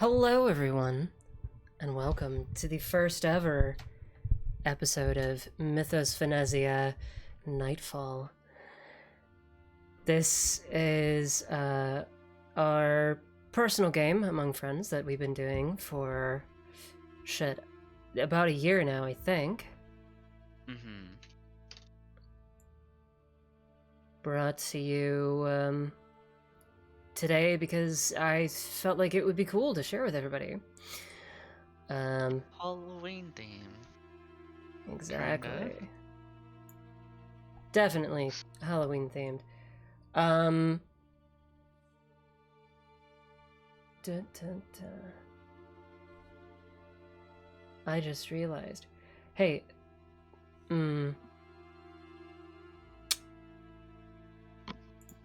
Hello, everyone, and welcome to the first ever episode of Mythos Vanesia Nightfall. This is our personal game among friends that we've been doing for about a year now, I think. Brought to you today because I felt like it would be cool to share with everybody. Halloween theme. Exactly. Kinda. Definitely Halloween themed. Dun, dun, dun. I just realized. Hey,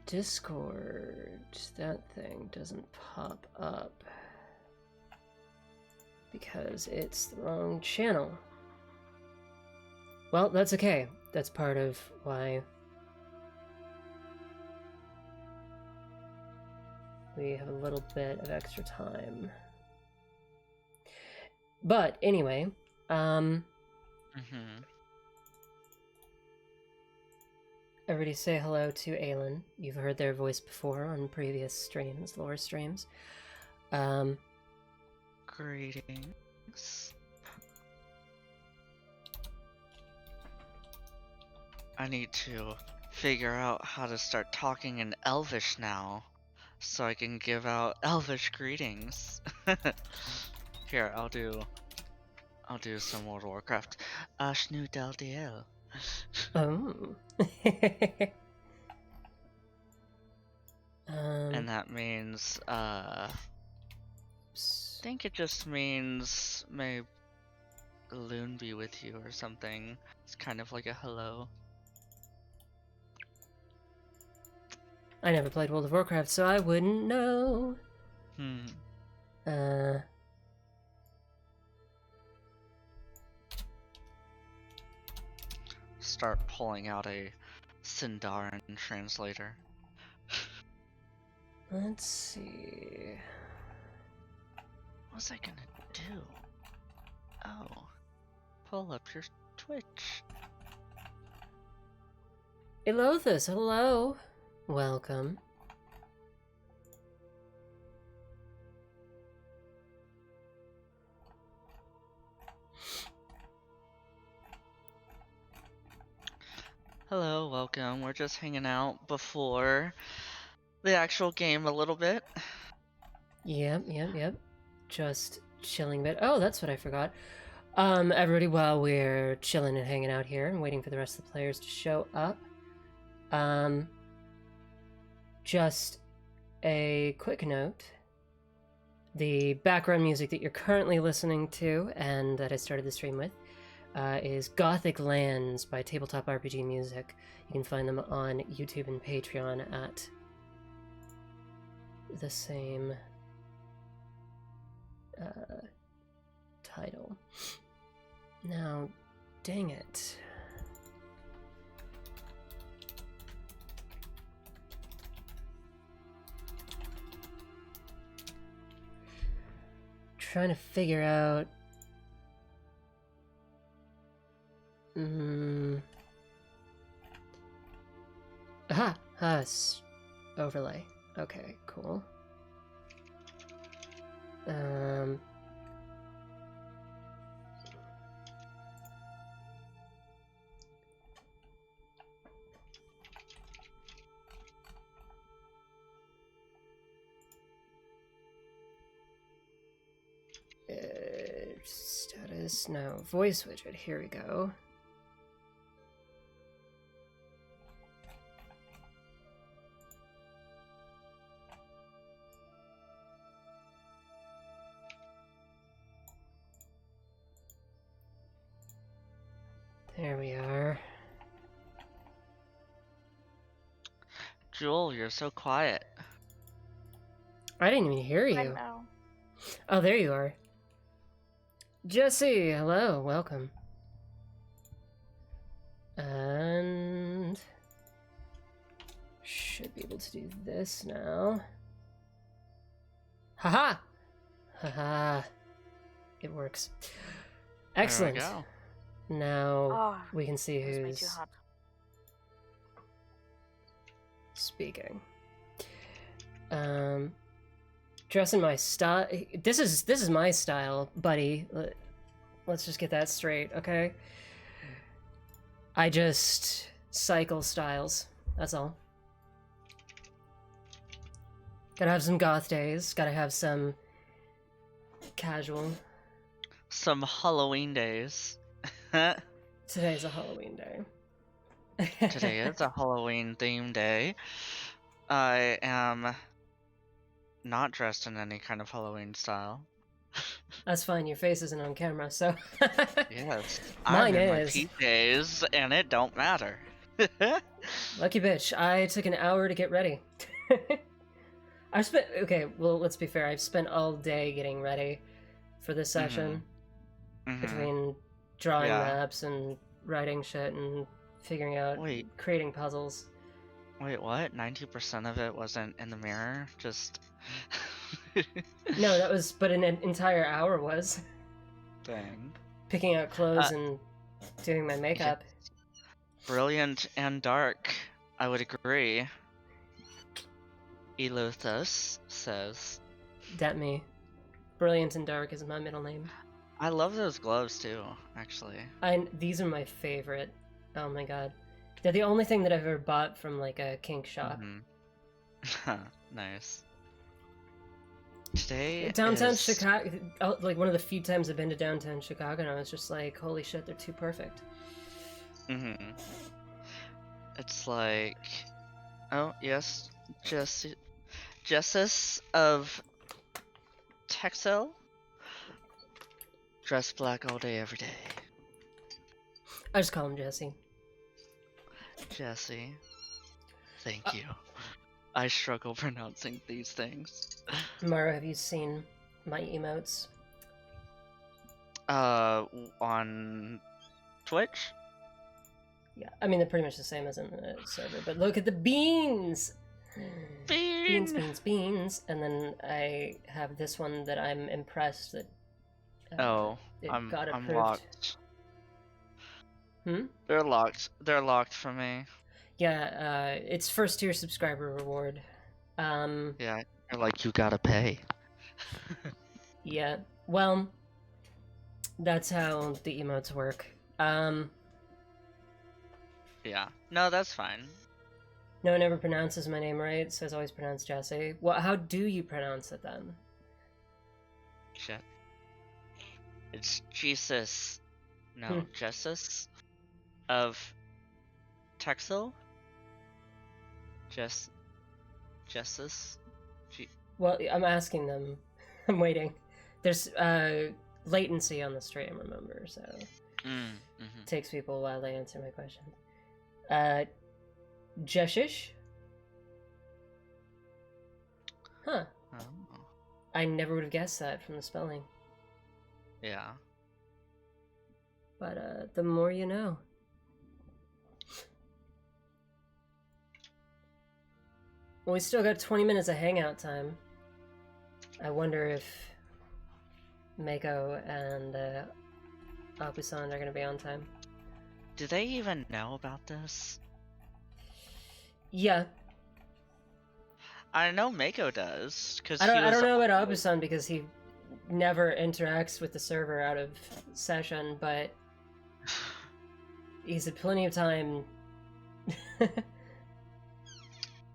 Discord, that thing doesn't pop up because it's the wrong channel. Well, that's okay. That's part of why we have a little bit of extra time. But anyway, everybody say hello to Aelin. You've heard their voice before on previous streams, lore streams. Greetings. I need to figure out how to start talking in Elvish now, so I can give out Elvish greetings. Here, I'll do some World of Warcraft. Ashnu Del Diel. Oh. And that means, I think it just means may Loon be with you or something. It's kind of like a hello. I never played World of Warcraft, so I wouldn't know. Start pulling out a Sindarin translator. Let's see. What was I gonna do? Oh, pull up your Twitch. Elothus, hello. Welcome. Hello, welcome. We're just hanging out before the actual game a little bit. Yep. Just chilling a bit. Oh, that's what I forgot. Everybody, while we're chilling and hanging out here and waiting for the rest of the players to show up, just a quick note. The background music that you're currently listening to and that I started the stream with is Gothic Lands by Tabletop RPG Music. You can find them on YouTube and Patreon at the same title. Now, dang it. Trying to figure out overlay. Okay, cool. Status, no, voice widget, here we go. There we are. Jewel, you're so quiet. I didn't even hear you. I know. Oh, there you are. Jesse, hello, welcome. And should be able to do this now. Haha! Haha. It works. There we Excellent. go. Now Oh, we can see it was way too who's hot. speaking. Dressing my style. This is my style, buddy. Let's just get that straight, okay? I just cycle styles. That's all. Gotta have some goth days. Gotta have some casual. Some Halloween days. Today's a Halloween day. Today is a Halloween themed day. I am not dressed in any kind of Halloween style. That's fine. Your face isn't on camera, so. Yes, Mine I'm in my is. PJs, and it don't matter. Lucky bitch. I took an hour to get ready. I spent. Okay, well, let's be fair. I've spent all day getting ready for this session. Mhm. Between drawing Yeah. maps and writing shit and figuring out, Wait. creating puzzles. Wait, what? 90% of it wasn't in the mirror? Just. No, that was, but an entire hour was Dang. picking out clothes and doing my makeup. Brilliant and dark, I would agree. Eluthus says. That me. Brilliant and Dark is my middle name. I love those gloves too, actually. These are my favorite. Oh my god. They're the only thing that I've ever bought from like a kink shop. Nice. Today Downtown is... Chicago, like one of the few times I've been to downtown Chicago, and I was just like, holy shit, they're too perfect. It's like... Oh, yes. Jessus of Texel. Dress black all day, every day. I just call him Jesse. Jesse. Thank you. I struggle pronouncing these things. Mara, have you seen my emotes? On Twitch? Yeah, I mean, they're pretty much the same as in the server, but look at the beans! Beans, beans, beans. And then I have this one that I'm impressed that it I'm got approved. locked. Hmm? They're locked. They're locked for me. Yeah, it's first tier subscriber reward. Yeah, you're like, you gotta pay. Yeah, well, that's how the emotes work. Yeah. No, that's fine. No one ever pronounces my name right, so it's always pronounced Jesse. Well, how do you pronounce it then? Shit. It's Jesus. No, Jesus of Texel? Jesus? Well, I'm asking them. I'm waiting. There's latency on the stream, remember, so it takes people a while to answer my questions. Jeshish? Huh. Oh. I never would have guessed that from the spelling. Yeah. But the more you know. Well, we still got 20 minutes of hangout time. I wonder if Mako and Apusan are going to be on time. Do they even know about this? Yeah. I know Mako does, because I don't know about Apusan because he never interacts with the server out of session, but he's had plenty of time.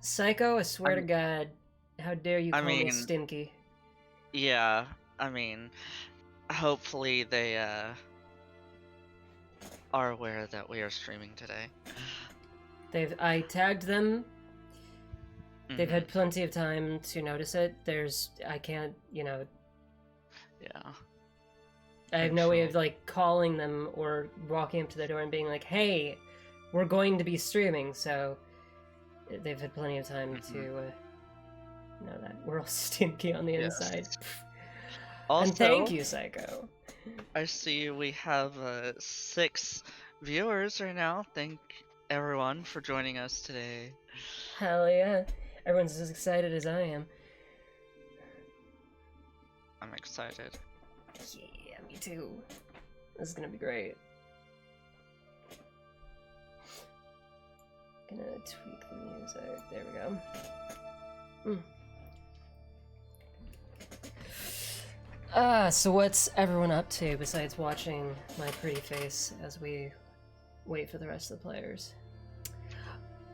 Psycho, I swear to God, how dare you call me stinky? Yeah, I mean, hopefully they are aware that we are streaming today. I tagged them. They've had plenty of time to notice it. I can't, Yeah. I have no way of, like, calling them or walking up to their door and being like, hey, we're going to be streaming, so they've had plenty of time to know that. We're all stinky on the inside. Also, and thank you, Psycho. I see we have 6 viewers right now. Thank everyone for joining us today. Hell yeah. Everyone's as excited as I am. I'm excited. Yeah, me too. This is gonna be great. Gonna tweak the music. There we go. So what's everyone up to besides watching my pretty face as we wait for the rest of the players?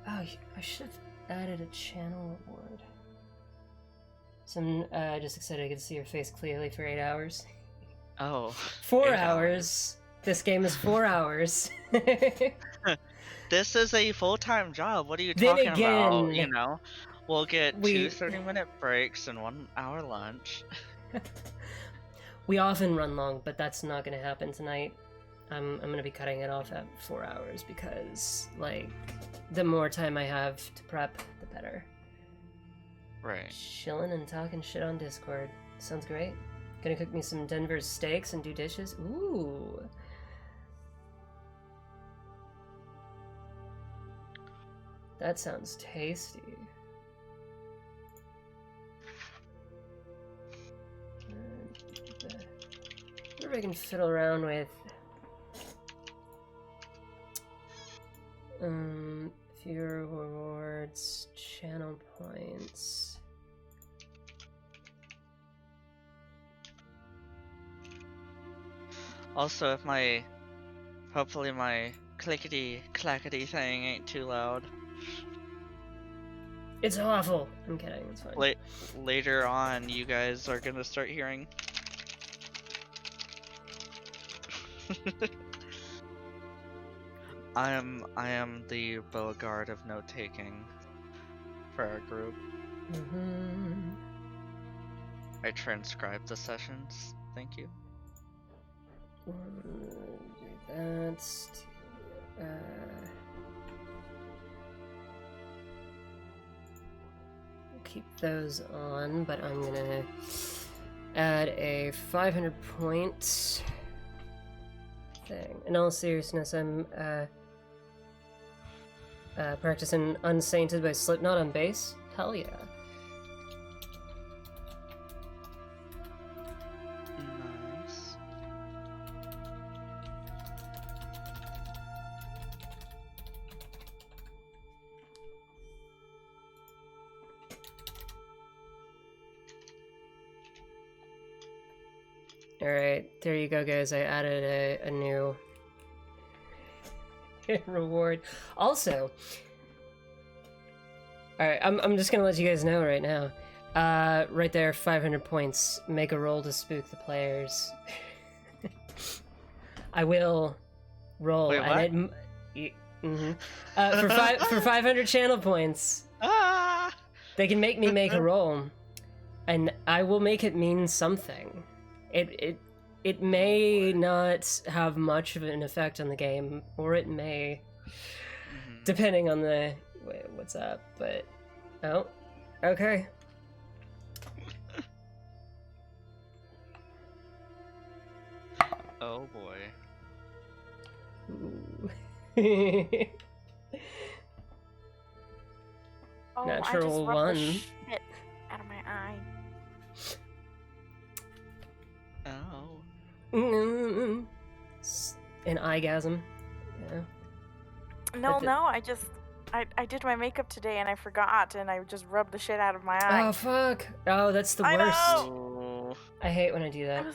Oh, I should have added a channel reward. So I'm just excited I get to see your face clearly for 8 hours. Oh. 4 8 hours. This game is 4 hours. This is a full-time job. What are you Then talking about? again, You know, we'll get we- 2 30-minute breaks and 1 hour lunch. We often run long, but that's not going to happen tonight. I'm going to be cutting it off at 4 hours because, like, the more time I have to prep, the better. Right. Chilling and talking shit on Discord. Sounds great. Gonna cook me some Denver steaks and do dishes. Ooh. That sounds tasty. I wonder if I can fiddle around with fewer rewards, channel points. Also, if hopefully my clickety clackety thing ain't too loud. It's awful. I'm kidding. It's fine. Later on, you guys are gonna start hearing. I am the Beauregard of note taking for our group. I transcribe the sessions. Thank you. Do that. Keep those on, but I'm gonna add a 500 point thing. In all seriousness, I'm practicing Unsainted by Slipknot on bass. Hell yeah. Nice. Alright, there you go, guys. I added a new reward. Also, alright, I'm just gonna let you guys know right now. Right there, 500 points. Make a roll to spook the players. I will roll. Wait, what? And for 500 channel points, Ah! they can make me make a roll, and I will make it mean something. It may not have much of an effect on the game, or it may, depending on the what's up. But oh, okay. Oh boy. Ooh. Oh, Natural I just rubbed the one. shit out of my eye. Oh. An eyegasm. Yeah. No, the- no, I did my makeup today and I forgot and I just rubbed the shit out of my eye. Oh fuck! Oh, that's the I worst. know! Oh. I hate when I do I that. was-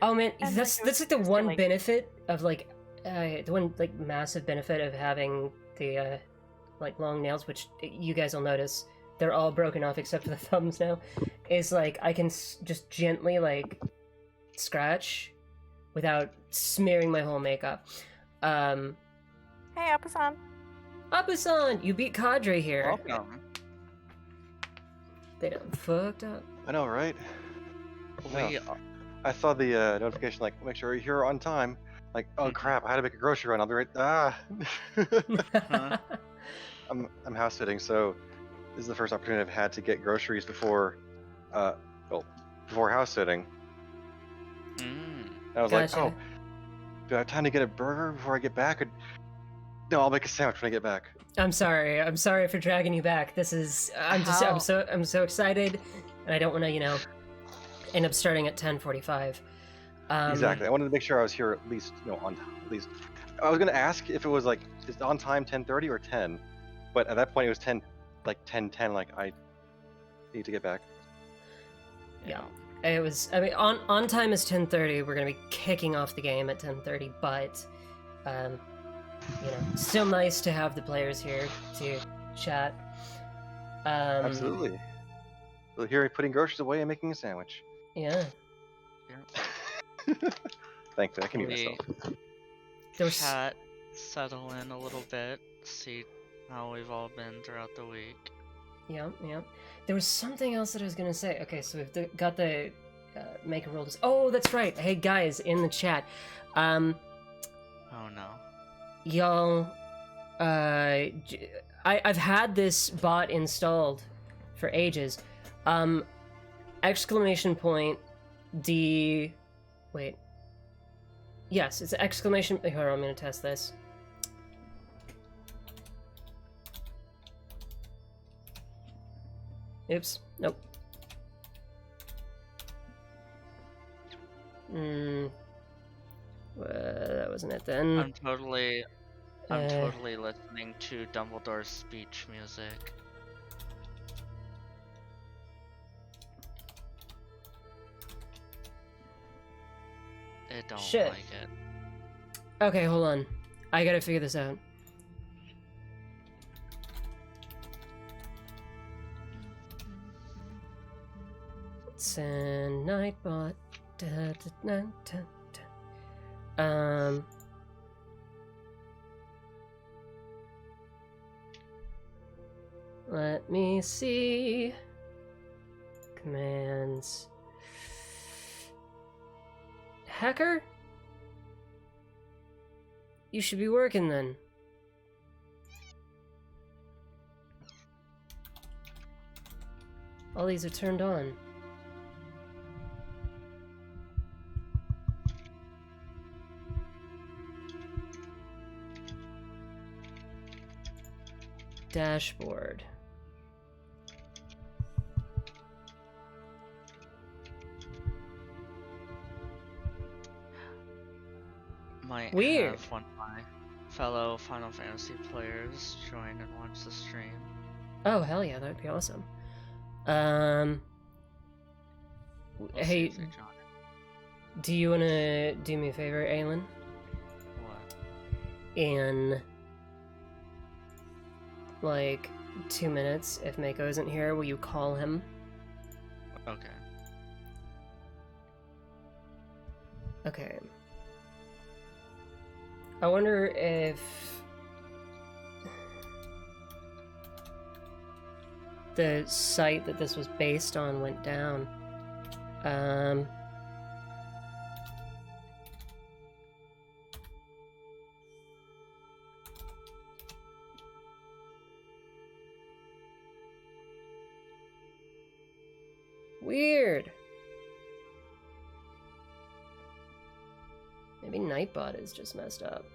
Oh man, And, that's like, it that's was like the seriously, one like- benefit of like the one like massive benefit of having the like long nails, which you guys will notice they're all broken off except for the thumbs now. Is like I can just gently like scratch without smearing my whole makeup. Hey, Apasan. Abusan, you beat Cadre here. Welcome. They done fucked up. I know, right? We I saw the notification, like, make sure you're here on time. Like, oh Mhm. crap, I had to make a grocery run. I'll be right. Ah. Huh? I'm house sitting, so this is the first opportunity I've had to get groceries before, before house sitting. Mm. And I was Gotcha. like, oh, do I have time to get a burger before I get back? Or... No, I'll make a sandwich when I get back. I'm sorry. I'm sorry for dragging you back. This is I'm How? so excited, and I don't want to end up starting at 10:45. Exactly. I wanted to make sure I was here at least, on time. At least, I was gonna ask if it was like, is it on time 10:30 or 10? But at that point it was 10, like 10:10. Like I need to get back. Yeah. It was. I mean, on time is 10:30. We're gonna be kicking off the game at 10:30, but still nice to have the players here to chat. Absolutely. Well, here, putting groceries away and making a sandwich. Yeah. Thankfully, I can eat myself. Chat, settle in a little bit, see how we've all been throughout the week. Yeah. There was something else that I was gonna say. Okay, so we've got the make a roll. Oh, that's right. Hey guys, in the chat, Oh no. y'all, I've had this bot installed for ages. Exclamation point D. Wait. Yes, it's exclamation. Hold on, I'm gonna test this. Oops. Nope. That wasn't it then. I'm totally listening to Dumbledore's speech music. It don't Shit. like it. Okay, hold on. I gotta figure this out. Send Nightbot. Let me see. Commands. Hacker? You should be working then. All these are turned on. Dashboard. Might Weird. have one of my fellow Final Fantasy players join and watch the stream. Oh, hell yeah, that'd be awesome. We'll see Hey, if they join. do you want to do me a favor, Aelin? What? In, like, 2 minutes, if Mako isn't here, will you call him? Okay. Okay. I wonder if the site that this was based on went down. Weird. Maybe Nightbot is just messed up.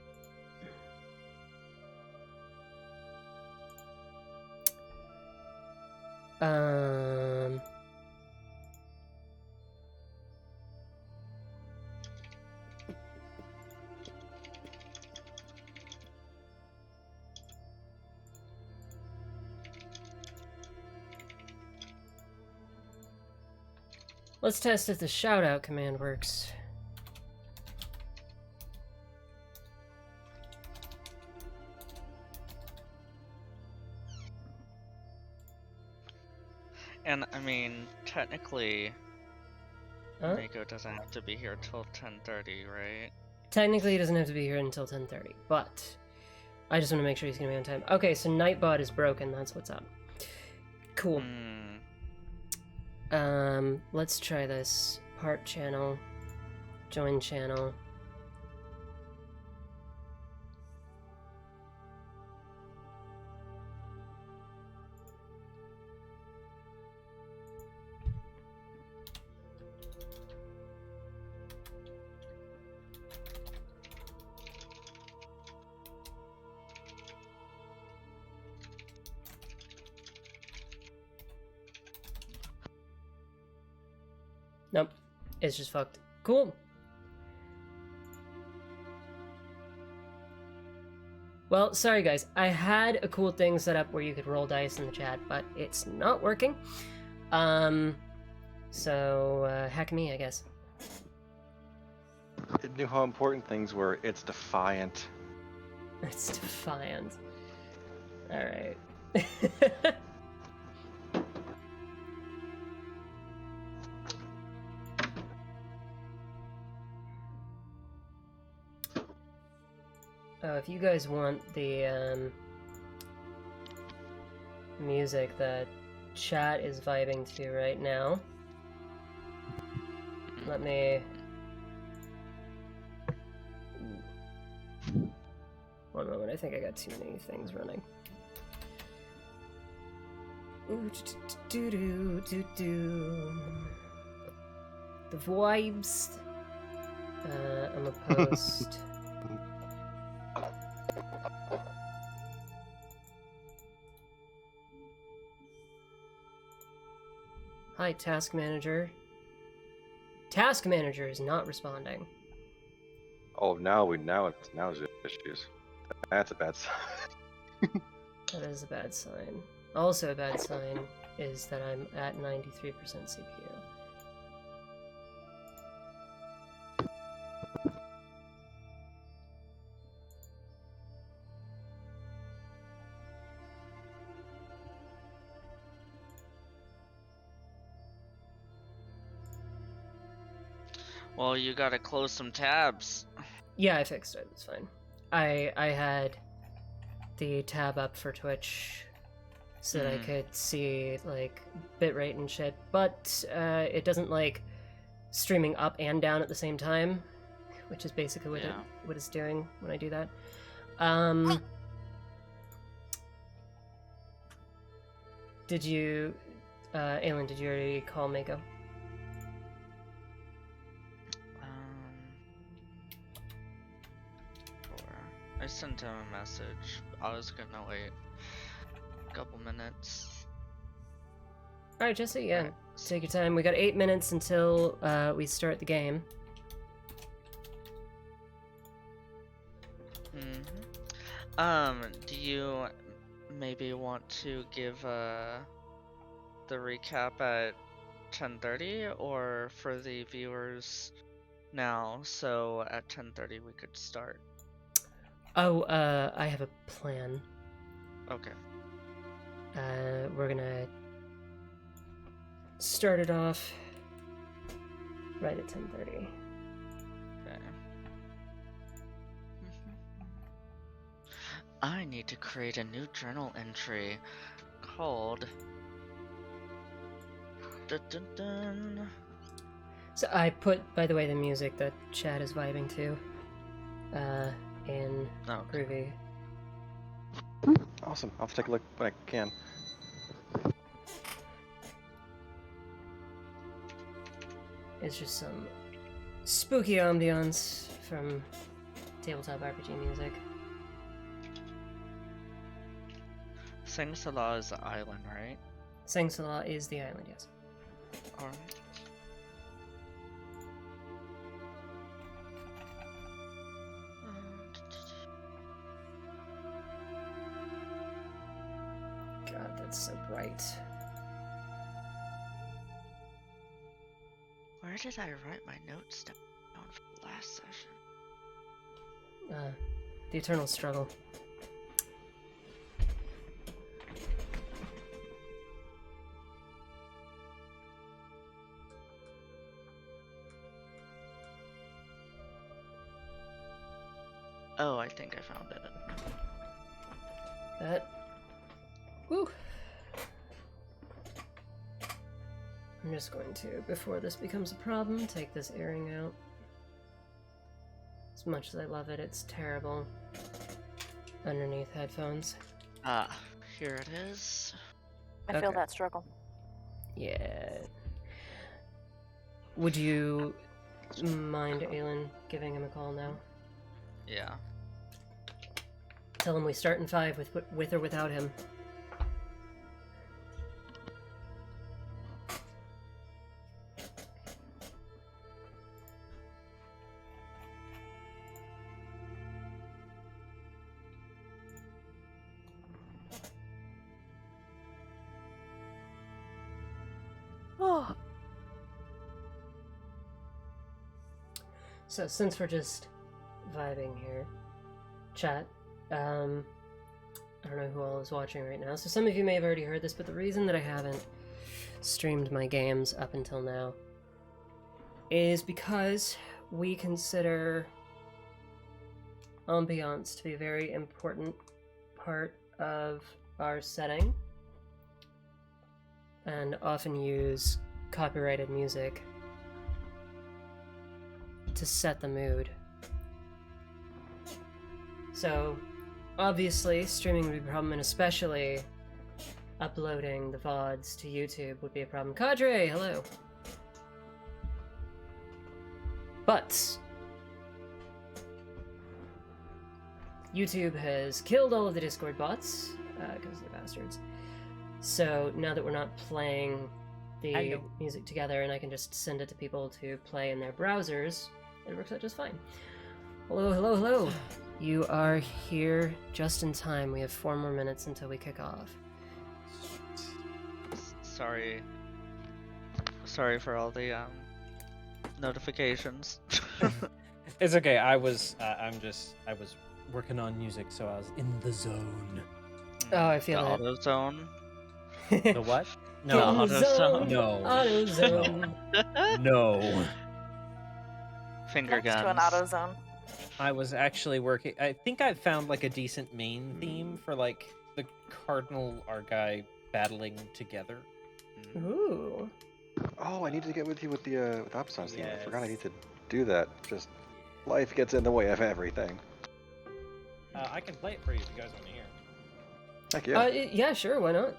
Let's test if the shoutout command works. And I mean, technically, Huh? Mako doesn't have to be here till 10:30, right? Technically, he doesn't have to be here until 10:30, but I just want to make sure he's going to be on time. Okay, so Nightbot is broken. That's what's up. Cool. Let's try this. Part channel. Join channel. Nope. It's just fucked. Cool. Well, sorry guys. I had a cool thing set up where you could roll dice in the chat, but it's not working. So, heck me, I guess. It knew how important things were. It's defiant. It's defiant. Alright. Oh, if you guys want the music that chat is vibing to right now, let me... One moment, I think I got too many things running. Ooh, the vibes. I'm gonna post. Hi, Task Manager. Task Manager is not responding. Oh, now it's issues. That's a bad sign. That is a bad sign. Also a bad sign is that I'm at 93% CPU. Well, you gotta close some tabs. Yeah, I fixed it. It's fine. I had the tab up for Twitch so that I could see like bitrate and shit, but it doesn't like streaming up and down at the same time, which is basically what it's doing when I do that. Did you, Aelin? Did you already call Mako? I sent him a message. I was gonna wait a couple minutes. Alright, Jesse, yeah. Alright. Take your time. We got 8 minutes until we start the game. Do you maybe want to give the recap at 10:30 or for the viewers now, so at 10:30 we could start? Oh, I have a plan. Okay. We're gonna start it off right at 10:30. Okay. I need to create a new journal entry called dun, dun, dun. So I put, by the way, the music that chat is vibing to, in Groovy. Awesome. I'll take a look when I can. It's just some spooky ambiance from tabletop RPG music. Sangsala is the island, right? Sangsala is the island, yes. Alright. God, that's so bright. Where did I write my notes down for the last session? The eternal struggle. Oh, I think I found it. Whew. I'm just going to, before this becomes a problem, take this earring out. As much as I love it, it's terrible underneath headphones. Ah, here it is. I feel Okay. that struggle. Yeah. Would you mind, Aelin, giving him a call now? Yeah. Tell him we start in 5 with or without him. So since we're just vibing here, chat, I don't know who all is watching right now, so some of you may have already heard this, but the reason that I haven't streamed my games up until now is because we consider ambiance to be a very important part of our setting, and often use copyrighted music to set the mood. So, obviously, streaming would be a problem, and especially uploading the VODs to YouTube would be a problem. Cadre, hello! But YouTube has killed all of the Discord bots, because they're bastards. So now that we're not playing the music together and I can just send it to people to play in their browsers, it works out just fine. Hello, hello, hello! You are here just in time. We have 4 more minutes until we kick off. Sorry for all the notifications. It's okay. I was working on music, so I was in the zone. Oh, I feel the it. auto zone. The what? The No, auto zone. no, Auto zone. no. Finger Next to an guns. auto zone. I was actually working. I think I found like a decent main theme for like the Cardinal Argi battling together. Ooh. Oh, I needed to get with you with the Opsons theme. I forgot I Yes. need to do that. Just life gets in the way of everything. I can play it for you if you guys want to hear. Heck yeah. Yeah, sure, why not?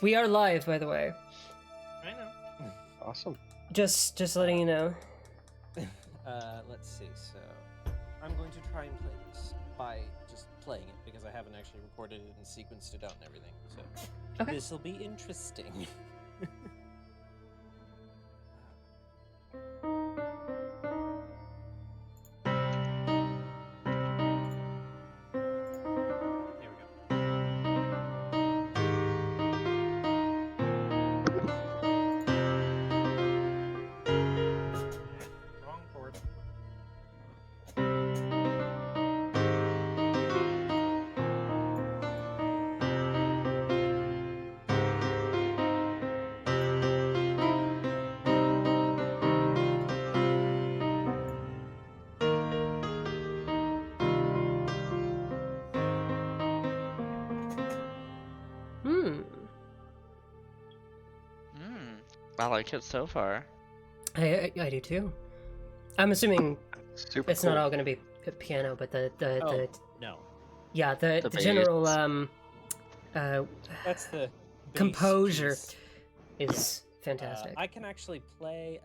We are live, by the way. I know. Awesome. Just letting you know. Let's see. So I'm going to try and play this by just playing it because I haven't actually recorded it and sequenced it out and everything. So Okay. this will be interesting. There we go. Wrong chord. I like it so far. I do too. I'm assuming Super it's cool. not all going to be piano, but the No, yeah, the bass. general that's the bass composure piece. is fantastic. I can actually play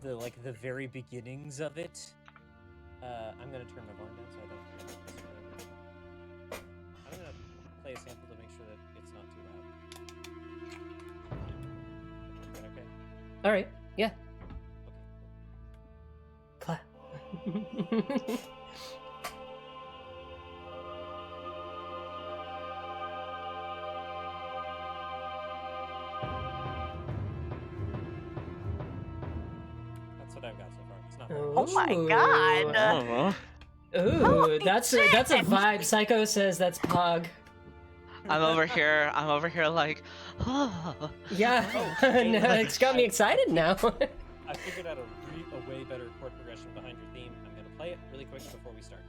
the very beginnings of it. I'm gonna turn my volume down so I don't. I'm gonna play a sample to make sure that it's not too loud. Is that okay? All right, yeah, Okay. clap. That's what I've got so far. It's not. Oh my God. Oh. Ooh, Holy that's a shit. vibe. Psycho says that's Pog. I'm over here like, Yeah, Oh, no, it's got me excited now. I figured out a way better chord progression behind your theme. I'm gonna play it really quick before we start.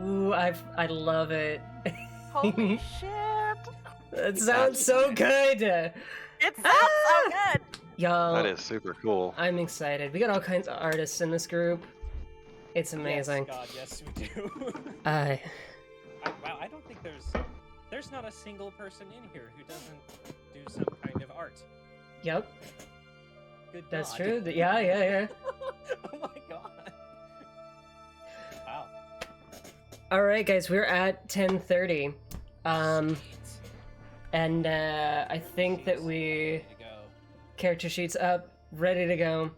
Ooh, I love it. Holy shit. That sounds so good. It sounds so good. Y'all, That is super cool. I'm excited. We got all kinds of artists in this group. It's amazing. Yes, God, yes, we do. I Wow, I don't think there's not a single person in here who doesn't do some kind of art. Yep, Good that's God. true. Yeah. Oh my God. Wow. All right, guys, we're at 10:30. And I think that we There you go. character sheets up, ready to go.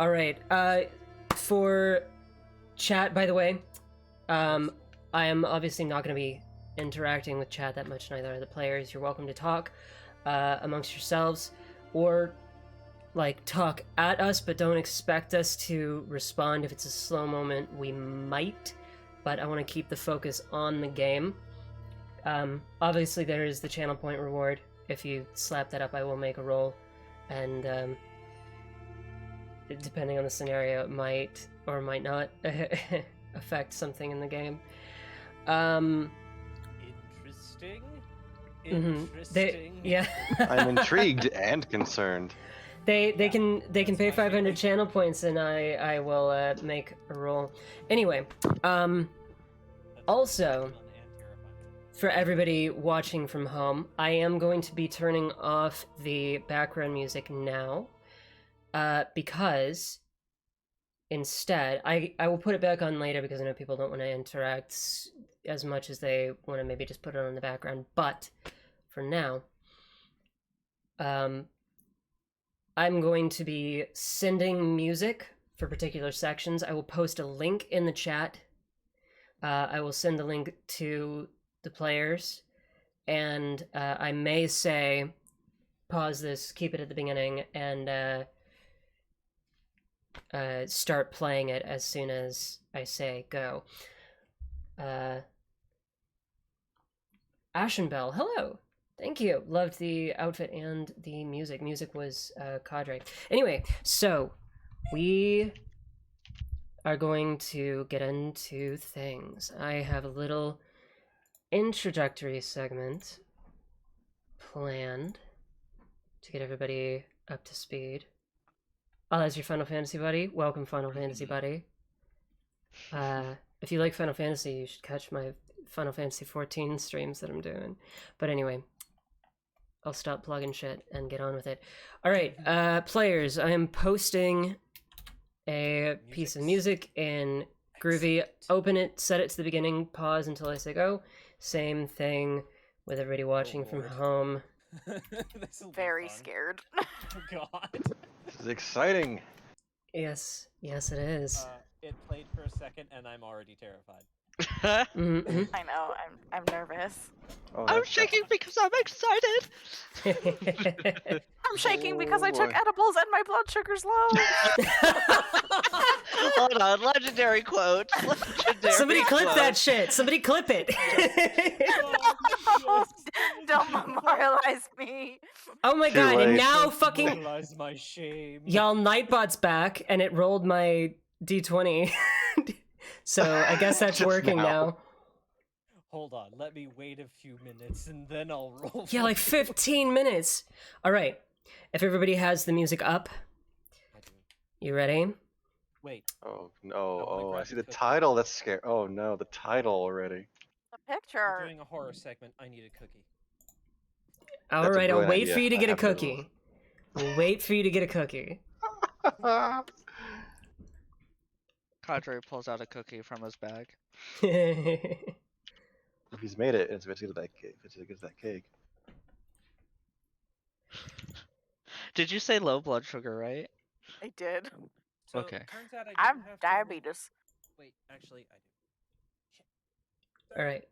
All right. For chat, by the way, I am obviously not going to be interacting with chat that much, neither are the players. You're welcome to talk amongst yourselves, or like talk at us, but don't expect us to respond. If it's a slow moment, we might, but I want to keep the focus on the game. Obviously there is the channel point reward. If you slap that up, I will make a roll, and depending on the scenario, it might or might not affect something in the game. Interesting. Mhm. Interesting. Yeah. I'm intrigued and concerned. They can That's pay my 500 favorite. channel points, and I will make a roll. Anyway, That's also, fun and terrifying. for everybody watching from home, I am going to be turning off the background music now, because instead, I will put it back on later because I know people don't want to interact as much as they want to maybe just put it on in the background. But for now, I'm going to be sending music for particular sections. I will post a link in the chat. I will send the link to the players, and I may say, pause this, keep it at the beginning, and start playing it as soon as I say go. Ashenbell, hello! Thank you. Loved the outfit and the music. Music was cadre. Anyway, so we are going to get into things. I have a little introductory segment planned to get everybody up to speed. Oh, that's your Final Fantasy buddy? Welcome, Final Fantasy buddy. If you like Final Fantasy, you should catch my Final Fantasy 14 streams that I'm doing. But anyway, I'll stop plugging shit and get on with it. Alright, players, I am posting a piece of music in Groovy. Open it, set it to the beginning, pause until I say go. Same thing with everybody watching from Lord. home. This'll be Very fun. scared. Oh god. This is exciting. Yes, yes it is. It played for a second and I'm already terrified. Mhm. I know. I'm nervous. Oh, I'm that's- shaking because I'm excited. I'm shaking because I took boy. edibles and my blood sugar's low. Hold on, legendary quote. Legendary Somebody clip quote. that shit! Somebody clip it! Don't memorialize me. Oh my Too god, and late. now fucking Realize my shame. y'all, Nightbot's back, and it rolled my d20. So I guess that's Just working now. now. Hold on, let me wait a few minutes and then I'll roll. Yeah, like 15 minutes. Alright, if everybody has the music up, I do. you ready? Wait, Oh no! wanna Oh, I grab see the the cookie. title. That's scary. Oh no, the title already. A we're picture. doing a horror segment. I need a cookie. That's a Alright, I'll brilliant wait idea. for you to I get a have noodles. cookie. We'll wait for you to get a cookie. Cadre pulls out a cookie from his bag. If he's made it, it's good that cake. It's good that cake. Did you say low blood sugar, right? I did. So, Okay. Turns out I I don't have have to roll- diabetes. Wait, actually, I do. Alright.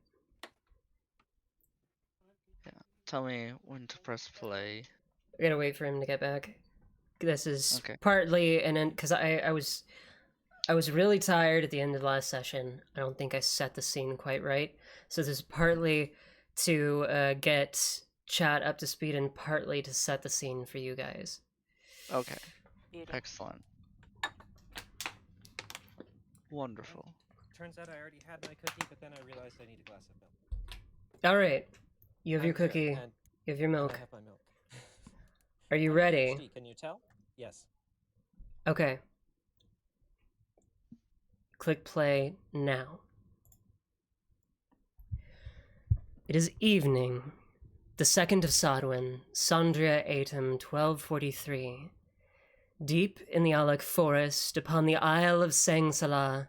Tell me when to press play. I gotta wait for him to get back. This is Okay. partly and then because I was really tired at the end of the last session. I don't think I set the scene quite right. So this is partly to get chat up to speed and partly to set the scene for you guys. Okay. Beautiful. Excellent. Wonderful. Turns out I already had my cookie, but then I realized I need a glass of milk. All right, you have your I'm here, cookie. and You have your I milk. have my milk. Are you I'm ready? thirsty, can you tell? Yes. Okay. Click play now. It is evening, the 2nd of Sodwin, Sandria Atum 1243. Deep in the Alec forest, upon the Isle of Sangsala,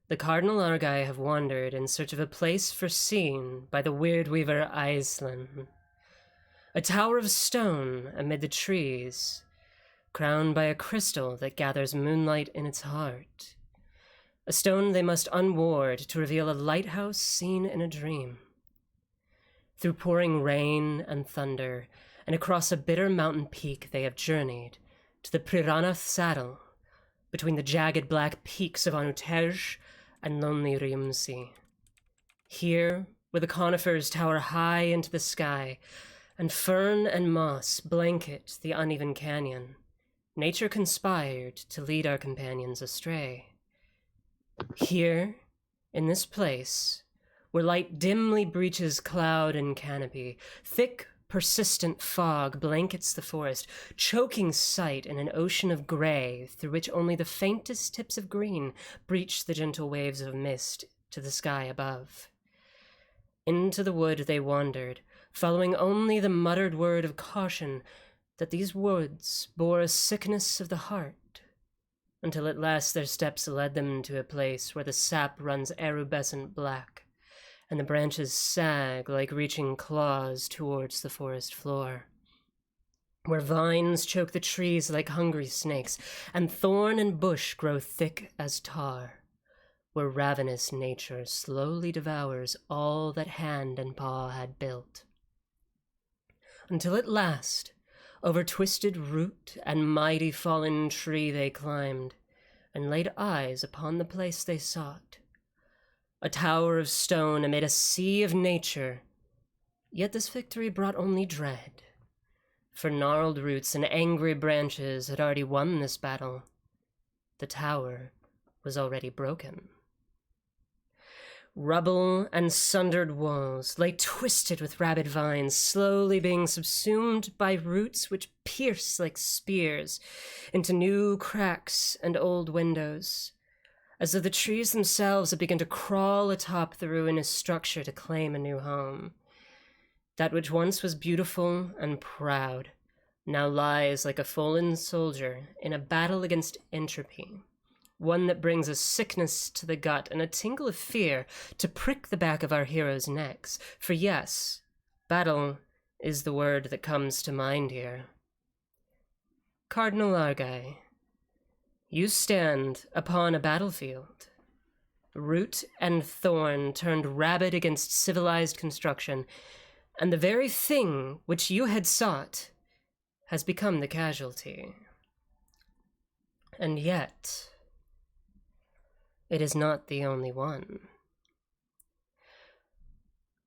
the Cardinal Argi have wandered in search of a place foreseen by the Weird Weaver Iceland. A tower of stone amid the trees, crowned by a crystal that gathers moonlight in its heart. A stone they must unward to reveal a lighthouse seen in a dream. Through pouring rain and thunder, and across a bitter mountain peak they have journeyed to the Priranath Saddle, between the jagged black peaks of Anutej and lonely Rimsi. Here, where the conifers tower high into the sky, and fern and moss blanket the uneven canyon, nature conspired to lead our companions astray. Here, in this place, where light dimly breaches cloud and canopy, thick, persistent fog blankets the forest, choking sight in an ocean of gray through which only the faintest tips of green breach the gentle waves of mist to the sky above. Into the wood they wandered, following only the muttered word of caution that these woods bore a sickness of the heart, until at last their steps led them to a place where the sap runs erubescent black, and the branches sag like reaching claws towards the forest floor, where vines choke the trees like hungry snakes, and thorn and bush grow thick as tar, where ravenous nature slowly devours all that hand and paw had built. Until at last, over twisted root and mighty fallen tree they climbed, and laid eyes upon the place they sought. A tower of stone amid a sea of nature, yet this victory brought only dread, for gnarled roots and angry branches had already won this battle. The tower was already broken. Rubble and sundered walls lay twisted with rabid vines, slowly being subsumed by roots which pierce like spears into new cracks and old windows, as though the trees themselves had begun to crawl atop the ruinous structure to claim a new home. That which once was beautiful and proud now lies like a fallen soldier in a battle against entropy, one that brings a sickness to the gut and a tingle of fear to prick the back of our heroes' necks. For yes, battle is the word that comes to mind here. Cardinal Argi, you stand upon a battlefield. Root and thorn turned rabid against civilized construction, and the very thing which you had sought has become the casualty. And yet, it is not the only one.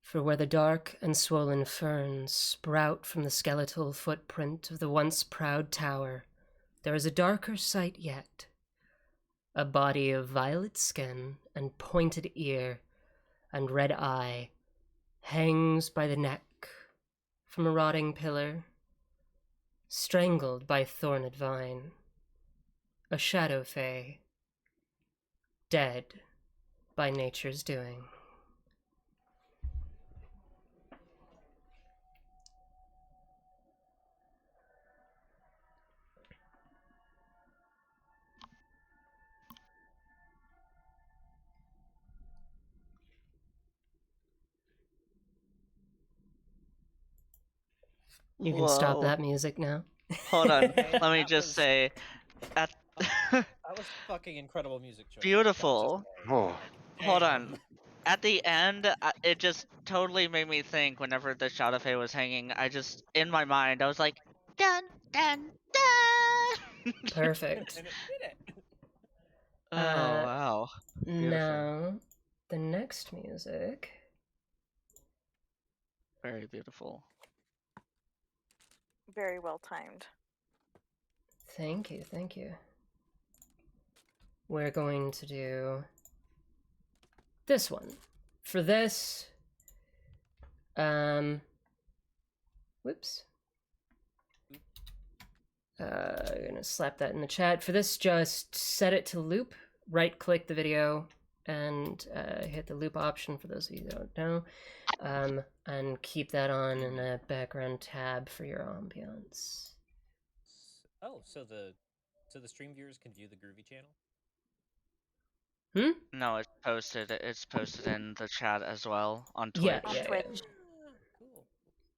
For where the dark and swollen ferns sprout from the skeletal footprint of the once proud tower, there is a darker sight yet. A body of violet skin and pointed ear and red eye hangs by the neck from a rotting pillar, strangled by thorned vine. A shadow fae, dead by nature's doing. You can stop Whoa. that music now. Hold on. Okay, Let me that just was- say, at That was fucking incredible music choice. Beautiful. Oh, hold Damn. on. At the end, it just totally made me think. Whenever the Shadow Fae was hanging, I just in my mind I was like, dun dun dun. Perfect. And it did it. Oh wow. Beautiful. Now, the next music. Very beautiful. Very well timed. Thank you, thank you. We're going to do this one. For this, whoops. I'm gonna slap that in the chat. For this, just set it to loop, right-click the video, and hit the loop option for those of you who don't know, and keep that on in a background tab for your ambiance. Oh, so the stream viewers can view the Groovy channel? No, it's posted. It's posted in the chat as well on Twitch. Yeah, On yeah, Twitch. Cool.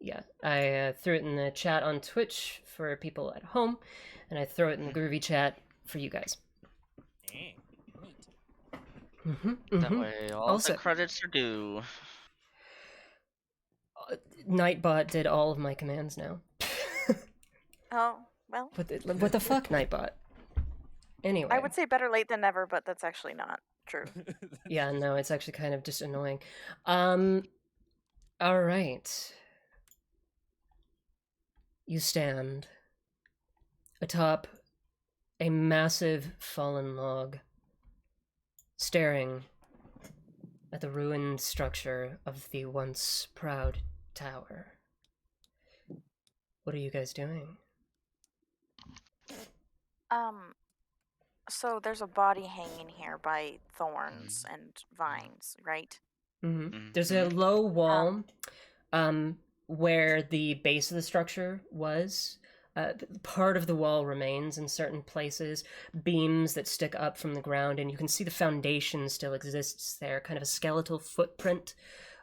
yeah. I threw it in the chat on Twitch for people at home, and I throw it in the groovy chat for you guys. Neat. That way, all Also, the credits are due. Nightbot did all of my commands now. Oh, well, What the fuck, Nightbot? Anyway. I would say better late than never, but that's actually not true. Yeah, no, it's actually kind of just annoying. All right. You stand atop a massive fallen log, staring at the ruined structure of the once proud tower. What are you guys doing? So there's a body hanging here by thorns and vines, right? There's a low wall Um, where the base of the structure was. Part of the wall remains in certain places, beams that stick up from the ground, and you can see the foundation still exists there, kind of a skeletal footprint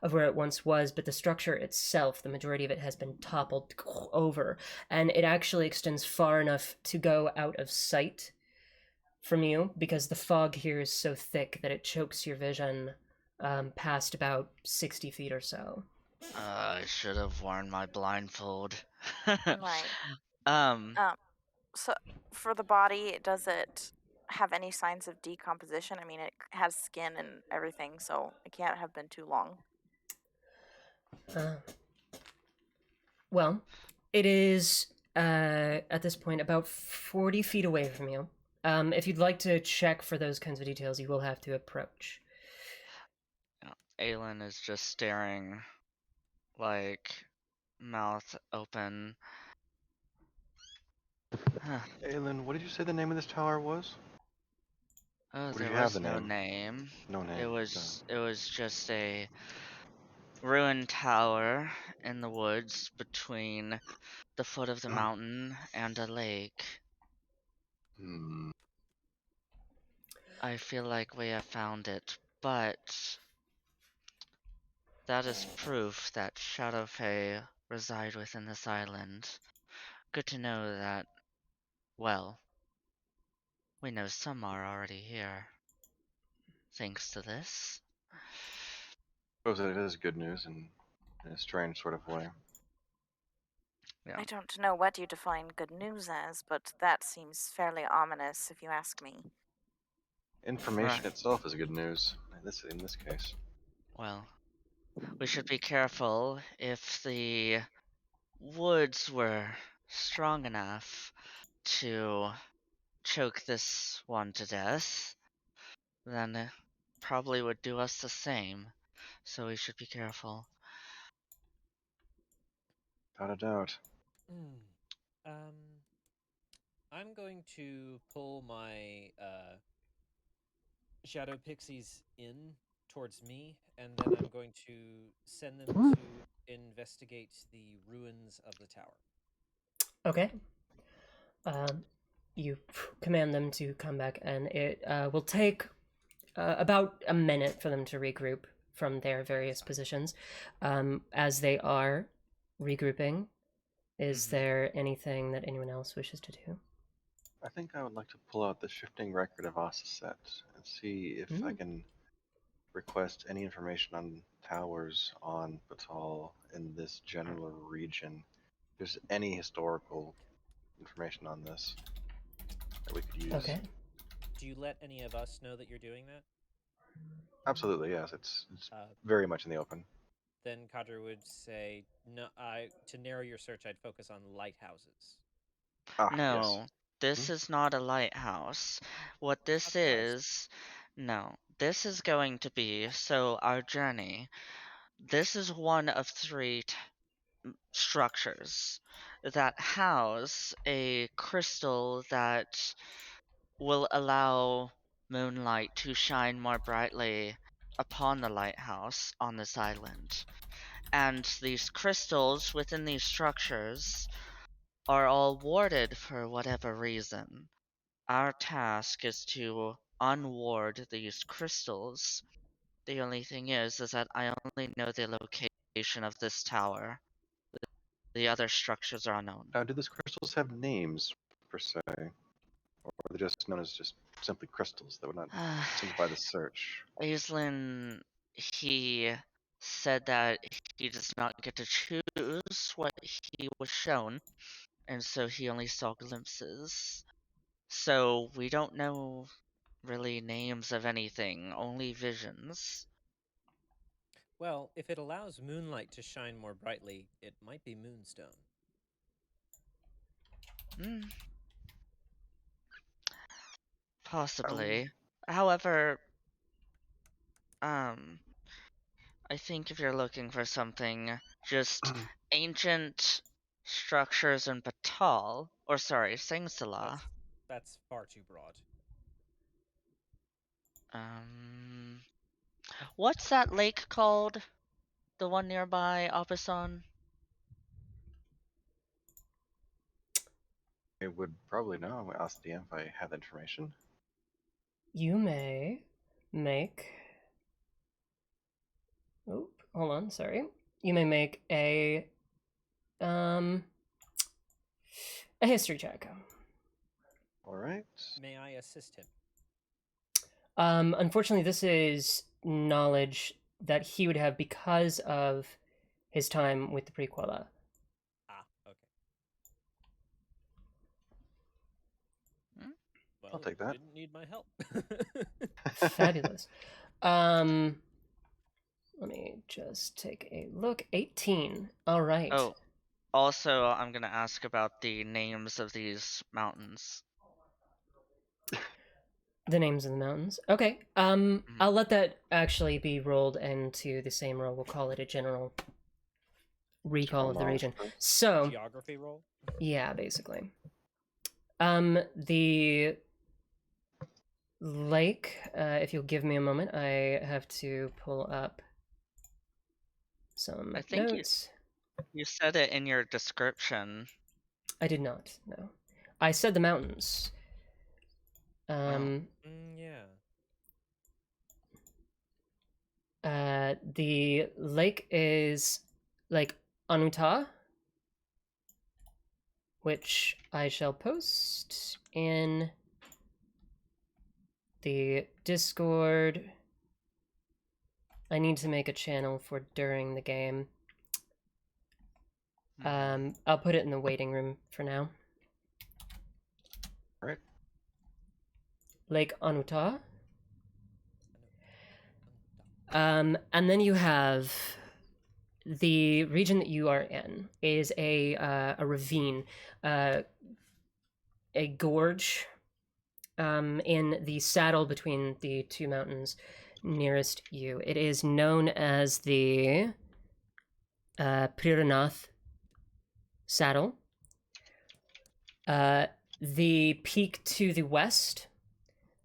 of where it once was, but the structure itself, the majority of it has been toppled over, and it actually extends far enough to go out of sight from you, because the fog here is so thick that it chokes your vision past about 60 feet or so. I should have worn my blindfold. right. Um, So for the body, does it have any signs of decomposition? I mean, it has skin and everything, so it can't have been too long. Well, it is at this point about 40 feet away from you. If you'd like to check for those kinds of details, you will have to approach. Aelin is just staring, like, mouth open. Aelin, what did you say the name of this tower was? Oh, Or did there you have was the no name? name. No name. It was just a ruined tower in the woods between the foot of the mountain and a lake. Hmm. I feel like we have found it, but that is proof that Shadowfae reside within this island. Good to know that, well, we know some are already here. Thanks to this. Suppose that it is good news in a strange sort of way. Yeah. I don't know what you define good news as, but that seems fairly ominous if you ask me. Information Right. itself is good news in this case. Well, we should be careful. If the woods were strong enough to choke this one to death, then it probably would do us the same. So we should be careful. Without a doubt. I'm going to pull my shadow pixies in towards me, and then I'm going to send them to investigate the ruins of the tower. Okay. You command them to come back, and it will take about a minute for them to regroup from their various positions. As they are regrouping, is there anything that anyone else wishes to do? I think I would like to pull out the shifting record of Asaset and see if I can request any information on towers on Batal in this general region. If there's any historical information on this that we could use. Okay. Do you let any of us know that you're doing that? Absolutely, yes. It's very much in the open. Then Kadra would say, no. To narrow your search, I'd focus on lighthouses. No, Yes. this is not a lighthouse. What this is, no, this is going to be, so our journey, this is one of three structures that house a crystal that will allow moonlight to shine more brightly upon the lighthouse on this island. And these crystals within these structures are all warded for whatever reason. Our task is to unward these crystals. The only thing is that I only know the location of this tower. The other structures are unknown. Now, do these crystals have names per se, or they're just known as just simply crystals that would not simplify the search. Aislinn, he said that he does not get to choose what he was shown, and so he only saw glimpses. So we don't know really names of anything, only visions. Well, if it allows moonlight to shine more brightly, it might be moonstone. Possibly. However, I think if you're looking for something just ancient structures in Batal, or sorry, Singsala. That's far too broad. What's that lake called? The one nearby Apason? I would probably know. I'm gonna ask DM if I have that information. You may make. Oop, hold on, sorry. You may make a history check. All right. May I assist him? Unfortunately, this is knowledge that he would have because of his time with the Prequella. Ah, okay. Well, I'll take that. Didn't need my help. Fabulous. Let me just take a look. 18. All right. Oh, also, I'm gonna ask about the names of these mountains. The names of the mountains. Okay. I'll let that actually be rolled into the same roll. We'll call it a general recall of the region. So, Geography roll? yeah, basically. The lake, if you'll give me a moment, I have to pull up some I think notes. You said it in your description. I did not, no. I said the mountains. Yeah. The lake is Lake Anuta, which I shall post in the Discord. I need to make a channel for during the game. I'll put it in the waiting room for now. All right. Lake Anuta. And then you have the region that you are in is a ravine, a gorge in the saddle between the two mountains nearest you. It is known as the Priranath Saddle. The peak to the west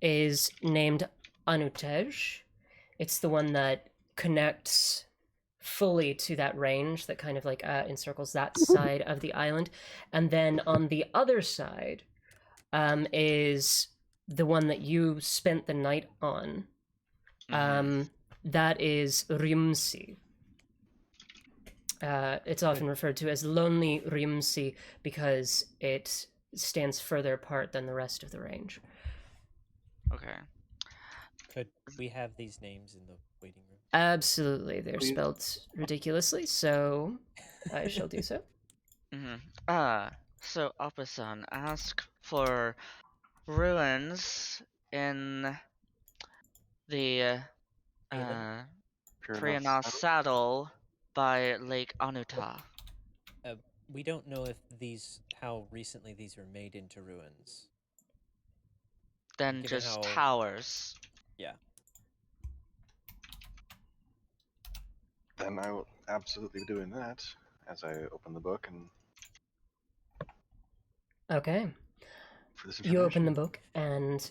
is named Anutej. It's the one that connects fully to that range that kind of like encircles that side of the island. And then on the other side is the one that you spent the night on. That is Rimsi. It's often referred to as Lonely Rimsi because it stands further apart than the rest of the range. Okay. Could we have these names in the waiting room? Absolutely. They're spelled ridiculously, so I shall do so. So Apasan, ask for ruins in the Priyanas Saddle by Lake Anuta. We don't know if how recently these were made into ruins. Then Given just towers. Yeah. Then I will absolutely be doing that as I open the book and. Okay. For this You open the book, and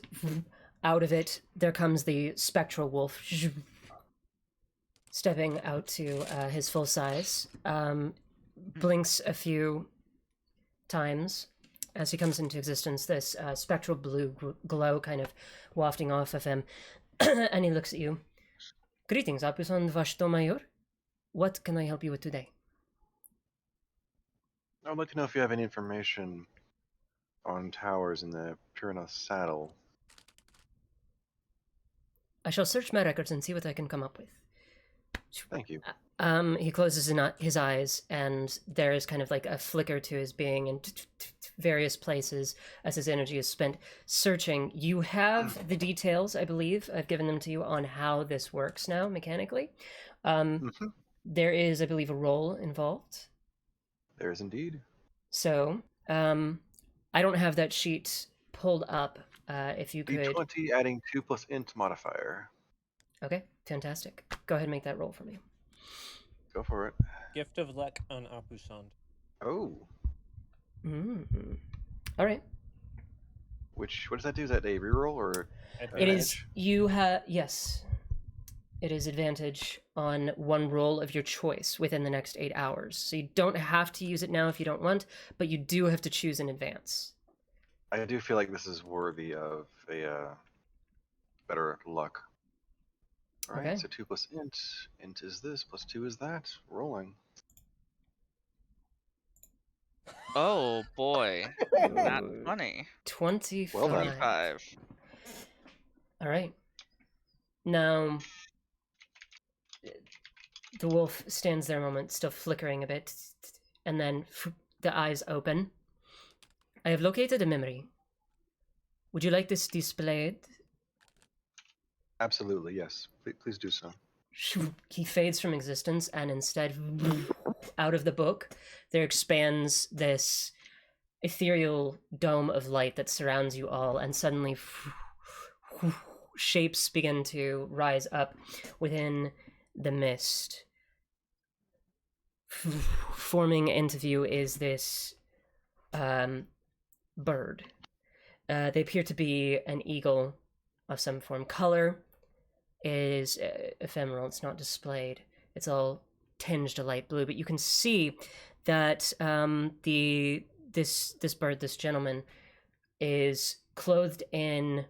out of it, there comes the spectral wolf, stepping out to his full size, blinks a few times as he comes into existence, this spectral blue glow kind of wafting off of him, and he looks at you. Greetings, Apusan Vashtomayor. What can I help you with today? I would like to know if you have any information on towers in the Purina saddle. I shall search my records and see what I can come up with. Thank you. He closes his eyes, and there is kind of like a flicker to his being in various places as his energy is spent searching. You have the details, I believe. I've given them to you on how this works now mechanically. Mhm. There is, I believe, a roll involved. There is indeed. So, I don't have that sheet pulled up. If you could. D20 adding 2 plus int modifier. Okay, fantastic. Go ahead and make that roll for me. Go for it. Gift of luck on Apusand. Oh. All right. What does that do? Is that a reroll or It is. advantage? You have. Yes. It is advantage on one roll of your choice within the next 8 hours. So you don't have to use it now if you don't want, but you do have to choose in advance. I do feel like this is worthy of a better luck. All right, Okay. so 2 plus int. Int is this, plus 2 is that. Rolling. Oh boy. Not funny. 25. Well done. 25. All right. Now, the wolf stands there a moment, still flickering a bit, and then the eyes open. I have located a memory. Would you like this displayed? Absolutely, yes. Please do so. He fades from existence, and instead, out of the book, there expands this ethereal dome of light that surrounds you all, and suddenly shapes begin to rise up within the mist. Forming into view is this bird. They appear to be an eagle of some form. Color is ephemeral, it's not displayed. It's all tinged a light blue, but you can see that this bird, this gentleman, is clothed in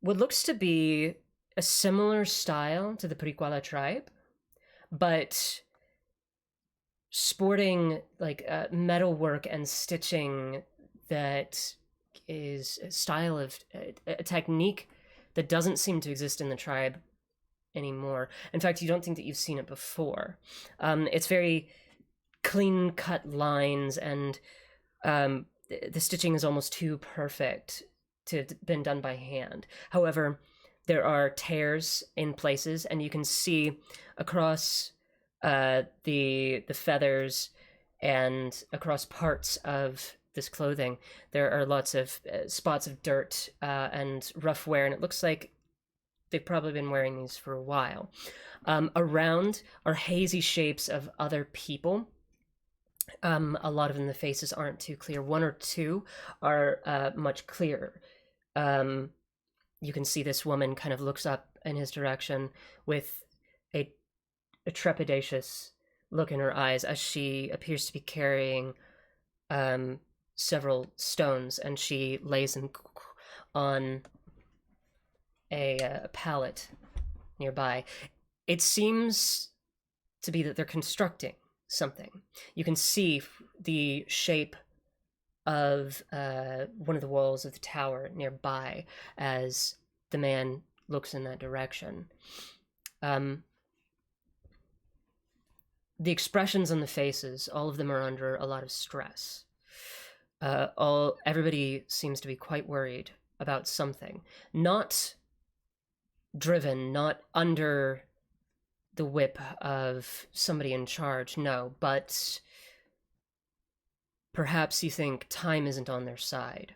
what looks to be a similar style to the Purikwala tribe, but sporting like metalwork and stitching that is a style of a technique that doesn't seem to exist in the tribe anymore. In fact, you don't think that you've seen it before. It's very clean cut lines, and the stitching is almost too perfect to have been done by hand. However, there are tears in places, and you can see across the feathers and across parts of this clothing, there are lots of spots of dirt and rough wear, and it looks like they've probably been wearing these for a while. Around are hazy shapes of other people. A lot of them, the faces aren't too clear. One or two are much clearer. You can see this woman kind of looks up in his direction with a trepidatious look in her eyes as she appears to be carrying several stones, and she lays them on a pallet nearby. It seems to be that they're constructing something. You can see the shape of one of the walls of the tower nearby as the man looks in that direction. The expressions on the faces, all of them are under a lot of stress. Everybody seems to be quite worried about something. Not driven, not under the whip of somebody in charge, no, but perhaps you think time isn't on their side.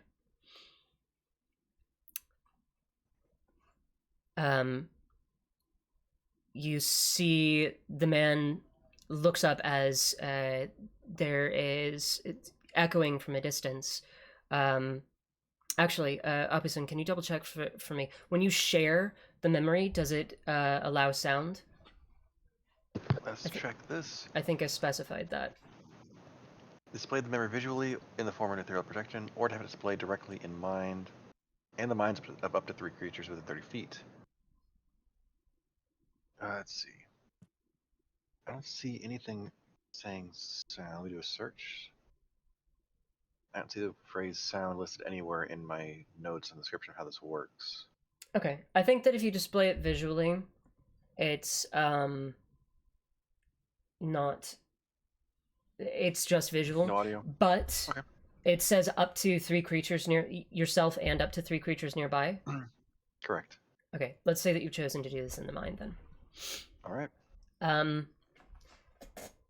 You see the man looks up as there is echoing from a distance. Actually, Apison, can you double check for me? When you share the memory, does it allow sound? Let's check this. I think I specified that. Display the memory visually in the form of ethereal projection, or to have it displayed directly in mind, and the minds of up to 3 creatures within 30 feet. Let's see. I don't see anything saying sound. Let me do a search. I don't see the phrase sound listed anywhere in my notes and description of how this works. Okay, I think that if you display it visually, it's not. It's just visual. No audio? But Okay. it says up to 3 creatures near yourself and up to 3 creatures nearby. Correct. Okay, let's say that you've chosen to do this in the mind then. All right.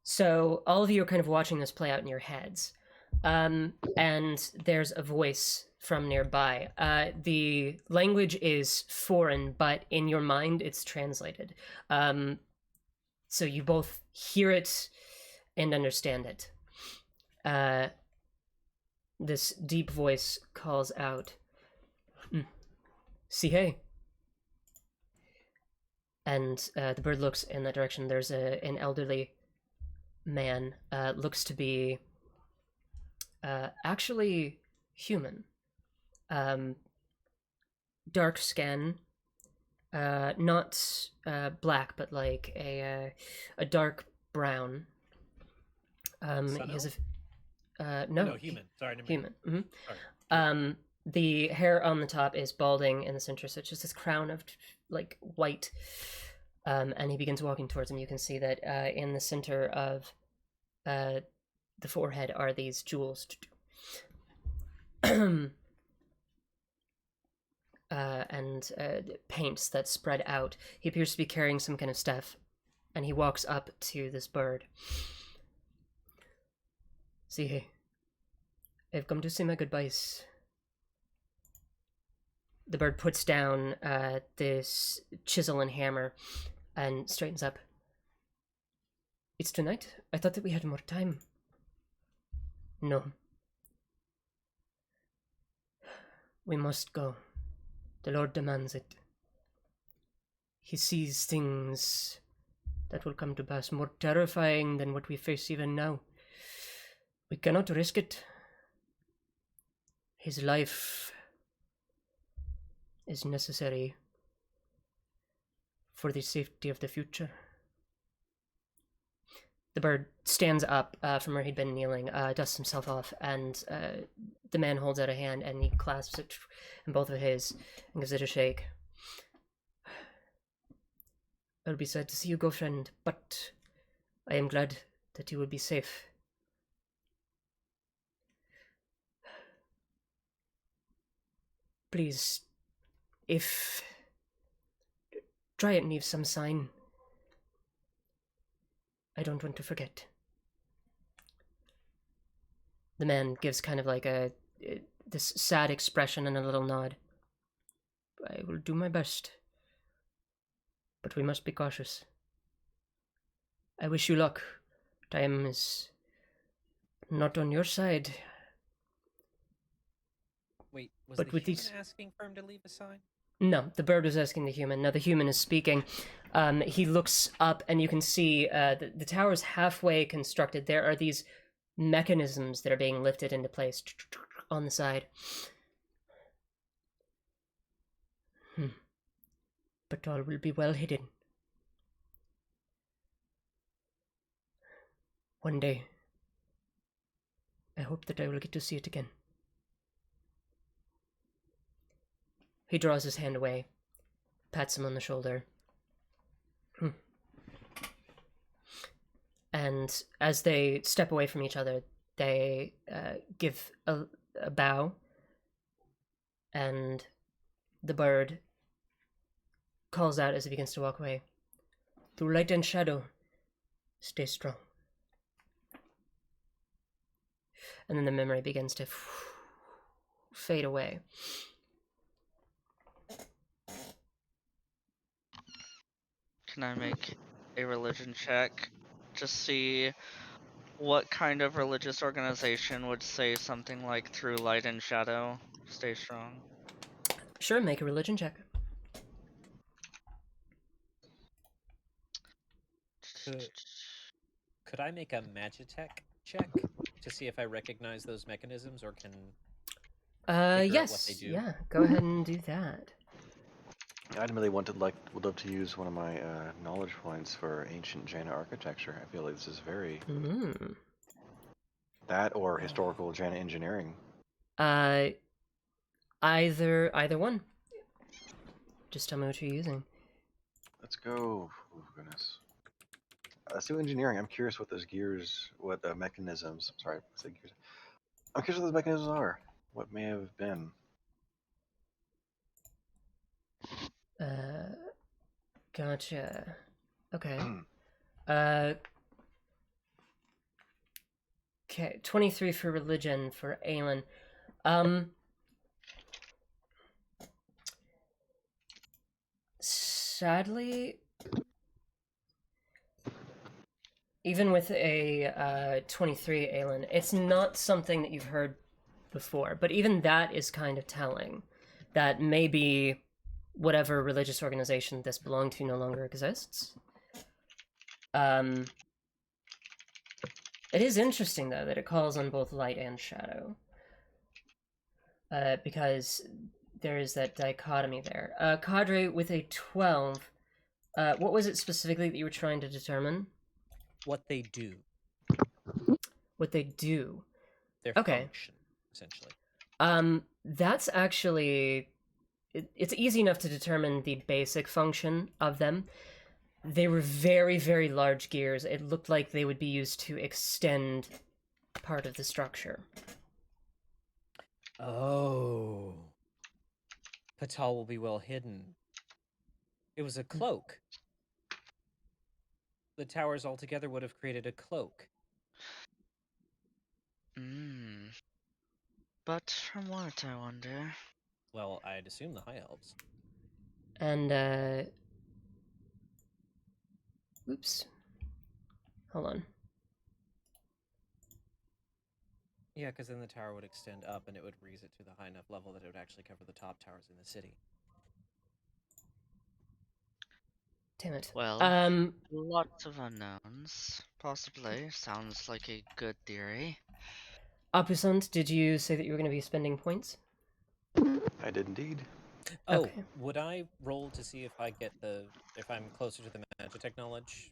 So all of you are kind of watching this play out in your heads. And there's a voice from nearby. The language is foreign, but in your mind it's translated. So you both hear it and understand it. This deep voice calls out, "See, hey." And the bird looks in that direction. There's an elderly man, looks to be actually human. Dark skin, not black, but like a dark brown. He has no, human. Sorry, never mind. human. Mm-hmm. Sorry. The hair on the top is balding in the center, so it's just this crown of like white. And he begins walking towards him. You can see that in the center of the forehead are these jewels. And paints that spread out. He appears to be carrying some kind of staff, and he walks up to this bird. "See, hey, I've come to say my goodbyes." The bird puts down this chisel and hammer and straightens up. "It's tonight? I thought that we had more time." "No. We must go. The Lord demands it. He sees things that will come to pass more terrifying than what we face even now. We cannot risk it. His life is necessary for the safety of the future." The bird stands up from where he'd been kneeling, dusts himself off, and the man holds out a hand and he clasps it in both of his and gives it a shake. "I'll be sad to see you go, friend, but I am glad that you will be safe. Please, if... try and leave some sign. I don't want to forget." The man gives kind of like this sad expression and a little nod. "I will do my best. But we must be cautious. I wish you luck. Time is not on your side." Wait, was But the with human these- asking for him to leave a sign? No, the bird was asking the human. Now the human is speaking. He looks up and you can see the tower's halfway constructed. There are these mechanisms that are being lifted into place on the side. But all will be well hidden. One day, I hope that I will get to see it again. He draws his hand away, pats him on the shoulder. And as they step away from each other, they give a bow, and the bird calls out as he begins to walk away. "Through light and shadow, stay strong." And then the memory begins to fade away. Can I make a religion check to see what kind of religious organization would say something like "through light and shadow, stay strong"? Sure, make a religion check. Could I make a Magitech check to see if I recognize those mechanisms or can figure out what Yes, they do? yeah, go ahead and do that. I really would love to use one of my knowledge points for ancient Jaina architecture. I feel like this is very That or historical engineering. Either one. Just tell me what you're using. Let's go. Oh, goodness. Let's do engineering. I'm curious what those gears, what mechanisms. Sorry, I said gears. I'm curious what those mechanisms are. What may have been. Gotcha. Okay. Hmm. Okay, 23 for religion for Aelin. Sadly, even with a 23 Aelin, it's not something that you've heard before. But even that is kind of telling that maybe whatever religious organization this belonged to no longer exists. It is interesting, though, that it calls on both light and shadow. Because there is that dichotomy there. Cadre, with a 12, what was it specifically that you were trying to determine? What they do. What they do. Their Okay. function, essentially. That's actually... It's easy enough to determine the basic function of them. They were very, very large gears. It looked like they would be used to extend part of the structure. Oh. Patal will be well hidden. It was a cloak. The towers altogether would have created a cloak. But from what, I wonder? Well, I'd assume the High Elves. And, oops. Hold on. Yeah, because then the tower would extend up and it would raise it to the high enough level that it would actually cover the top towers in the city. Damn it. Well, lots of unknowns. Possibly. Sounds like a good theory. Opusant, did you say that you were going to be spending points? I did indeed. Oh, Okay. would I roll to see if I get if I'm closer to the Magitech knowledge?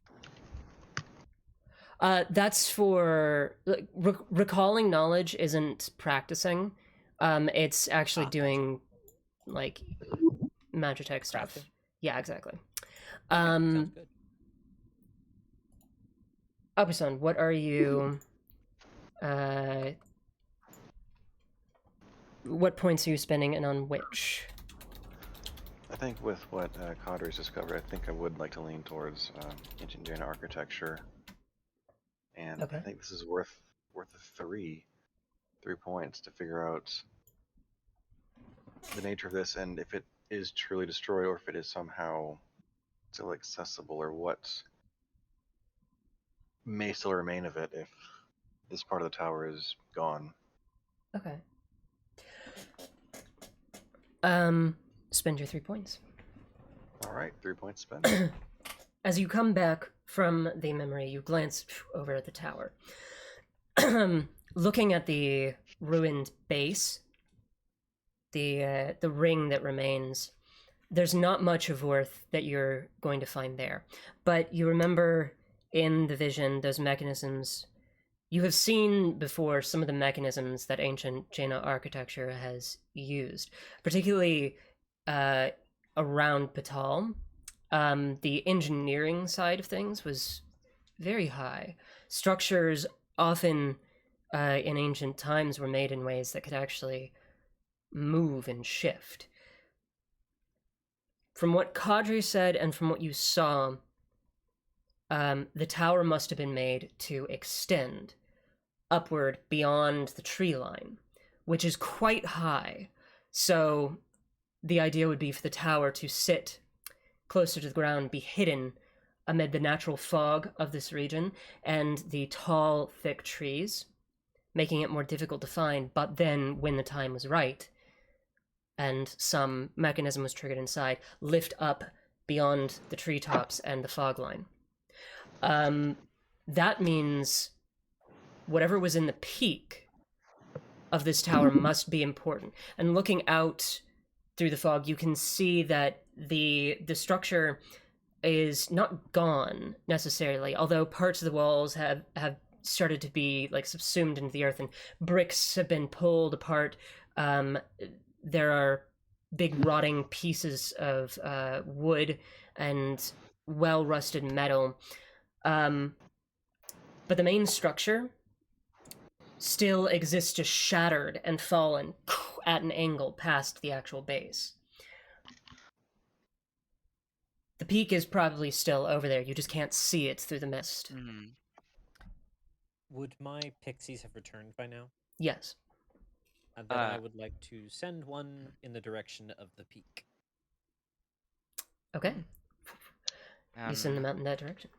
That's for... recalling knowledge isn't practicing. It's actually doing, like, Magitech stuff. Crafting? Yeah, exactly. Sounds good. Opusant, what are you... what points are you spending and on which? I think with what Cadre's discovered, I think I would like to lean towards engineering and architecture. And Okay. I think this is worth 3 points to figure out the nature of this and if it is truly destroyed or if it is somehow still accessible or what may still remain of it if this part of the tower is gone. Okay. Spend your 3 points. All right, 3 points spent. As you come back from the memory, you glance over at the tower. Looking at the ruined base, the ring that remains, there's not much of worth that you're going to find there. But you remember in the vision those mechanisms. You have seen before some of the mechanisms that ancient Jaina architecture has used, particularly around Patal. The engineering side of things was very high. Structures often in ancient times were made in ways that could actually move and shift. From what Cadre said and from what you saw, the tower must have been made to extend upward beyond the tree line, which is quite high. So the idea would be for the tower to sit closer to the ground, be hidden amid the natural fog of this region and the tall, thick trees, making it more difficult to find. But then, when the time was right, and some mechanism was triggered inside, lift up beyond the treetops and the fog line. That means whatever was in the peak of this tower must be important. And looking out through the fog, you can see that the structure is not gone necessarily, although parts of the walls have started to be like subsumed into the earth, and bricks have been pulled apart. There are big rotting pieces of wood and well rusted metal. But the main structure still exists, just shattered and fallen at an angle past the actual base. The peak is probably still over there. You just can't see it through the mist. Hmm. Would my pixies have returned by now? Yes. Then I would like to send one in the direction of the peak. Okay. You send And them out in that direction.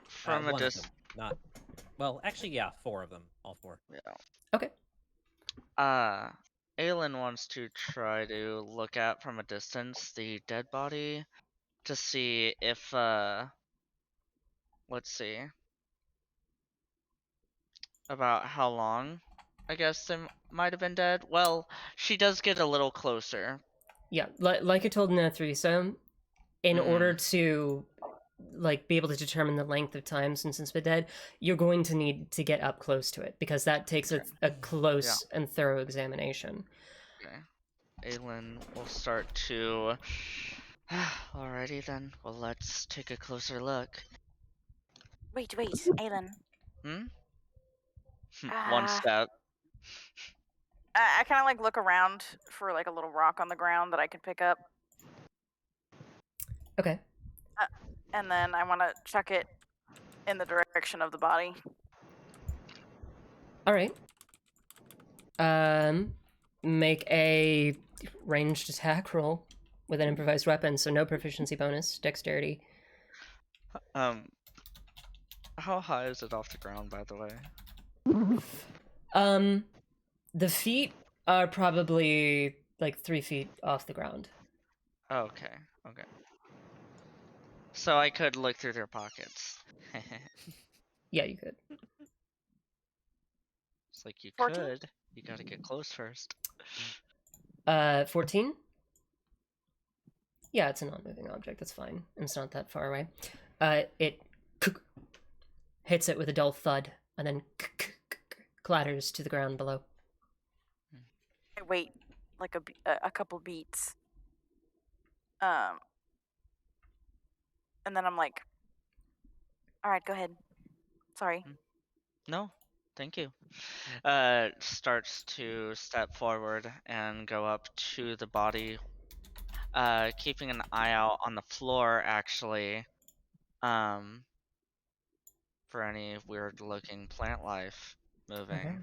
from a One of distance. them, not. Well, actually, yeah, 4 of them, all 4. Yeah. Okay. Aelin wants to try to look at from a distance the dead body to see if let's see about how long I guess they might have been dead. Well, she does get a little closer. Yeah, like I told Nethrisa, in order to like be able to determine the length of time since it's been dead, you're going to need to get up close to it because that takes a close and thorough examination. Okay. Aelin will start to. Alrighty then. Well, let's take a closer look. Wait, Aiden. Hmm. One Ah. step. I kind of like look around for like a little rock on the ground that I can pick up, Okay. and then I want to chuck it in the direction of the body. All right. Make a ranged attack roll with an improvised weapon, so no proficiency bonus, dexterity. How high is it off the ground, by the way? The feet are probably like 3 feet off the ground. Okay. Okay. So I could look through their pockets. Yeah, you could. It's like you 14? could. You gotta get close first. 14? Yeah, it's a non-moving object. That's fine. It's not that far away. It hits it with a dull thud and then clatters to the ground below. I wait like a couple beats. And then I'm like, all right, go ahead. Sorry. No, thank you. Starts to step forward and go up to the body, keeping an eye out on the floor, actually, for any weird-looking plant life moving. Okay.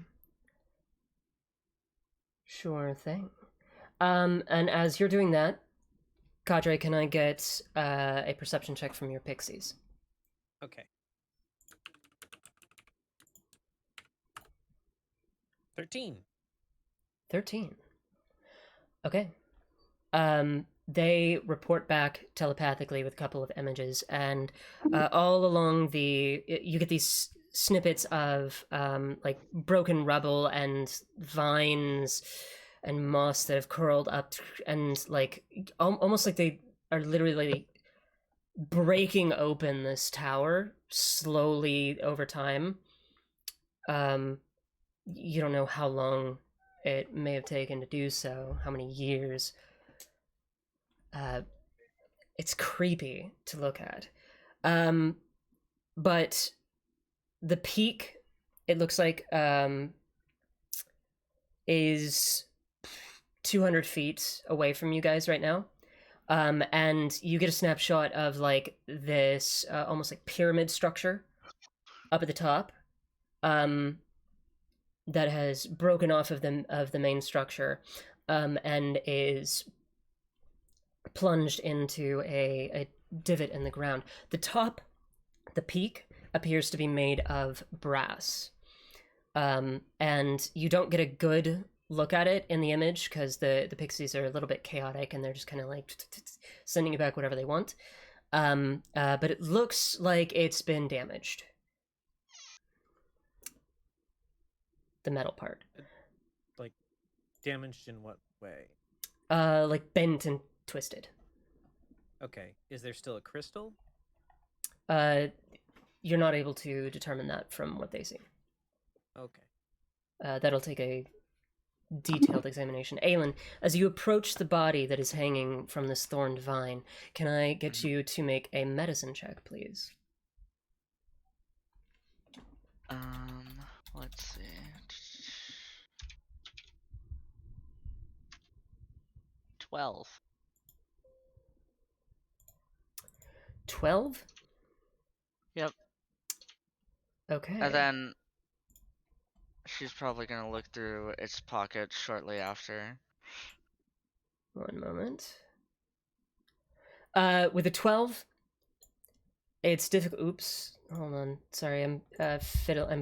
Sure thing. And as you're doing that, Cadre, can I get a perception check from your pixies? Okay. 13. 13. Okay. They report back telepathically with a couple of images, and all along you get these snippets of like broken rubble and vines and moss that have curled up, and like almost like they are literally breaking open this tower slowly over time. You don't know how long it may have taken to do so, how many years. It's creepy to look at. But the peak, it looks like, is 200 feet away from you guys right now. And you get a snapshot of like this almost like pyramid structure up at the top. That has broken off of the main structure, and is plunged into a divot in the ground. The top, the peak, appears to be made of brass, and you don't get a good look at it in the image because the pixies are a little bit chaotic and they're just kind of like sending you back whatever they want. But it looks like it's been damaged. The metal part. Like, damaged in what way? Like bent and twisted. Okay. Is there still a crystal? you're not able to determine that from what they see. Okay. That'll take a detailed examination. Aelin, as you approach the body that is hanging from this thorned vine, can I get you to make a medicine check, please? Let's see. 12. 12? Yep. Okay. And then she's probably gonna look through its pockets shortly after. One moment. With a 12, it's difficult. Oops. Hold on. Sorry, I'm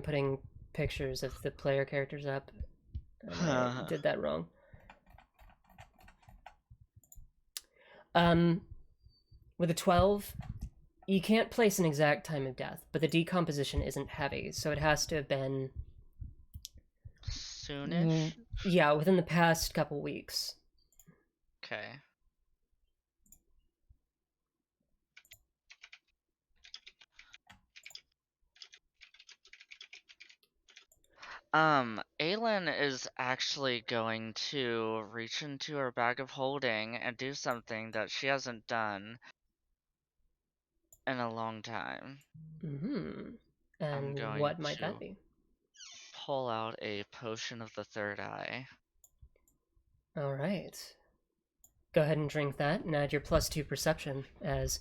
putting pictures of the player characters up. I did that wrong. With a 12, you can't place an exact time of death, but the decomposition isn't heavy, so it has to have been Soonish? yeah, within the past couple weeks. Okay. Aelin is actually going to reach into her bag of holding and do something that she hasn't done in a long time. Mm-hmm. I'm And going what might that to be? pull out a potion of the third eye. All right. Go ahead and drink that and add your +2 perception as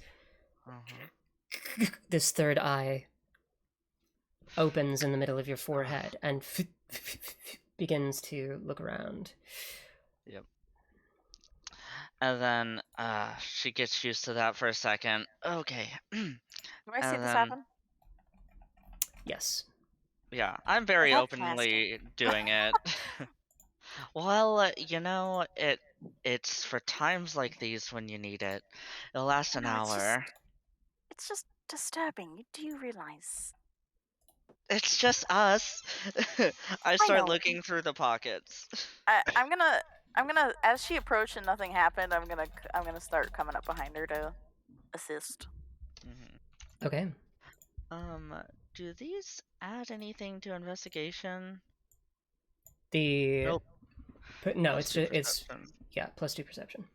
this third eye opens in the middle of your forehead and begins to look around. Yep. And then she gets used to that for a second. Okay. Do I see And this then happen? Yes. yeah, I'm very Well, that's openly doing it. Well, you know, it's for times like these when you need it. It'll last an No, hour. it's just disturbing. Do you realize? It's just us. I I start know. looking through the pockets. I'm gonna, as she approached and nothing happened, I'm gonna start coming up behind her to assist. Mhm. Okay. Do these add anything to investigation? The Nope. no, Plus it's two just it's perception. yeah, +2 perception.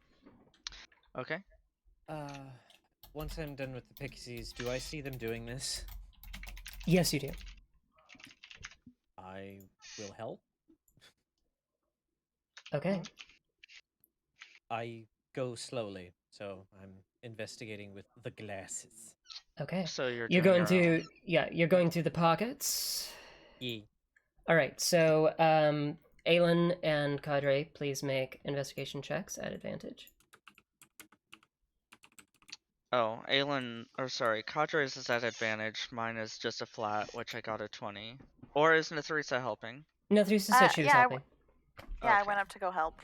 Okay. Once I'm done with the pixies, do I see them doing this? Yes, you do. I will help. Okay. I go slowly, so I'm investigating with the glasses. Okay. So you're You're doing going your to you're going through the pockets. Yeah. All right. So, Aelin and Cadre, please make investigation checks at advantage. Oh, Cadre's is at advantage. Mine is just a flat, which I got a 20. Or is Nathrisa helping? No, Theresa said she was Yeah, helping. I Okay. went up to go help.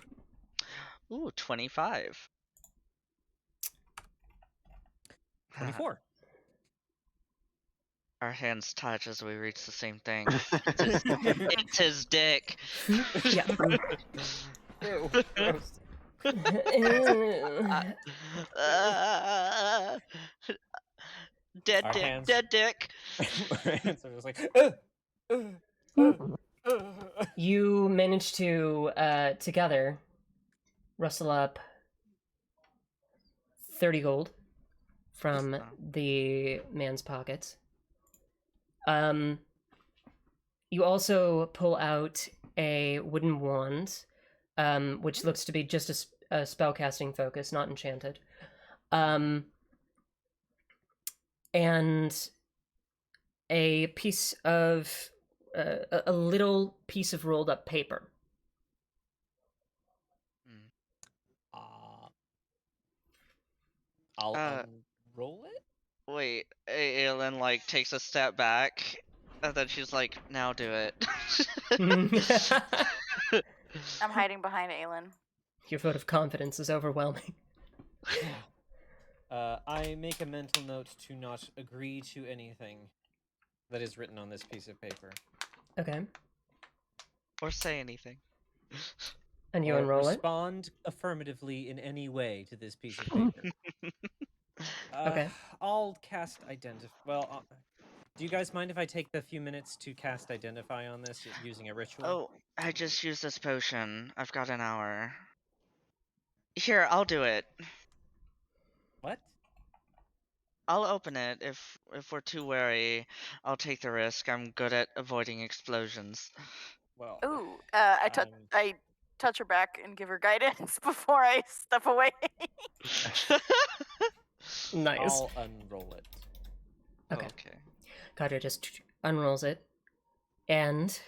Ooh, 25. 24. Our hands touch as we reach the same thing. It's his dick. Yeah. Ew, gross. Dead Our dick, hands- dead dick. Our hands are just like, You manage to together rustle up 30 gold from the man's pockets. You also pull out a wooden wand, which looks to be just a spellcasting focus, not enchanted. And a piece of a little piece of rolled up paper. I'll unroll it. Wait, Aelin like takes a step back, and then she's like, "Now do it." I'm hiding behind Aelin. Your vote of confidence is overwhelming. I make a mental note to not agree to anything that is written on this piece of paper. Okay. Or say anything. And you or unroll it? respond affirmatively in any way to this piece of paper. Okay. I'll cast identify. Well, Do you guys mind if I take the few minutes to cast Identify on this using a ritual? Oh, I just used this potion. I've got an hour. Here, I'll do it. What? I'll open it. If we're too wary, I'll take the risk. I'm good at avoiding explosions. Well, Ooh, I touch her back and give her guidance before I step away. Nice. I'll unroll it. Okay. Okay. Kadra just unrolls it, and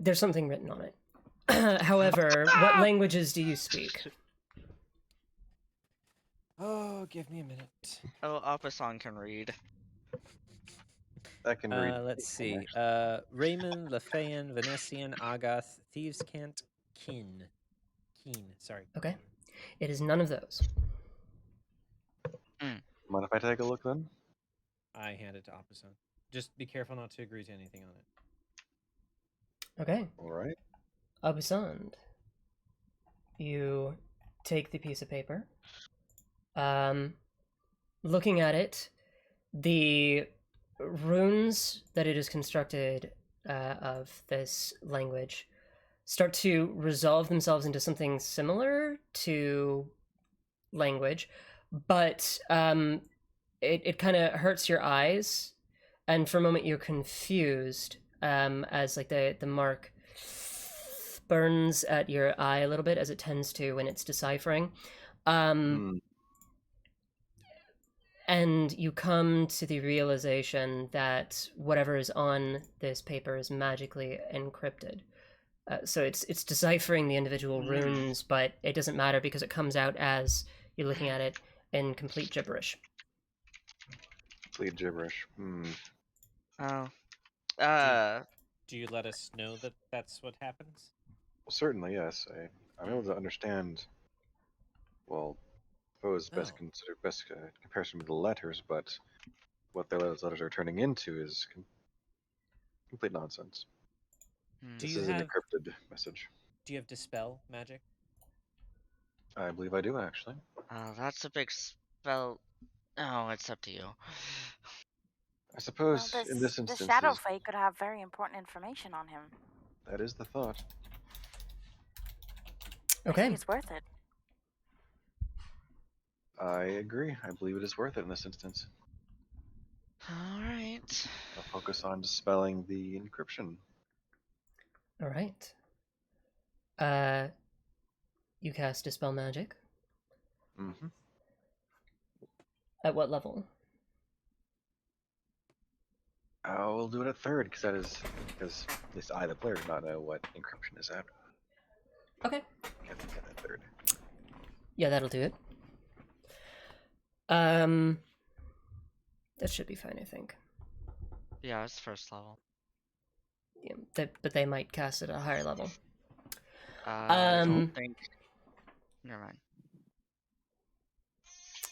there's something written on it. However, what languages do you speak? Oh, give me a minute. Oh, Apasong can read. I can read. Let's see. Raymond, Lefayan, Venetian, Agath, Thieves' Cant, Keen. Sorry. Okay. It is none of those. Mind if I take a look then? I hand it to Opposon. Just be careful not to agree to anything on it. Okay. All right. Abusand, you take the piece of paper. Looking at it, the runes that it is constructed of this language start to resolve themselves into something similar to language, but it kind of hurts your eyes, and for a moment you're confused as like the mark burns at your eye a little bit, as it tends to when it's deciphering. And you come to the realization that whatever is on this paper is magically encrypted. So it's deciphering the individual runes, but it doesn't matter because it comes out as you're looking at it in complete gibberish. Complete gibberish. Oh. Do you let us know that that's what happens? Well, certainly, yes. I'm able to understand. Well, I suppose best comparison with the letters, but what those letters are turning into is complete nonsense. Do This you is have an encrypted message. Do you have dispel magic? I believe I do actually. Oh, that's a big spell. Oh, it's up to you. I suppose Well, in this the instance, Shadow Fae could have very important information on him. that is the thought. Okay. Maybe it's worth it. I agree. I believe it is worth it in this instance. Alright. I'll focus on dispelling the encryption. All right. You cast Dispel Magic. Mm-hmm. At what level? I'll do it at third because at least I, the player, do not know what encryption is at. Okay. I think at third. Yeah, that'll do it. That should be fine, I think. Yeah, it's first level. Yeah, but they might cast it at a higher level. I don't think. Never mind.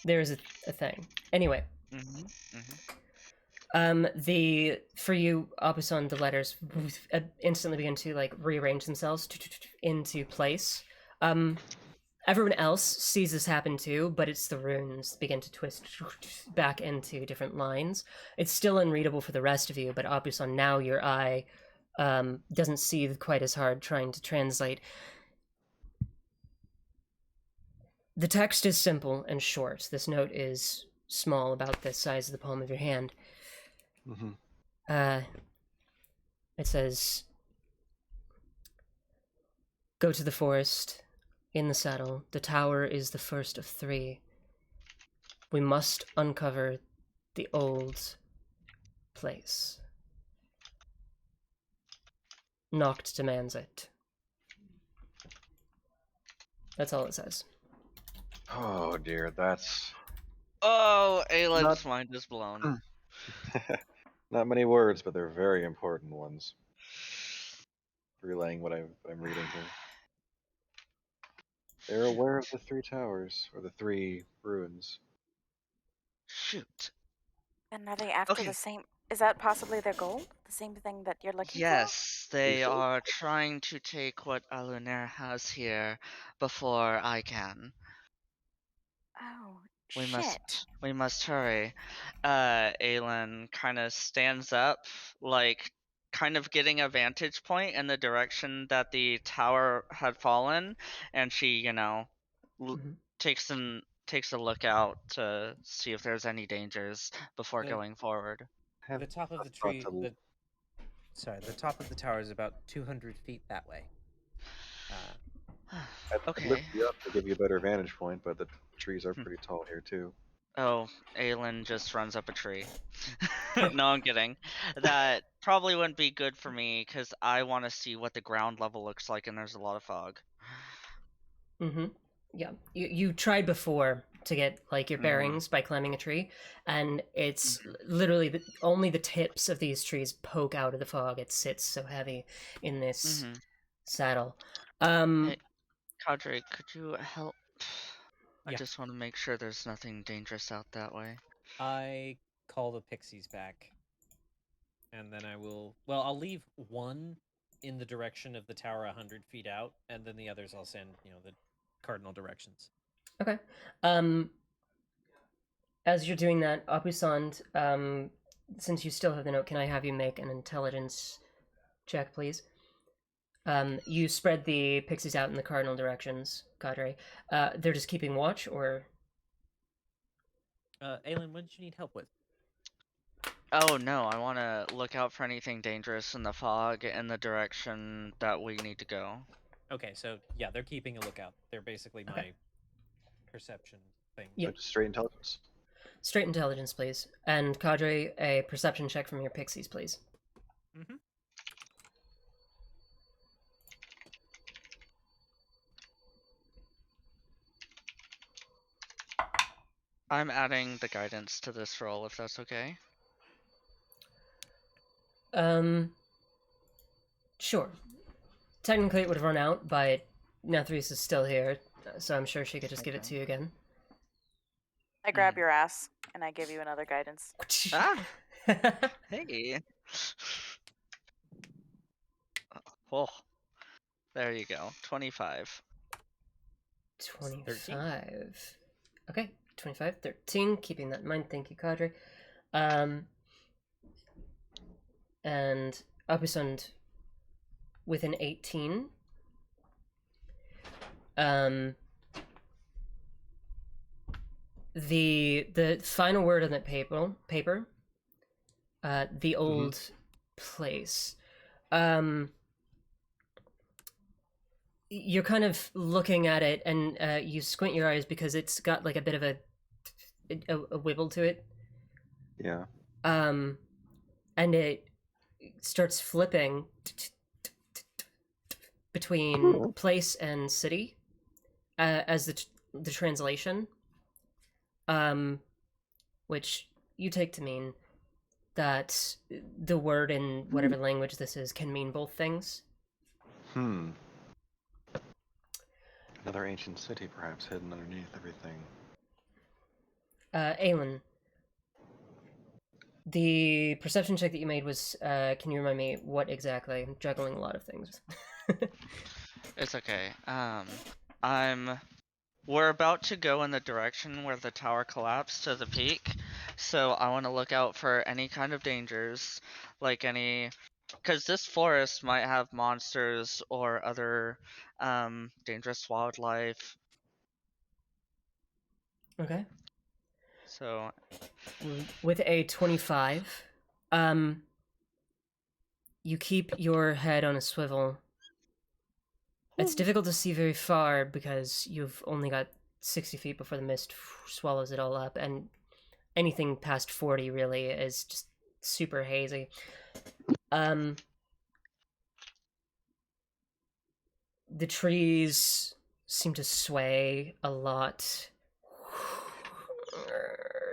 There is a thing. Anyway. For you, Opposon, the letters instantly begin to like rearrange themselves into place. Everyone else sees this happen too, but it's the runes begin to twist back into different lines. It's still unreadable for the rest of you, but Opposon, now your eye doesn't see quite as hard trying to translate. The text is simple and short. This note is small, about the size of the palm of your hand. Mm-hmm. It says, "Go to the forest, in the saddle. The tower is the first of 3. We must uncover the old place. Noct demands it." That's all it says. Oh dear, that's Oh, Aelin's mind is blown. not many words, but they're very important ones. Relaying what I'm reading here. They're aware of the 3 towers, or the 3 ruins. Shoot. And are they after Okay. the same? Is that possibly their goal? The same thing that you're looking Yes, they so? are trying to take what Alunair has here before I can. for? Oh, We Shit. must hurry. Aelin kind of stands up, like kind of getting a vantage point in the direction that the tower had fallen, and she, l- Mhm. takes a look out to see if there's any dangers before The- going forward. Have The top of a the thought tree. to- The top of the tower is about 200 feet that way. I'd Okay. lift you up to give you a better vantage point, but the trees are Hmm. pretty tall here too. Oh, Aelin just runs up a tree. No, I'm kidding. That probably wouldn't be good for me because I want to see what the ground level looks like, and there's a lot of fog. Mm-hmm. Yeah. You tried before to get like your Mhm. bearings by climbing a tree, and it's literally only the tips of these trees poke out of the fog. It sits so heavy in this Mhm. saddle. Hey, Cadre, could you help? I Yeah. just want to make sure there's nothing dangerous out that way. I call the pixies back, and then I will. Well, I'll leave one in the direction of the tower 100 feet out, and then the others I'll send, the cardinal directions. Okay. As you're doing that, Apusand, since you still have the note, can I have you make an intelligence check, please? You spread the pixies out in the cardinal directions, Cadre. They're just keeping watch, or Aelin, what did you need help with? Oh no, I want to look out for anything dangerous in the fog in the direction that we need to go. Okay, so yeah, they're keeping a lookout. They're basically my Okay. perception thing. Yeah. So just straight intelligence. Straight intelligence, please. And Cadre, a perception check from your pixies, please. Mm-hmm. I'm adding the guidance to this roll if that's okay. Sure. Technically, it would have run out, but Nathries is still here, so I'm sure she could just give it Okay. to you again. I grab your ass and I give you another guidance. Ah, hey. Oh, there you go. 25. 25. Okay, 25, 13. Keeping that in mind. Thank you, Cadre. And Apusand with an 18. The final word on that paper, the old place. You're kind of looking at it, and you squint your eyes because it's got like a bit of a wibble to it. Yeah. And it starts flipping between place and city as the translation, which you take to mean that the word in whatever language this is can mean both things. Another ancient city, perhaps hidden underneath everything. Aelin, the perception check that you made was, can you remind me what exactly? I'm juggling a lot of things. It's okay. We're about to go in the direction where the tower collapsed to the peak, so I want to look out for any kind of dangers, like because this forest might have monsters or other dangerous wildlife. Okay. So With a 25, you keep your head on a swivel. It's difficult to see very far because you've only got 60 feet before the mist swallows it all up, and anything past 40 really is just super hazy. The trees seem to sway a lot.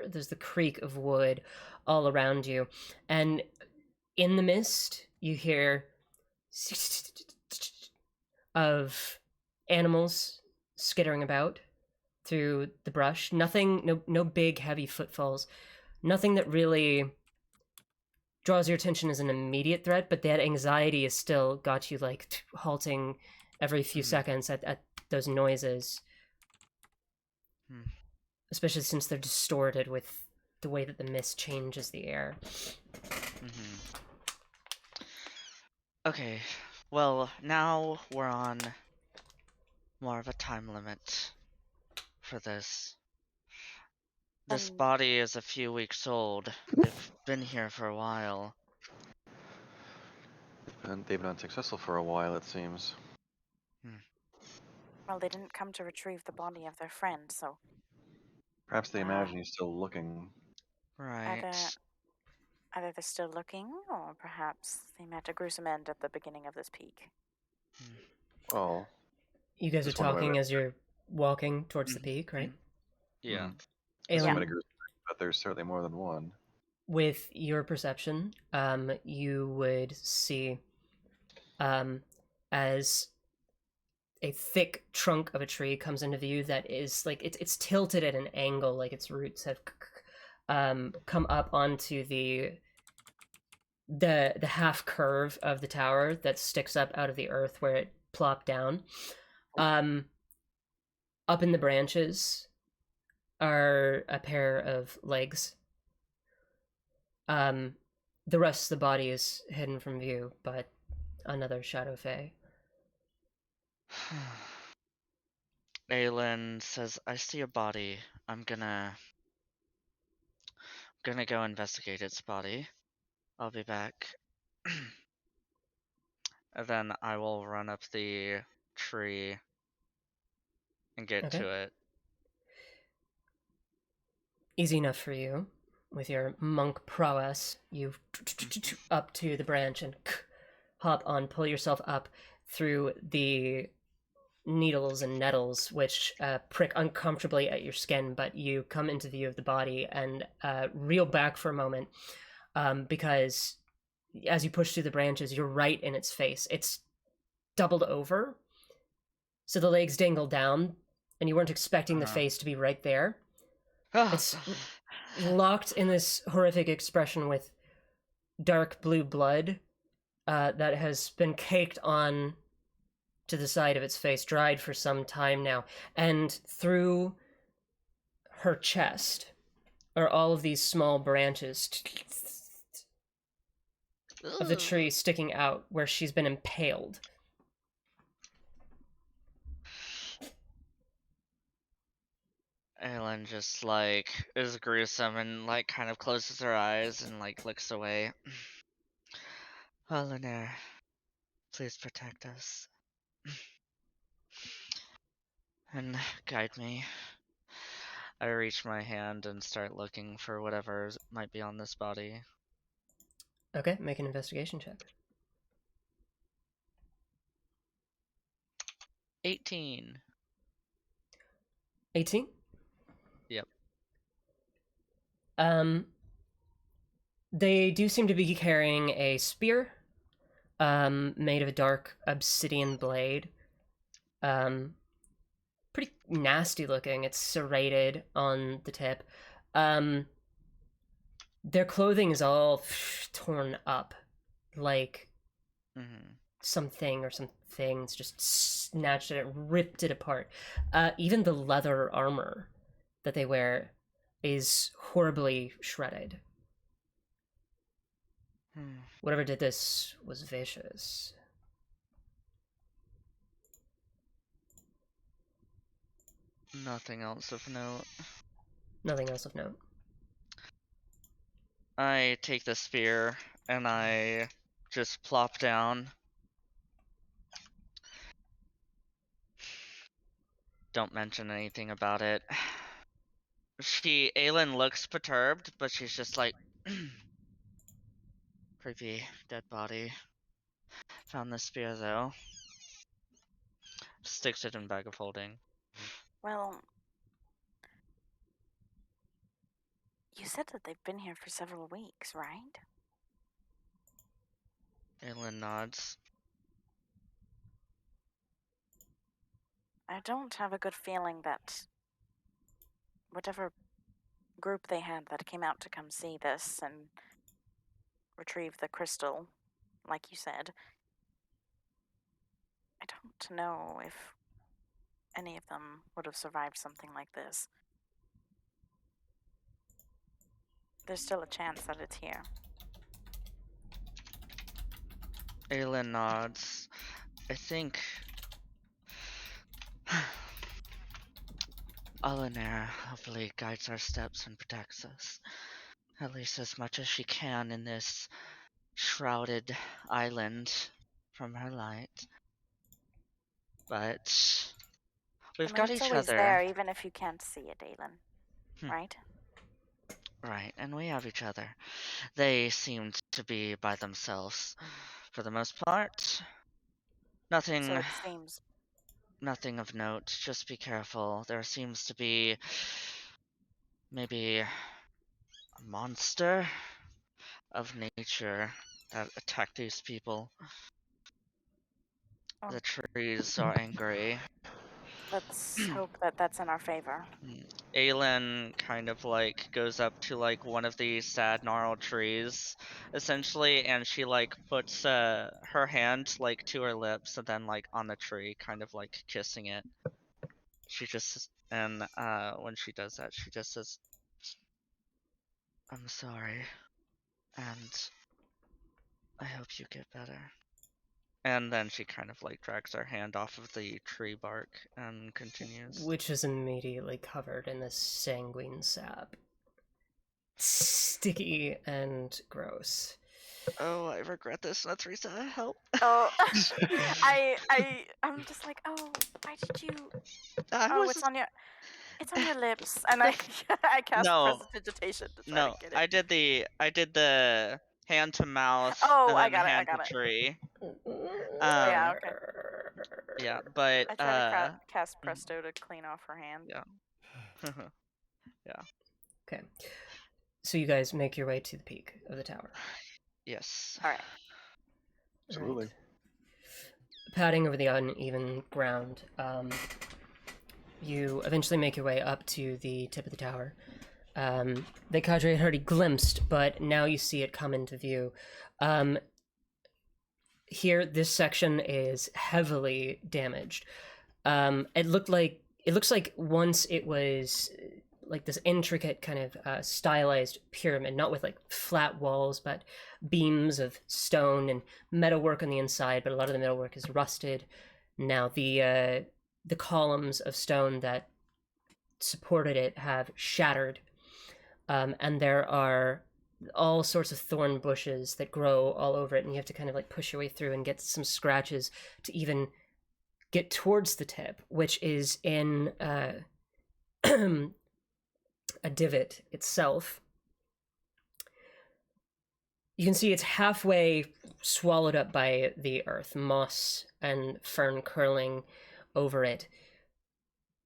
There's the creak of wood all around you, and in the mist you hear of animals skittering about through the brush. Nothing, no big heavy footfalls. Nothing that really draws your attention as an immediate threat, but that anxiety has still got you like halting every few seconds at those noises. especially since they're distorted with the way that the mist changes the air. Mm-hmm. Okay, well, now we're on more of a time limit for this. This And body is a few weeks old. They've been here for a while. And they've been unsuccessful for a while, it seems. well, they didn't come to retrieve the body of their friend, so Perhaps they imagine he's still looking. Right. either they're still looking, or perhaps they met a gruesome end at the beginning of this peak. Well, You guys are just one way talking to- as you're walking towards the peak, right? Yeah. This Aelin, might agree, but there's certainly more than one. with your perception, you would see as a thick trunk of a tree comes into view that is like it's tilted at an angle, like its roots have come up onto the half curve of the tower that sticks up out of the earth where it plopped down. Up in the branches are a pair of legs. The rest of the body is hidden from view, but another shadow fae. Aelin says, I see a body. I'm gonna go investigate its body. I'll be back. And then I will run up the tree and get Okay. to it. Easy enough for you. With your monk prowess, you up to the branch and hop on, pull yourself up through the needles and nettles which prick uncomfortably at your skin, but you come into view of the body and reel back for a moment because as you push through the branches, you're right in its face. It's doubled over, so the legs dangle down, and you weren't expecting the face to be right there. It's locked in this horrific expression with dark blue blood that has been caked on to the side of its face, dried for some time now. And through her chest are all of these small branches of the tree sticking out where she's been impaled. Aelin just is gruesome and kind of closes her eyes and looks away. Eleanor, please protect us. And guide me. I reach my hand and start looking for whatever might be on this body. Okay, make an investigation check. 18. 18? Yep. They do seem to be carrying a spear, made of a dark obsidian blade. Pretty nasty looking. It's serrated on the tip. Their clothing is all torn up, like something or some things just snatched it and ripped it apart. Even the leather armor that they wear is horribly shredded. Whatever did this was vicious. Nothing else of note. Nothing else of note. I take the spear and I just plop down. Don't mention anything about it. Aelin looks perturbed, but she's just like, creepy dead body. Found the spear though. Sticks it in bag of holding. Well, you said that they've been here for several weeks, right? Aelin nods. I don't have a good feeling that whatever group they had that came out to come see this and retrieve the crystal, like you said, I don't know if any of them would have survived something like this. there's still a chance that it's here. Aelin nods. I think Alanair hopefully guides our steps and protects us, at least as much as she can in this shrouded island from her light. But we've got it's each always other. there, even if you can't see it, Aelin. Hmm. Right? Right, and we have each other. They seem to be by themselves for the most part. Nothing So it seems. nothing of note. Just be careful. There seems to be maybe a monster of nature that attacked these people. Oh. The trees are angry. Let's hope that that's in our favor. Aelin kind of like goes up to like one of these sad gnarled trees, essentially, and she like puts her hand like to her lips and then like on the tree, kind of like kissing it. She just and when she does that, she just says, "I'm sorry, and I hope you get better." And then she kind of like drags her hand off of the tree bark and continues. Which is immediately covered in this sanguine sap. Sticky and gross. Oh, I regret this, Natrisa. Help. Oh, I'm just like, oh, why did you? It's on your lips, and I cast No. prestidigitation to try No, to get it. I did the hand to mouth Oh, and I then got it, I hand got to it. tree. Yeah, okay. Yeah, but I tried to cast presto to clean off her hand. Yeah. Yeah. Okay. So you guys make your way to the peak of the tower. Yes. All right. Absolutely. Padding over the uneven ground, you eventually make your way up to the tip of the tower. The cadre had already glimpsed, but now you see it come into view. Here, this section is heavily damaged. It looks like once it was like this intricate kind of stylized pyramid, not with like flat walls, but beams of stone and metalwork on the inside. But a lot of the metalwork is rusted. Now the columns of stone that supported it have shattered, and there are all sorts of thorn bushes that grow all over it, and you have to kind of like push your way through and get some scratches to even get towards the tip, which is in a divot itself. You can see it's halfway swallowed up by the earth, moss and fern curling over it.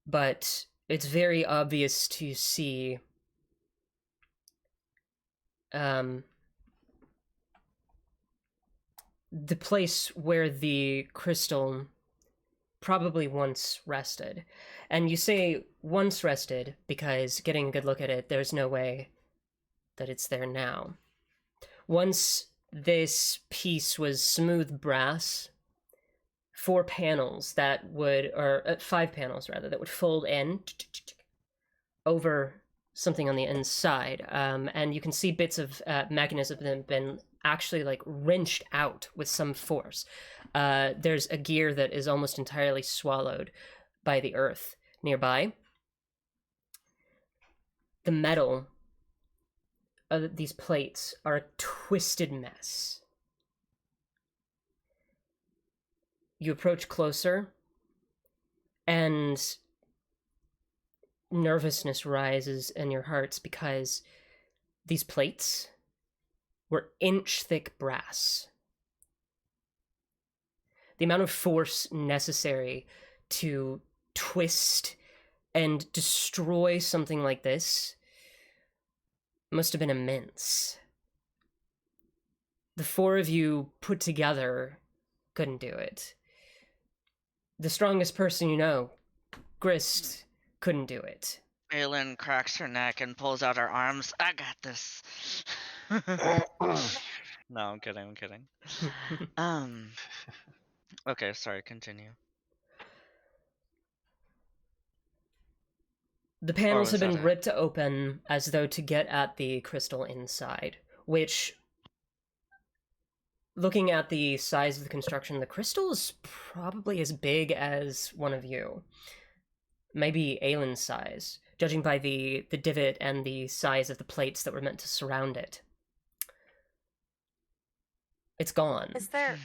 But it's very obvious to see the place where the crystal probably once rested. And you say once rested because, getting a good look at it, there's no way that it's there now. Once this piece was smooth brass, 5 panels rather, that would fold in over something on the inside. And you can see bits of mechanism that have been actually like wrenched out with some force. There's a gear that is almost entirely swallowed by the earth nearby. The metal of these plates are a twisted mess. You approach closer, and nervousness rises in your hearts because these plates were inch-thick brass. The amount of force necessary to twist and destroy something like this must have been immense. The 4 of you put together couldn't do it. The strongest person you know, Grist, couldn't do it. Aelin cracks her neck and pulls out her arms. I got this. No, I'm kidding. Okay, sorry, continue. The panels have was been that it? ripped open as though to get at the crystal inside, which, looking at the size of the construction, the crystal is probably as big as one of you. Maybe Aylin's size, judging by the divot and the size of the plates that were meant to surround it. It's gone. Is there...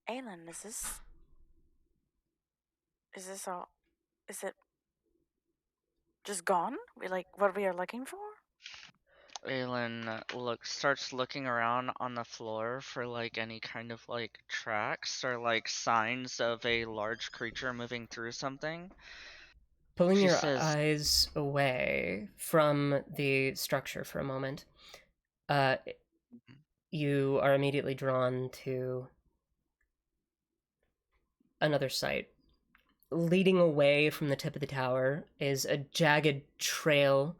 Aelin, is this all... Is it just gone? What we are looking for? Aelin starts looking around on the floor for like any kind of like tracks or like signs of a large creature moving through something. Pulling She your says, eyes away from the structure for a moment, you are immediately drawn to another sight. Leading away from the tip of the tower is a jagged trail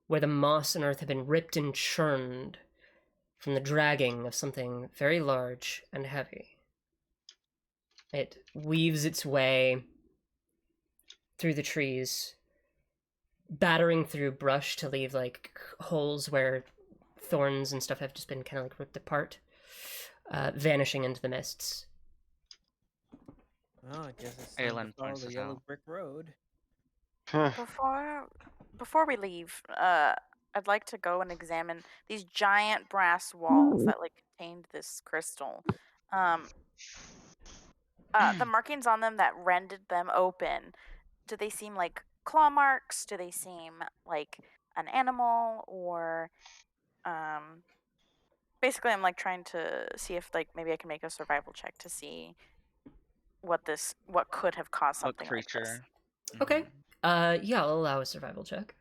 where the moss and earth have been ripped and churned from the dragging of something very large and heavy. It weaves its way through the trees, battering through brush to leave like holes where thorns and stuff have just been kind of like ripped apart, vanishing into the mists. Oh, I guess it's time Aelin to follow points the it yellow out. brick road. Before we leave, I'd like to go and examine these giant brass walls that contained this crystal. The markings on them that rendered them open, do they seem like claw marks? Do they seem like an animal? Or basically I'm trying to see if maybe I can make a survival check to see what could have caused A something like this. creature. Okay. Yeah, I'll allow a survival check.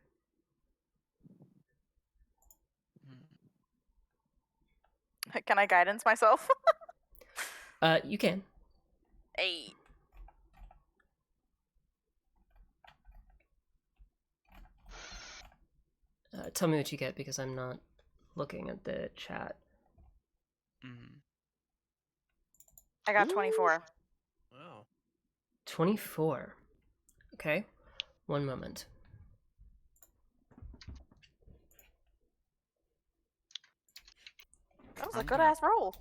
Can I guidance myself? You can. Hey. Tell me what you get because I'm not looking at the chat. I got 24. Wow. 24. Okay. One moment. That was a good ass roll.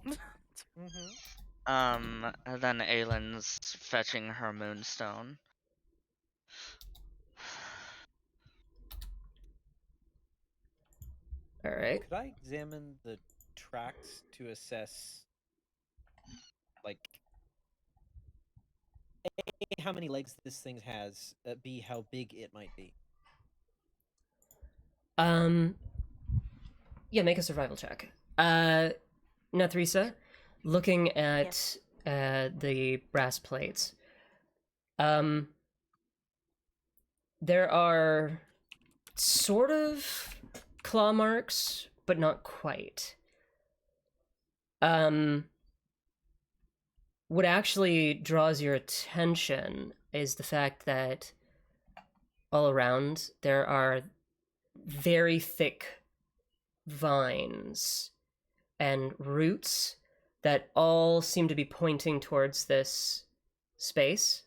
And then Aylin's fetching her moonstone. All right. Could I examine the tracks to assess, like, A, how many legs this thing has, B, how big it might be? Yeah, make a survival check. Nathrisa, looking at the brass plates. There are sort of claw marks, but not quite. What actually draws your attention is the fact that all around there are very thick vines and roots that all seem to be pointing towards this space.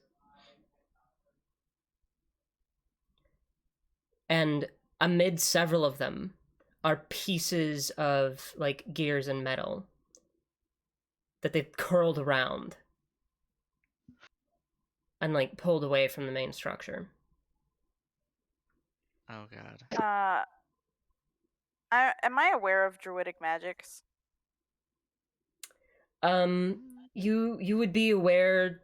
And amid several of them are pieces of gears and metal that they've curled around and pulled away from the main structure. Oh god. Am I aware of druidic magics? You would be aware.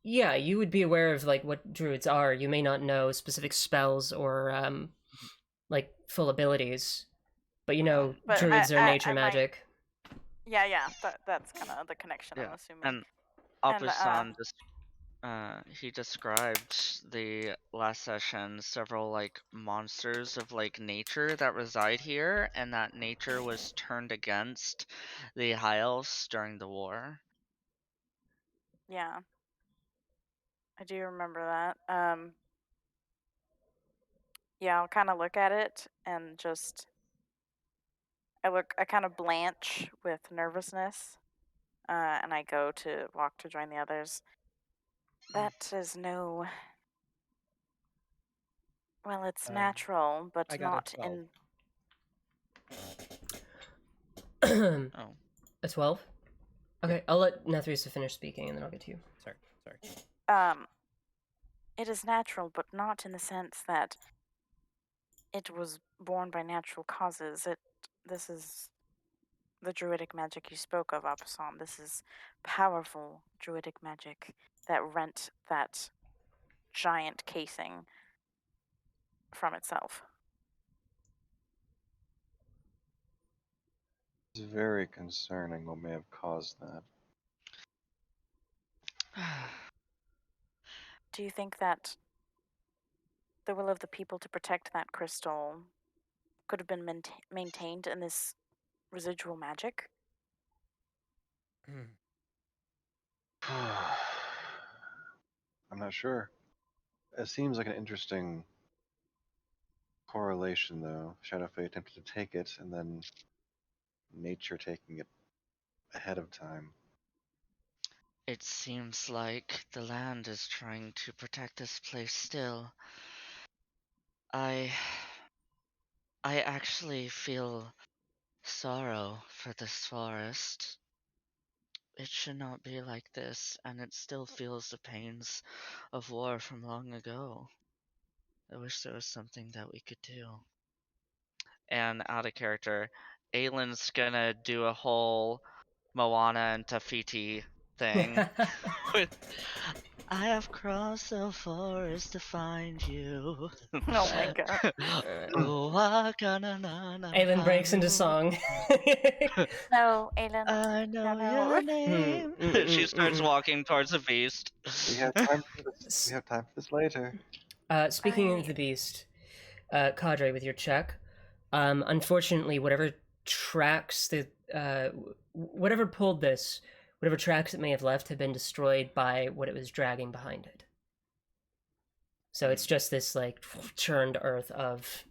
Yeah, you would be aware of what druids are. You may not know specific spells or full abilities, but druids are nature magic. Yeah. That's kind of the connection. Yeah. I'm assuming. And Oppuson he described the last session several monsters of nature that reside here, and that nature was turned against the high elves during the war. Yeah, I do remember that. Yeah, I'll kind of look at it and just I kind of blanch with nervousness, and I go to walk to join the others. That is no. Well, it's Um, natural, but I got a not 12. in. Oh. A 12? Okay, I'll let Nethrisa finish speaking and then I'll get to you. Sorry. It is natural, but not in the sense that it was born by natural causes. This is the druidic magic you spoke of, Apasan. This is powerful druidic magic that rent that giant casing from itself. It's very concerning what may have caused that. Do you think that the will of the people to protect that crystal could have been maintained in this residual magic? I'm not sure. It seems like an interesting correlation, though. Shadowfey attempted to take it, and then nature taking it ahead of time. It seems like the land is trying to protect this place still. I actually feel sorrow for this forest. It should not be like this, and it still feels the pains of war from long ago. I wish there was something that we could do. And out of character, Aylin's gonna do a whole Moana and Tafiti thing with I have crossed the forest to find you. Oh my god. Aelin breaks into song. No, Aelin. I know No. your name. She starts walking towards the beast. We have time for this. We have time for this later. Speaking of the beast, Cadre, with your check, unfortunately, whatever tracks whatever pulled this, whatever tracks it may have left, have been destroyed by what it was dragging behind it. So it's just this like churned earth of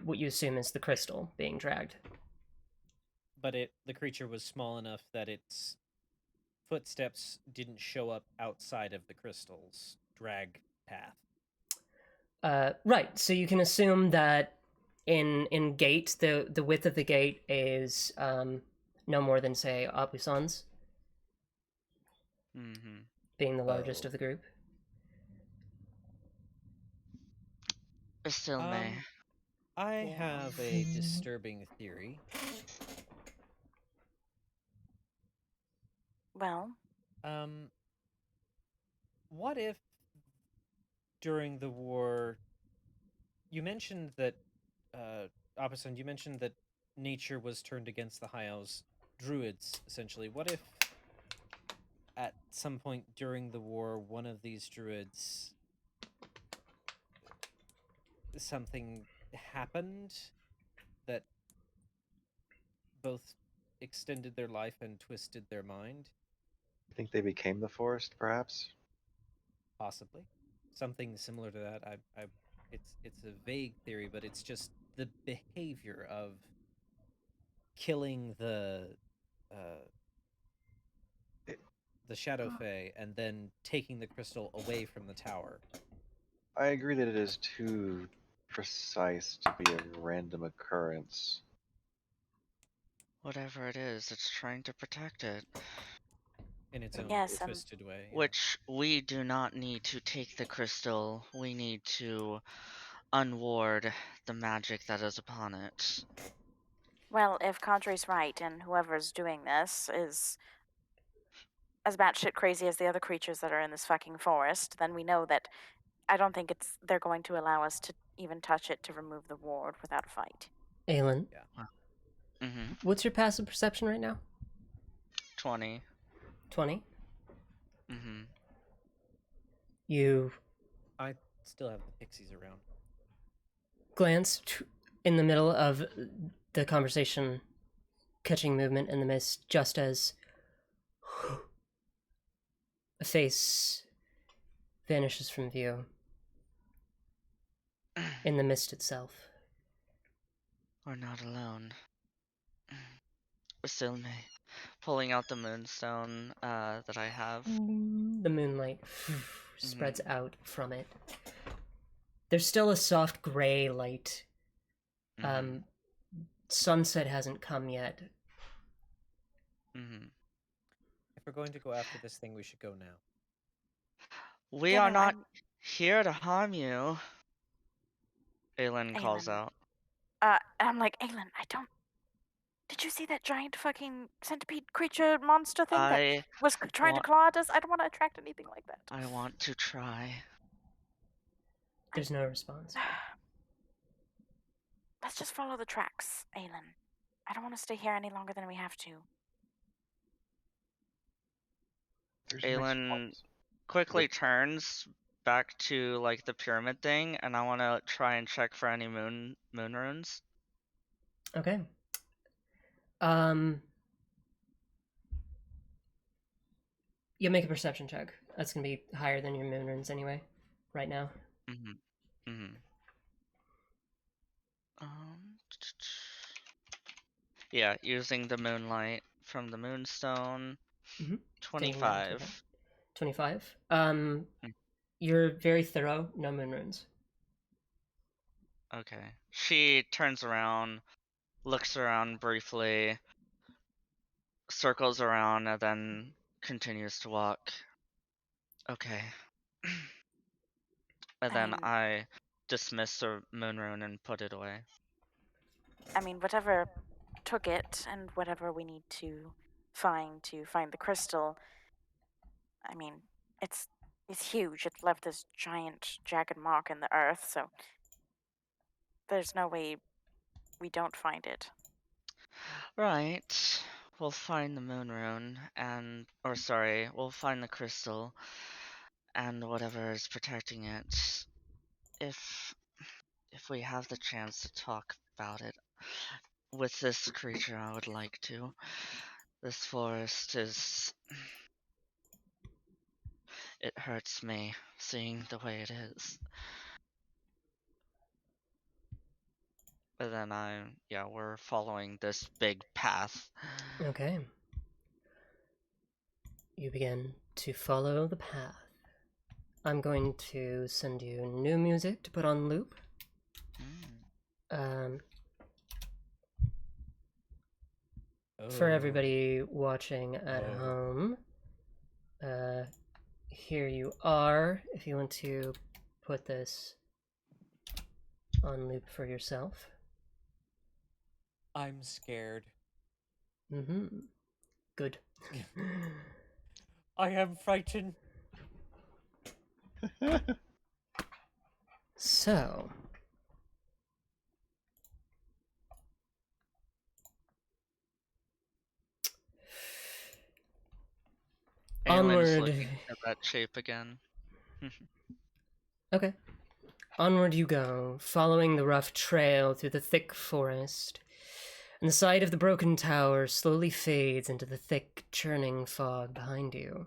what you assume is the crystal being dragged. But the creature was small enough that its footsteps didn't show up outside of the crystal's drag path. Right. So you can assume that in gate, the width of the gate is no more than, say, Apusan's, being the largest of the group. Still may. I have a disturbing theory. Well, what if during the war, you mentioned that, Apasan, you mentioned that nature was turned against the High Elves, druids, essentially. What if at some point during the war, one of these druids, something happened that both extended their life and twisted their mind? I think they became the forest, perhaps. Possibly something similar to that. It's a vague theory, but it's just the behavior of killing the Shadow Fae and then taking the crystal away from the tower. I agree that it is too precise to be a random occurrence. Whatever it is, it's trying to protect it. In its own Yes, twisted way. Yeah. Which we do not need to take the crystal. We need to unward the magic that is upon it. well, if Cadre's right and whoever's doing this is as batshit crazy as the other creatures that are in this fucking forest, then we know that I don't think they're going to allow us to even touch it to remove the ward without a fight. Aelin, what's your passive perception right now? 20. 20? You I still have the pixies around. glance in the middle of the conversation, catching movement in the mist, just as a face vanishes from view in the mist itself. We're not alone. Still may. pulling out the moonstone that I have. The moonlight spreads Mhm. out from it. There's still a soft gray light. Mhm. Sunset hasn't come yet. Mhm. If we're going to go after this thing, we should go now. We Yeah, are no, not here to harm you. Aelin calls Aelin. out. And I'm like, Aelin, I don't. Did you see that giant fucking centipede creature monster thing that I was trying to want- claw at us? I don't want to attract anything like that. I want to try. There's no response. Let's just follow the tracks, Aelin. I don't want to stay here any longer than we have to. There's your next Aelin response. quickly turns back to like the pyramid thing, and I want to try and check for any moon runes. Okay. You make a perception check. That's gonna be higher than your moon runes anyway, right now. Mhm. Mhm. Yeah, using the moonlight from the moonstone. Mhm. Taking that into 25. account. 25. Mm. You're very thorough. No moon runes. Okay. She turns around, looks around briefly, circles around, and then continues to walk. Okay. And then mean, I dismiss the moon rune and put it away. I mean, whatever took it and whatever we need to find the crystal, I mean, it's huge. It left this giant jagged mark in the earth, so there's no way we don't find it. Right. We'll find the moon rune we'll find the crystal and whatever is protecting it. If we have the chance to talk about it with this creature, I would like to. This forest it hurts me seeing the way it is. But then we're following this big path. Okay. You begin to follow the path. I'm going to send you new music to put on loop. For everybody watching at home, here you are. If you want to put this on loop for yourself. I'm scared. Good. I am frightened. So, Aelin's onward. looking at that shape again. Okay. Onward you go, following the rough trail through the thick forest, and the sight of the broken tower slowly fades into the thick, churning fog behind you.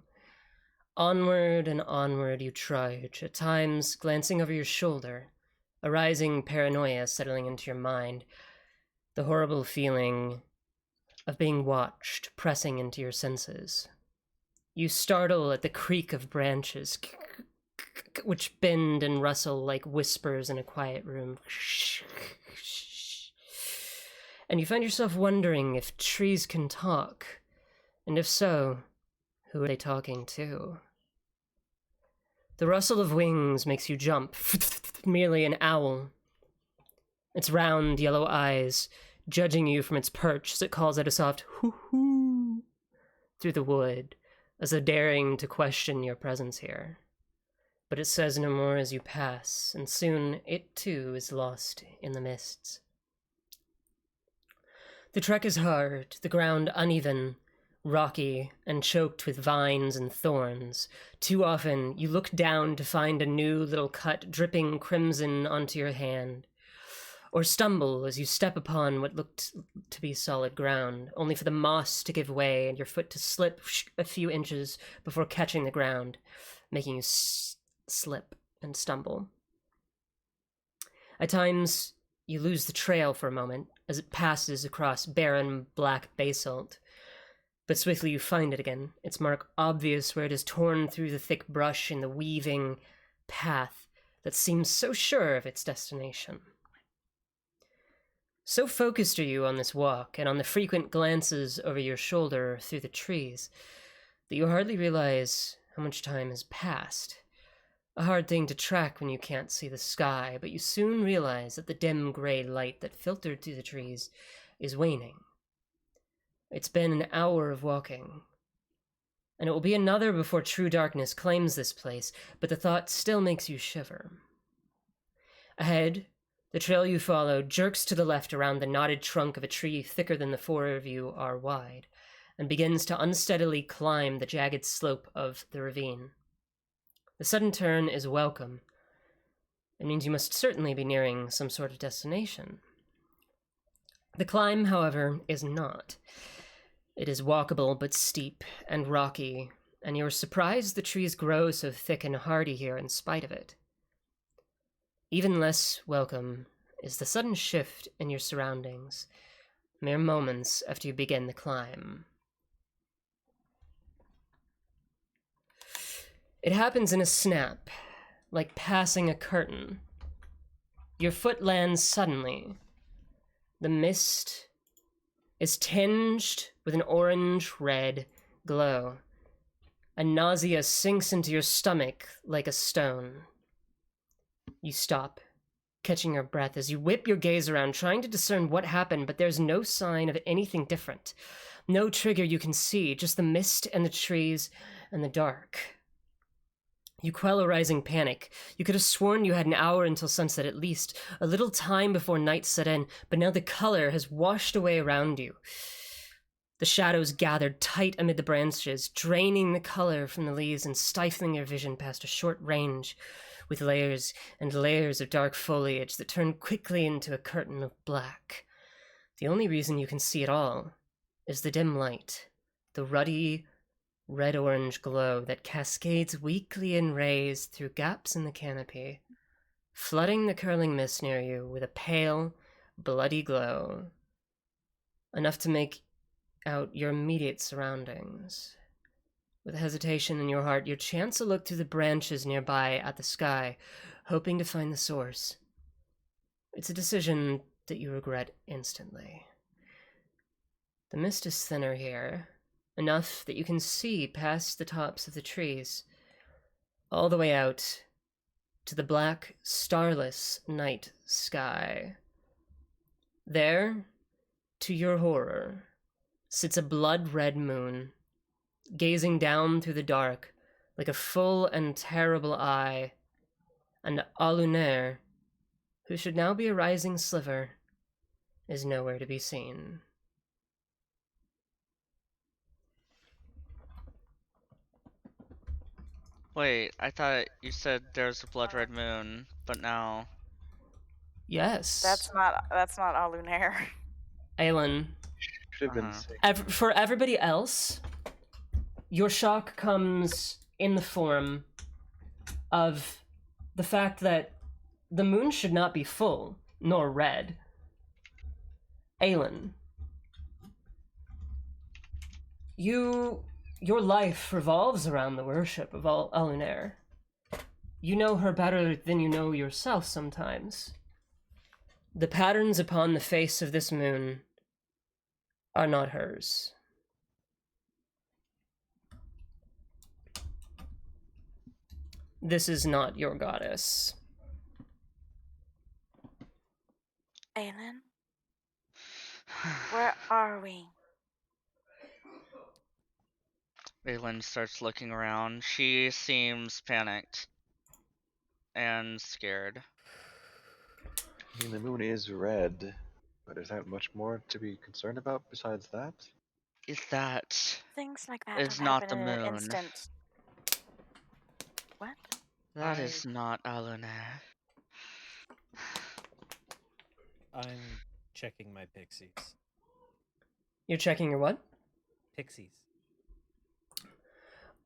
Onward and onward you trudge, at times glancing over your shoulder, a rising paranoia settling into your mind, the horrible feeling of being watched pressing into your senses. You startle at the creak of branches, which bend and rustle like whispers in a quiet room. And you find yourself wondering if trees can talk, and if so, who are they talking to? The rustle of wings makes you jump, merely an owl. Its round yellow eyes judging you from its perch as it calls out a soft hoo-hoo through the wood, as though daring to question your presence here. But it says no more as you pass, and soon it too is lost in the mists. The trek is hard, the ground uneven, rocky, and choked with vines and thorns. Too often you look down to find a new little cut dripping crimson onto your hand, or stumble as you step upon what looked to be solid ground, only for the moss to give way and your foot to slip a few inches before catching the ground, making you slip and stumble. At times, you lose the trail for a moment as it passes across barren black basalt, But swiftly you find it again, its mark obvious where it is torn through the thick brush in the weaving path that seems so sure of its destination. So focused are you on this walk and on the frequent glances over your shoulder through the trees that you hardly realize how much time has passed. A hard thing to track when you can't see the sky, but you soon realize that the dim gray light that filtered through the trees is waning. It's been an hour of walking, and it will be another before true darkness claims this place, but the thought still makes you shiver. Ahead, the trail you follow jerks to the left around the knotted trunk of a tree thicker than the four of you are wide, and begins to unsteadily climb the jagged slope of the ravine. The sudden turn is welcome. It means you must certainly be nearing some sort of destination. The climb, however, is not. It is walkable but steep and rocky, and you are surprised the trees grow so thick and hardy here in spite of it. Even less welcome is the sudden shift in your surroundings, mere moments after you begin the climb. It happens in a snap, like passing a curtain. Your foot lands suddenly. The mist is tinged with an orange-red glow. A nausea sinks into your stomach like a stone. You stop, catching your breath as you whip your gaze around, trying to discern what happened, but there's no sign of anything different. No trigger you can see, just the mist and the trees and the dark. You quell a rising panic. You could have sworn you had an hour until sunset at least, a little time before night set in, but now the color has washed away around you. The shadows gathered tight amid the branches, draining the color from the leaves and stifling your vision past a short range, with layers and layers of dark foliage that turn quickly into a curtain of black. The only reason you can see it all is the dim light, the ruddy, red-orange glow that cascades weakly in rays through gaps in the canopy, flooding the curling mist near you with a pale, bloody glow, enough to make out your immediate surroundings. With hesitation in your heart, you chance a look through the branches nearby at the sky, hoping to find the source. It's a decision that you regret instantly. The mist is thinner here, enough that you can see past the tops of the trees, all the way out to the black, starless night sky. There, to your horror, sits a blood-red moon, gazing down through the dark like a full and terrible eye, and Alunair, who should now be a rising sliver, is nowhere to be seen. Wait, I thought you said there's a blood red moon, but now... Yes. That's not Alunair. Aelin, Should have been Uh-huh. safe. for everybody else, your shock comes in the form of the fact that the moon should not be full, nor red. Aelin, your life revolves around the worship of Alunair. You know her better than you know yourself sometimes. The patterns upon the face of this moon are not hers. This is not your goddess. Aelin, where are we? Aylin starts looking around. She seems panicked and scared. I mean, the moon is red, but is that much more to be concerned about besides that? Is that... Things like that It's don't not happen the in an moon. instant. What? That is not Alunair. I'm checking my pixies. You're checking your what? Pixies.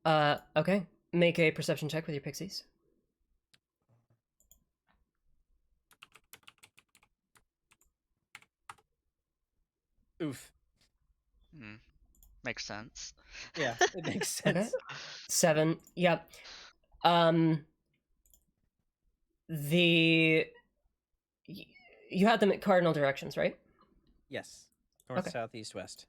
Okay. Make a perception check with your pixies. Oof. Hmm. Makes sense. Yeah, it makes Okay. sense. 7. Yep. The you had them at cardinal directions, right? Yes. North, Okay. south, east, west.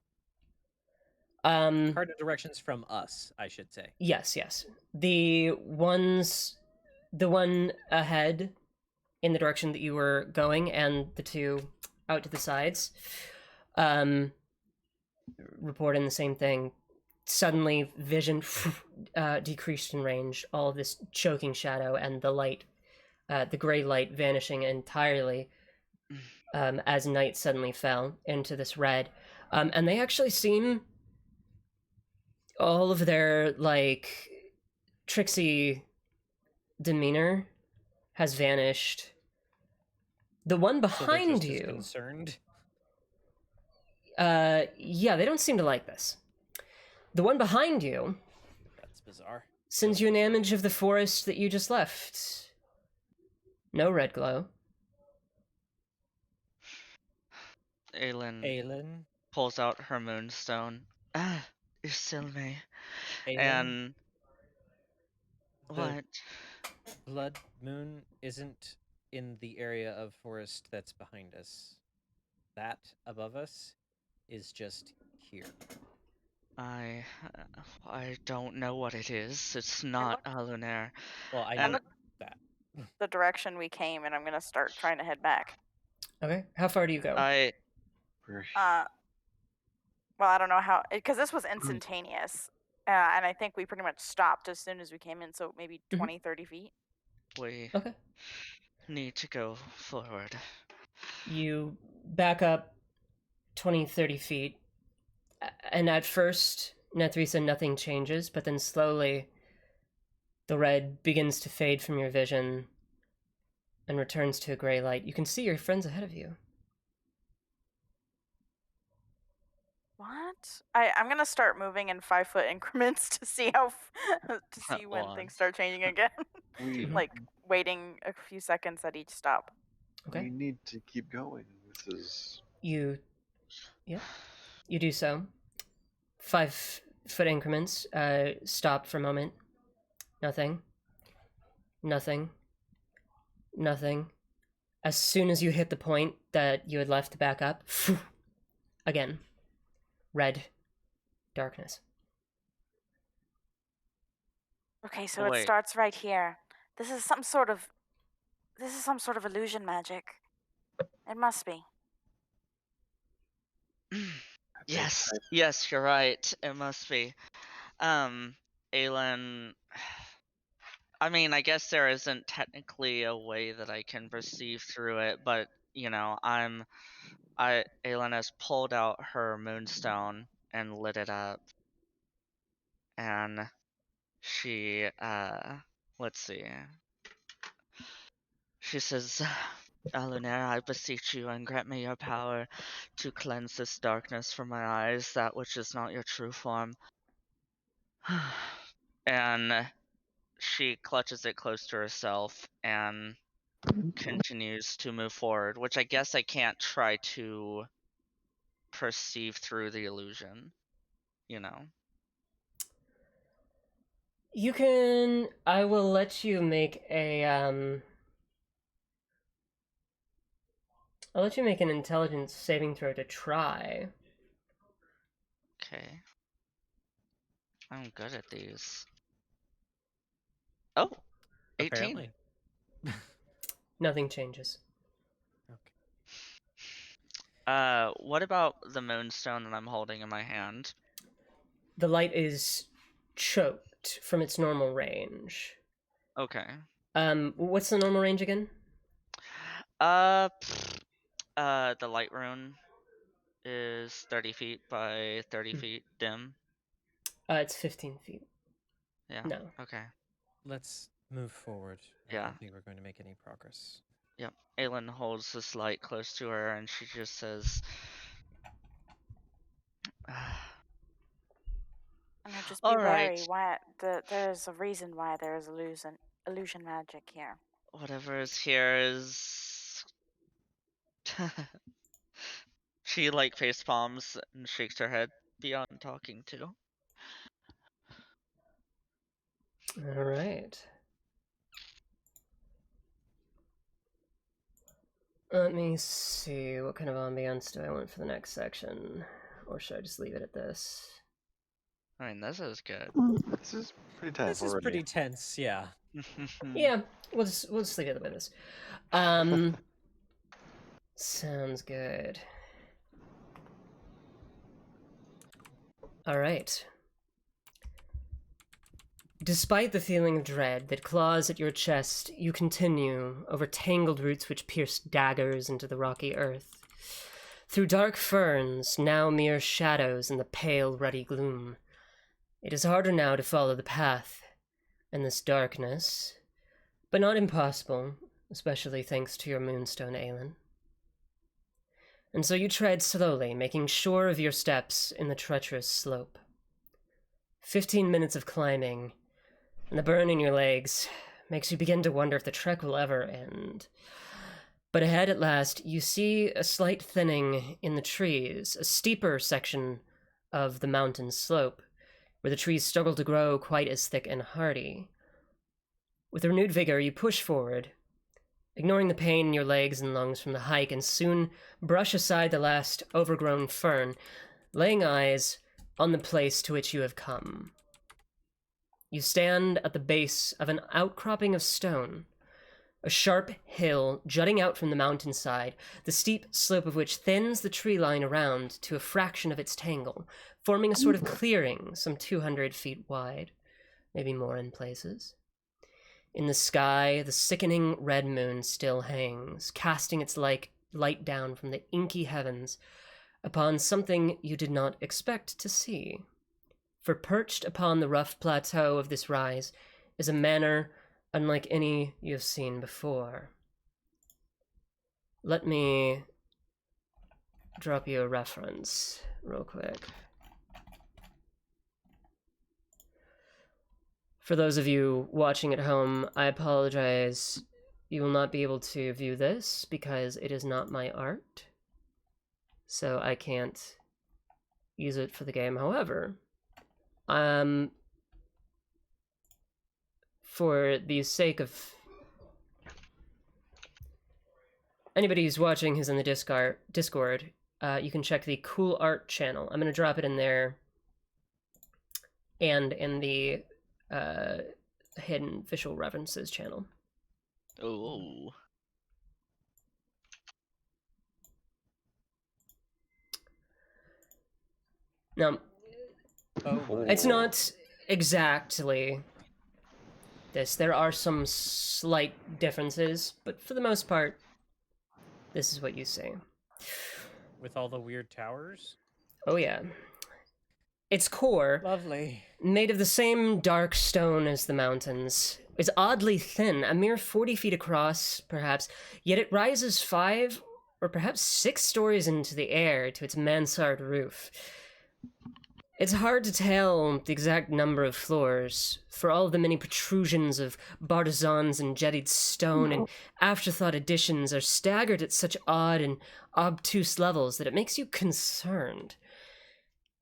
Um, Cardinal directions from us, I should say. yes, yes. The one ahead in the direction that you were going, and the two out to the sides, reporting the same thing. Suddenly, vision decreased in range. All of this choking shadow and the light, the gray light, vanishing entirely as night suddenly fell into this red. And they actually seem all of their like tricksy demeanor has vanished. The one So they're behind just as you, concerned. yeah, they don't seem to like this. The one behind you That's bizarre. sends you an image of the forest that you just left. No red glow. Aelin pulls out her moonstone. Ah, Isilme. Aelin, And the what? blood moon isn't in the area of forest that's behind us. That above us is just here. I don't know what it is. It's not Alunair. Well, I And know that. The direction we came, and I'm gonna start trying to head back. Okay, how far do you go? Well, I don't know how, because this was instantaneous, and I think we pretty much stopped as soon as we came in. So maybe 20, 30 feet. we Okay. need to go forward. You back up 20, 30 feet, and at first, Nethrisa, nothing changes, but then slowly the red begins to fade from your vision and returns to a gray light. You can see your friends ahead of you. What? I'm gonna start moving in 5-foot increments to see how to see when One. things start changing again. We Like waiting a few seconds at each stop. Okay. we need to keep going. This is You do so. 5-foot increments. Stop for a moment. Nothing. Nothing. Nothing. As soon as you hit the point that you had left to back up, again. Red. Darkness. Okay, so it Wait. starts right here. This is some sort of illusion magic. It must be. Yes, yes, you're right. It must be. Aelin. I mean, I guess there isn't technically a way that I can perceive through it, but you know, Aelin has pulled out her moonstone and lit it up, and she let's see. She says, Alunair, I beseech you and grant me your power to cleanse this darkness from my eyes, that which is not your true form. And she clutches it close to herself and continues to move forward, which I guess I can't try to perceive through the illusion, you know? You can... I will let you make a, I'll let you make an intelligence saving throw to try. Okay. I'm good at these. Oh! 18. Apparently. Nothing changes. Okay. What about the moonstone that I'm holding in my hand? The light is choked from its normal range. Okay. What's the normal range again? The light rune is 30 feet by 30 feet dim. It's 15 feet. Yeah. No. Okay. Let's move forward. I Yeah. don't think we're going to make any progress. Yep. Aelin holds this light close to her and she just says, And now just be all wary. right. Why there's a reason why there is illusion magic here. Whatever is here is. She like face palms and shakes her head. beyond talking to. All right. Let me see, what kind of ambiance do I want for the next section? Or should I just leave it at this? I mean, this is good. This is pretty tense This is already. pretty tense, yeah. Yeah, we'll just leave it at this. Sounds good. All right. Despite the feeling of dread that claws at your chest, you continue over tangled roots which pierce daggers into the rocky earth. Through dark ferns, now mere shadows in the pale, ruddy gloom. It is harder now to follow the path in this darkness, but not impossible, especially thanks to your moonstone, Aelin. And so you tread slowly, making sure of your steps in the treacherous slope. 15 minutes of climbing, and the burn in your legs makes you begin to wonder if the trek will ever end. But ahead at last, you see a slight thinning in the trees, a steeper section of the mountain slope, where the trees struggle to grow quite as thick and hardy. With renewed vigor, you push forward, ignoring the pain in your legs and lungs from the hike, and soon brush aside the last overgrown fern, laying eyes on the place to which you have come. You stand at the base of an outcropping of stone, a sharp hill jutting out from the mountainside, the steep slope of which thins the tree line around to a fraction of its tangle, forming a sort of clearing some 200 feet wide, maybe more in places. In the sky, the sickening red moon still hangs, casting its light down from the inky heavens upon something you did not expect to see. For perched upon the rough plateau of this rise is a manor unlike any you have seen before. Let me drop you a reference real quick. For those of you watching at home, I apologize. You will not be able to view this because it is not my art, so I can't use it for the game. However, for the sake of anybody who's watching who's in the Discord, you can check the Cool Art channel. I'm going to drop it in there and in the Hidden Visual References channel. Oh. Now, Oh, it's not exactly this. There are some slight differences, but for the most part, this is what you see. with all the weird towers? Oh yeah. Its core, Lovely. made of the same dark stone as the mountains, is oddly thin, a mere 40 feet across, perhaps, yet it rises 5 or perhaps 6 stories into the air to its mansard roof. It's hard to tell the exact number of floors, for all of the many protrusions of bartizans and jettied stone and afterthought additions are staggered at such odd and obtuse levels that it makes you concerned.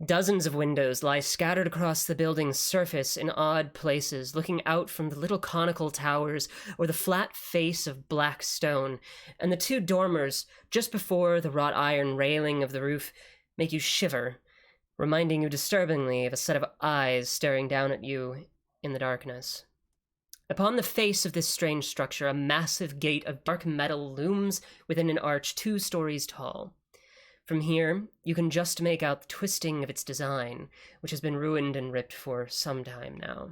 Dozens of windows lie scattered across the building's surface in odd places, looking out from the little conical towers or the flat face of black stone, and the 2 dormers just before the wrought iron railing of the roof make you shiver, reminding you disturbingly of a set of eyes staring down at you in the darkness. Upon the face of this strange structure, a massive gate of dark metal looms within an arch 2 stories tall. From here, you can just make out the twisting of its design, which has been ruined and ripped for some time now.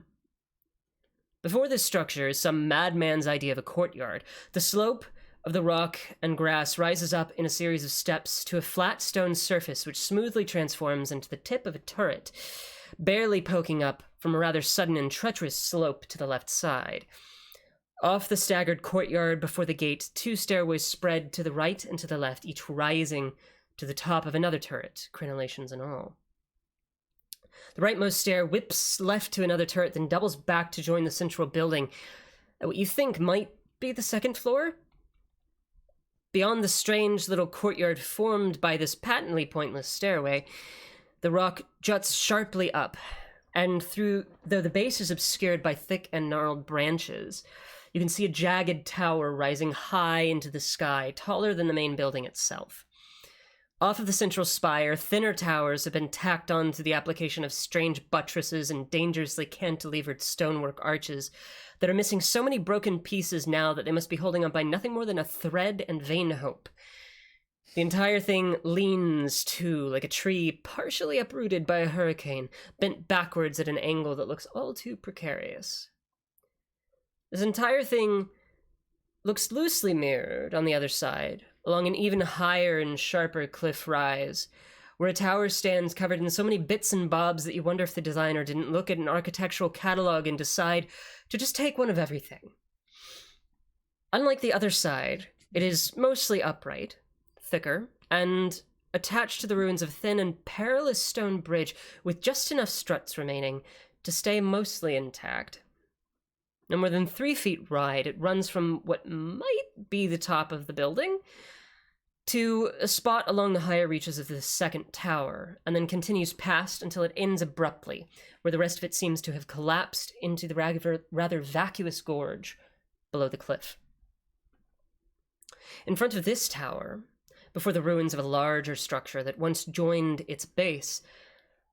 Before this structure is some madman's idea of a courtyard. The slope of the rock and grass rises up in a series of steps to a flat stone surface which smoothly transforms into the tip of a turret, barely poking up from a rather sudden and treacherous slope to the left side. Off the staggered courtyard before the gate, 2 stairways spread to the right and to the left, each rising to the top of another turret, crenellations and all. The rightmost stair whips left to another turret, then doubles back to join the central building at what you think might be the 2nd floor. Beyond the strange little courtyard formed by this patently pointless stairway, The rock juts sharply up, and though the base is obscured by thick and gnarled branches, you can see a jagged tower rising high into the sky, taller than the main building itself. Off of the central spire, thinner towers have been tacked on through the application of strange buttresses and dangerously cantilevered stonework arches that are missing so many broken pieces now that they must be holding on by nothing more than a thread and vain hope. The entire thing leans, too, like a tree partially uprooted by a hurricane, bent backwards at an angle that looks all too precarious. This entire thing looks loosely mirrored on the other side, along an even higher and sharper cliff rise, where a tower stands covered in so many bits and bobs that you wonder if the designer didn't look at an architectural catalog and decide to just take one of everything. Unlike the other side, it is mostly upright, thicker, and attached to the ruins of a thin and perilous stone bridge with just enough struts remaining to stay mostly intact. No more than 3 feet wide, it runs from what might be the top of the building to a spot along the higher reaches of the second tower, and then continues past until it ends abruptly, where the rest of it seems to have collapsed into the rather vacuous gorge below the cliff. In front of this tower, before the ruins of a larger structure that once joined its base,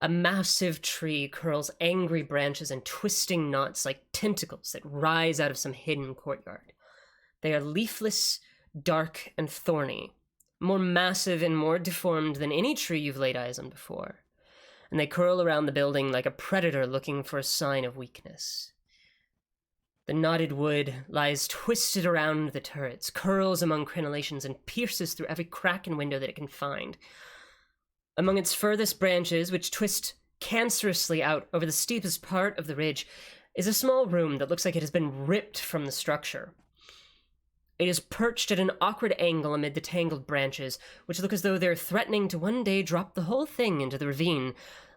a massive tree curls angry branches and twisting knots like tentacles that rise out of some hidden courtyard. They are leafless, dark, and thorny, more massive and more deformed than any tree you've laid eyes on before, and they curl around the building like a predator looking for a sign of weakness. The knotted wood lies twisted around the turrets, curls among crenellations, and pierces through every crack and window that it can find. Among its furthest branches, which twist cancerously out over the steepest part of the ridge, is a small room that looks like it has been ripped from the structure. It is perched at an awkward angle amid the tangled branches, which look as though they're threatening to one day drop the whole thing into the ravine,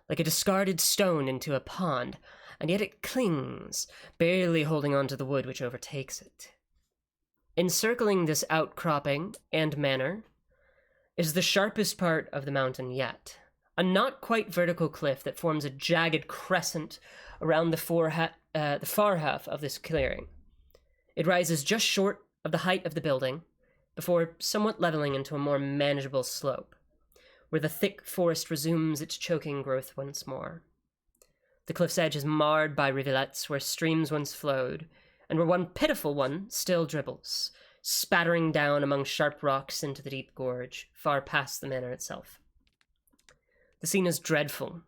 like a discarded stone into a pond, and yet it clings, barely holding on to the wood which overtakes it. Encircling this outcropping and manor is the sharpest part of the mountain yet, a not quite vertical cliff that forms a jagged crescent around the far half of this clearing. It rises just short of the height of the building, before somewhat leveling into a more manageable slope, where the thick forest resumes its choking growth once more. The cliff's edge is marred by rivulets where streams once flowed, and where one pitiful one still dribbles, spattering down among sharp rocks into the deep gorge, far past the manor itself. The scene is dreadful,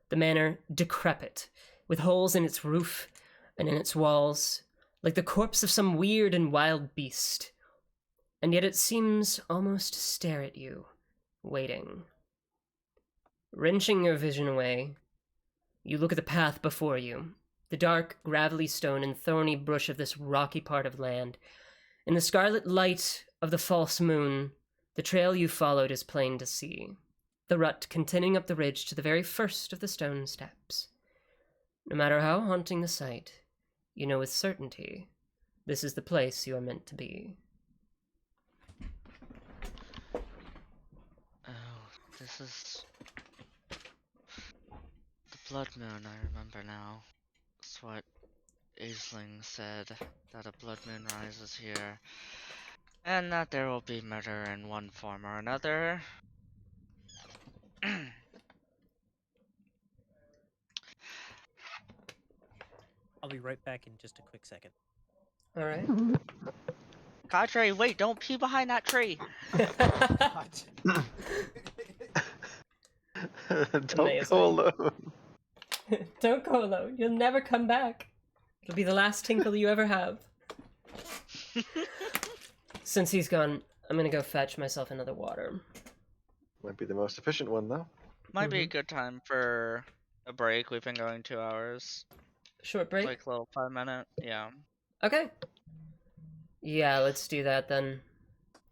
the manor decrepit, with holes in its roof and in its walls, like the corpse of some weird and wild beast, and yet it seems almost to stare at you, waiting. Wrenching your vision away, you look at the path before you, the dark, gravelly stone and thorny bush of this rocky part of land. In the scarlet light of the false moon, the trail you followed is plain to see, the rut continuing up the ridge to the very first of the stone steps. No matter how haunting the sight, you know with certainty this is the place you are meant to be. Oh, this is the blood moon, I remember now. That's what Aisling said, that a blood moon rises here, and that there will be murder in one form or another. I'll be right back in just a quick second. All right. Cadre, wait, don't pee behind that tree! Don't Amazing. go alone. Don't go alone. You'll never come back. It'll be the last tinkle you ever have. Since he's gone, I'm gonna go fetch myself another water. Might be the most efficient one, though. Might be a good time for a break. We've been going 2 hours. Short break? Like a little 5-minute, yeah. Okay. Yeah, let's do that then.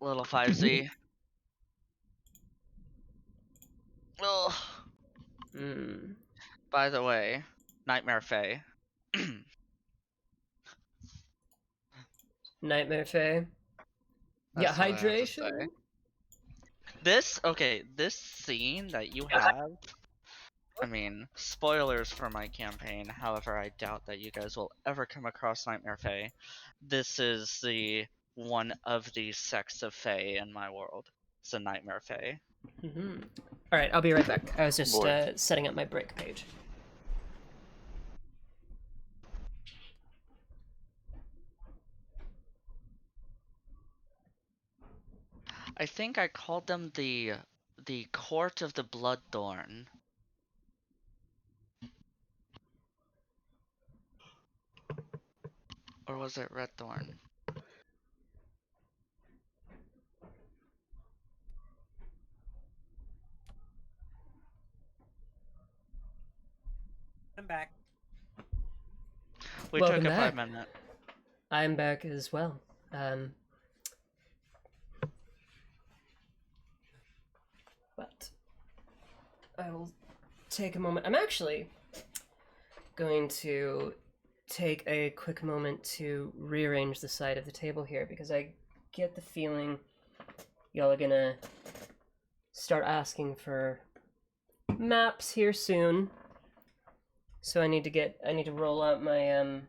Little 5Z. Oh. By the way, Nightmare Fae. Nightmare Fae. Yeah, That's what I have to hydration. say. This scene that you have I mean, spoilers for my campaign. However, I doubt that you guys will ever come across Nightmare Fae. This is the one of the sects of Fae in my world. It's a Nightmare Fae. Mm-hmm. All right, I'll be right back. I was just Boy. setting up my break page. I think I called them the Court of the Bloodthorn. Or was it Redthorn? I'm back. We Welcome took a back. 5-minute. I'm back as well. But I will take a moment. I'm actually going to take a quick moment to rearrange the side of the table here because I get the feeling y'all are gonna start asking for maps here soon. So I need to roll out my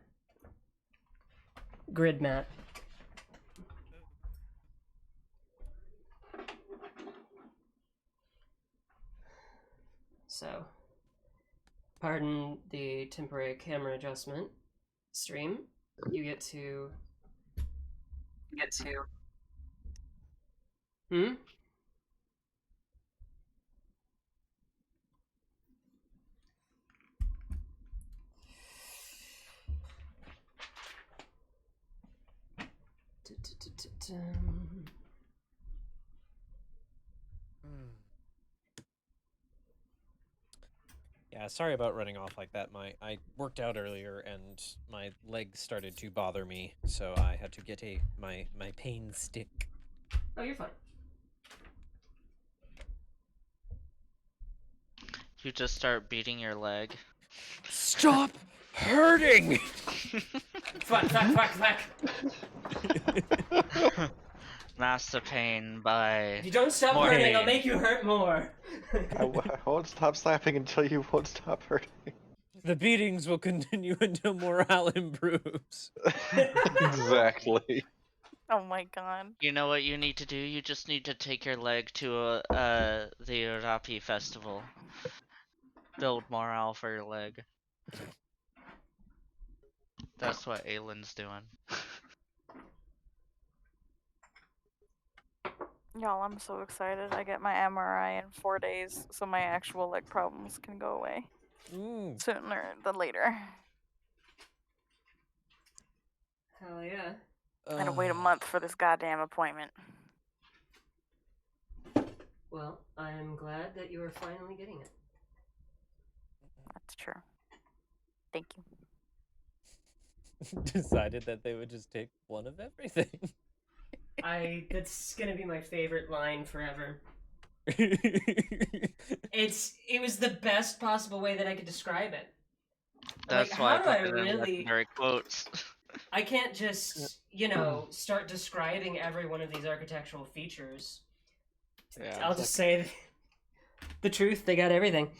grid map. So, pardon the temporary camera adjustment. Stream, you get to. Hmm? Yeah, sorry about running off like that. I worked out earlier and my leg started to bother me, so I had to get my pain stick. Oh, you're fine. You just start beating your leg. Stop hurting! Fuck. Master Pain by. If you don't stop More hurting, I'll pain. make you hurt more. I won't stop slapping until you won't stop hurting. The beatings will continue until morale improves. Exactly. Oh my god. You know what you need to do? You just need to take your leg to the Rapi festival. Build morale for your leg. That's what Aylin's doing. Y'all, I'm so excited. I get my MRI in 4 days, so my actual leg problems can go away sooner than later. Hell yeah. I had to wait a month for this goddamn appointment. Well, I'm glad that you are finally getting it. That's true. Thank you. Decided that they would just take one of everything. That's gonna be my favorite line forever. It It was the best possible way that I could describe it. That's Like, why I how do put I it in really? legendary quotes. I can't just, start describing every one of these architectural features. Yeah. I'll just say the truth. They got everything.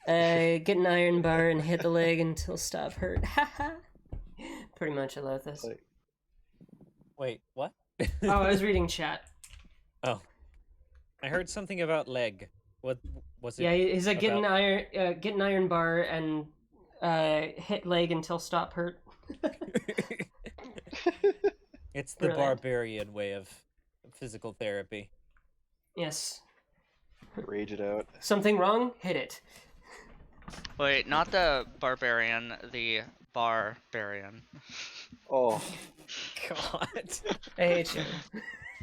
Get an iron bar and hit the leg until stop hurt. Pretty much, I love this. Like, Wait, what? Oh, I was reading chat. Oh, I heard something about leg. What was it? Yeah, he's like get an about? iron bar and hit leg until stop hurt. It's the Brilliant. barbarian way of physical therapy. Yes. rage it out. Something wrong? Hit it. Wait, not the barbarian, the barbarian. Oh, God. I hate you.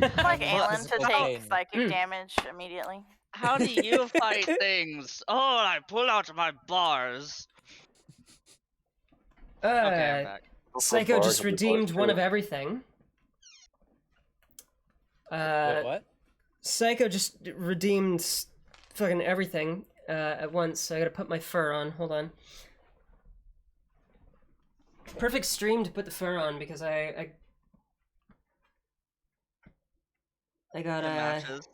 I'd like I want Aelin to physical take pain. psychic damage immediately. How do you fight things? Oh, I pull out my bars. Okay, I'm back. Psycho bars just will be bars redeemed one too. of everything. Wait, what? Psycho just redeemed fucking everything at once, so I gotta put my fur on. Hold on. Perfect stream to put the fur on because I got It matches.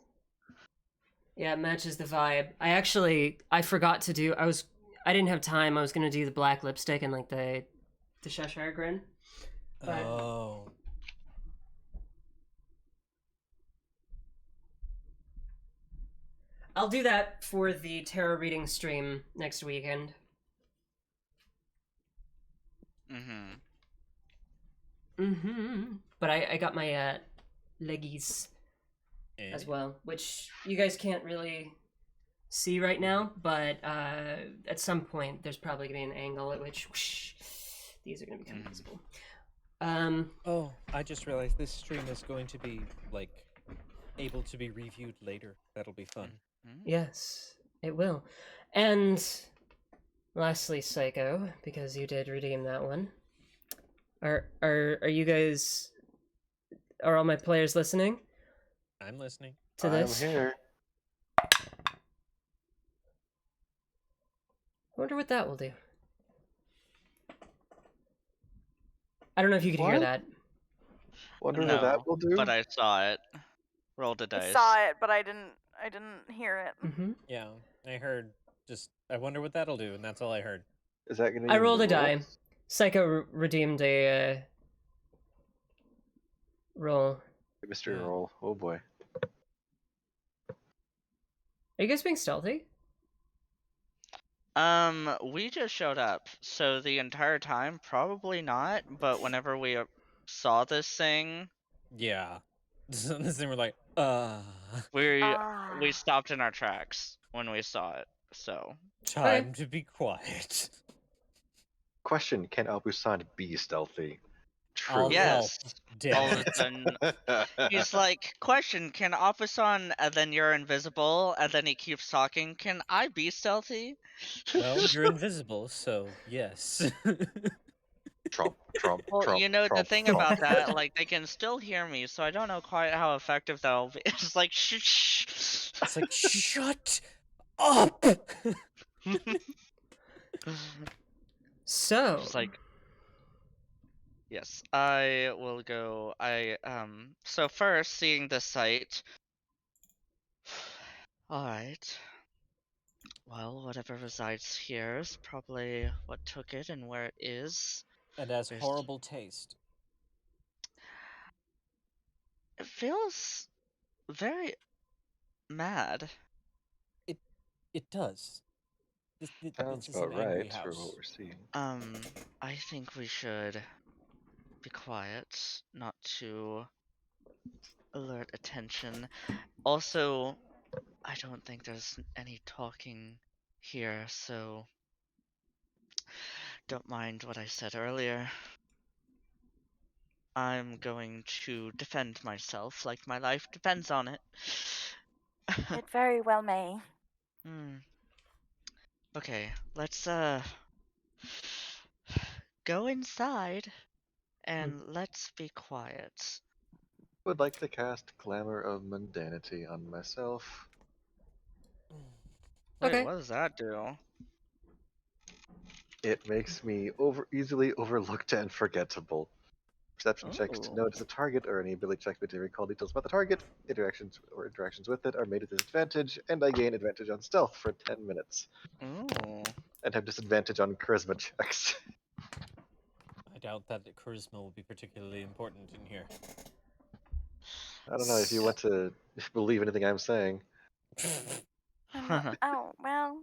Yeah, it matches the vibe. I forgot to do. I didn't have time. I was gonna do the black lipstick and like the Cheshire grin. But Oh. I'll do that for the tarot reading stream next weekend. But I got my leggies as well, which you guys can't really see right now, but at some point there's probably gonna be an angle at which whoosh, these are gonna become visible. Oh, I just realized this stream is going to be like able to be reviewed later. That'll be fun. Yes, it will. And lastly, Psycho, because you did redeem that one. Are you guys? Are all my players listening I'm listening. to this? I'm here. I wonder what that will do. I don't know if you could hear What? that. Wonder No, what that will do. but I saw it. Rolled a I dice. saw it, but I didn't hear it. Mm-hmm. Yeah, I heard. Just I wonder what that'll do, and that's all I heard. Is that gonna? I use rolled the a die. rules? Psycho redeemed a roll. Mystery Yeah. roll. Oh boy. Are you guys being stealthy? We just showed up, so the entire time, probably not, but whenever we saw this thing, Yeah. This thing we're like, we stopped in our tracks when we saw it, so. time to be quiet. Question: Can Albusan be stealthy? I'll True. Yes. help. All of Damn a it. sudden, he's like, question, can Apusan, and then you're invisible, and then he keeps talking, can I be stealthy? Well, you're invisible, so yes. Trump, Trump, Well, Trump, you know, the Trump, thing Trump. about that, like, they can still hear me, so I don't know quite how effective that'll be. It's like, shh. It's like, shut up. So, It's like, yes, I will go. So first, seeing the site. Alright. Well, whatever resides here is probably what took it and where it is. And has Where's- horrible taste. It feels very mad. It does. This Sounds is an about angry right for house. what we're seeing. I think we should be quiet, not to alert attention. Also, I don't think there's any talking here, so don't mind what I said earlier. I'm going to defend myself like my life depends on it. It very well may. Okay, let's go inside and let's be quiet. Would like to cast Glamour of Mundanity on myself. Wait, Okay. what does that do? It makes me easily overlooked and forgettable. Perception checks to Oh. notice a target or any ability check to recall details about the target. Interactions with it are made at disadvantage, and I gain advantage on stealth for 10 minutes. Ooh. And have disadvantage on charisma checks. I doubt that the charisma will be particularly important in here. I don't know if you want to believe anything I'm saying. Oh, well.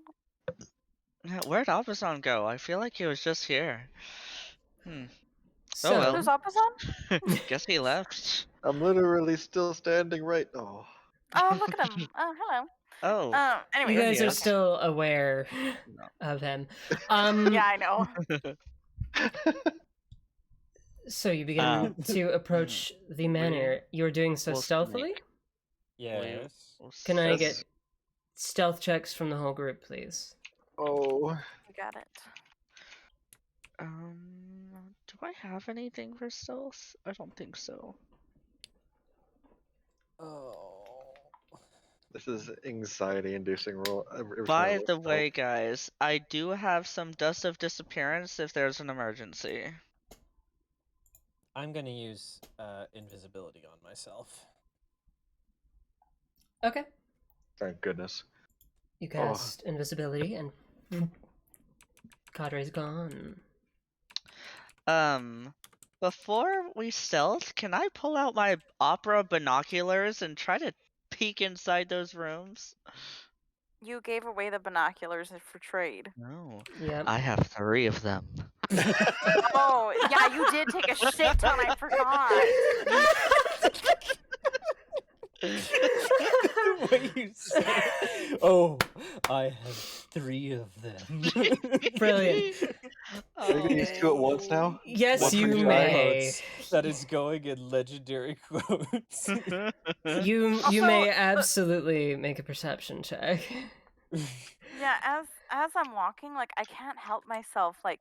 Where'd Abasan go? I feel like he was just here. So, well. Who's Opazon? Guess he left. I'm literally still standing right. Oh. Oh, look at him. Oh, hello. Oh. Anyway. you guys are yes. still aware No. of him. Yeah, I know. So you begin to approach the manor. You're doing so we'll stealthily? sneak. Yes. Can I Yes. get stealth checks from the whole group, please? Oh. You got it. Do I have anything for stealth? I don't think so. Oh. This is anxiety-inducing roll. every time I By roll the stealth. way, guys, I do have some dust of disappearance if there's an emergency. I'm gonna use invisibility on myself. Okay. Thank goodness. You cast invisibility, and Cadre's gone. Before we stealth, can I pull out my opera binoculars and try to peek inside those rooms? You gave away the binoculars for trade. No. Yep. I have 3 of them. Oh, yeah, you did take a shit ton. I forgot. The way you said it. Oh, I have 3 of them. Brilliant. Are you gonna use 2 at once now? Yes, One for you each eye? may. Quotes. That is going in legendary quotes. You Also- may absolutely make a perception check. Yeah, as I'm walking, like I can't help myself. Like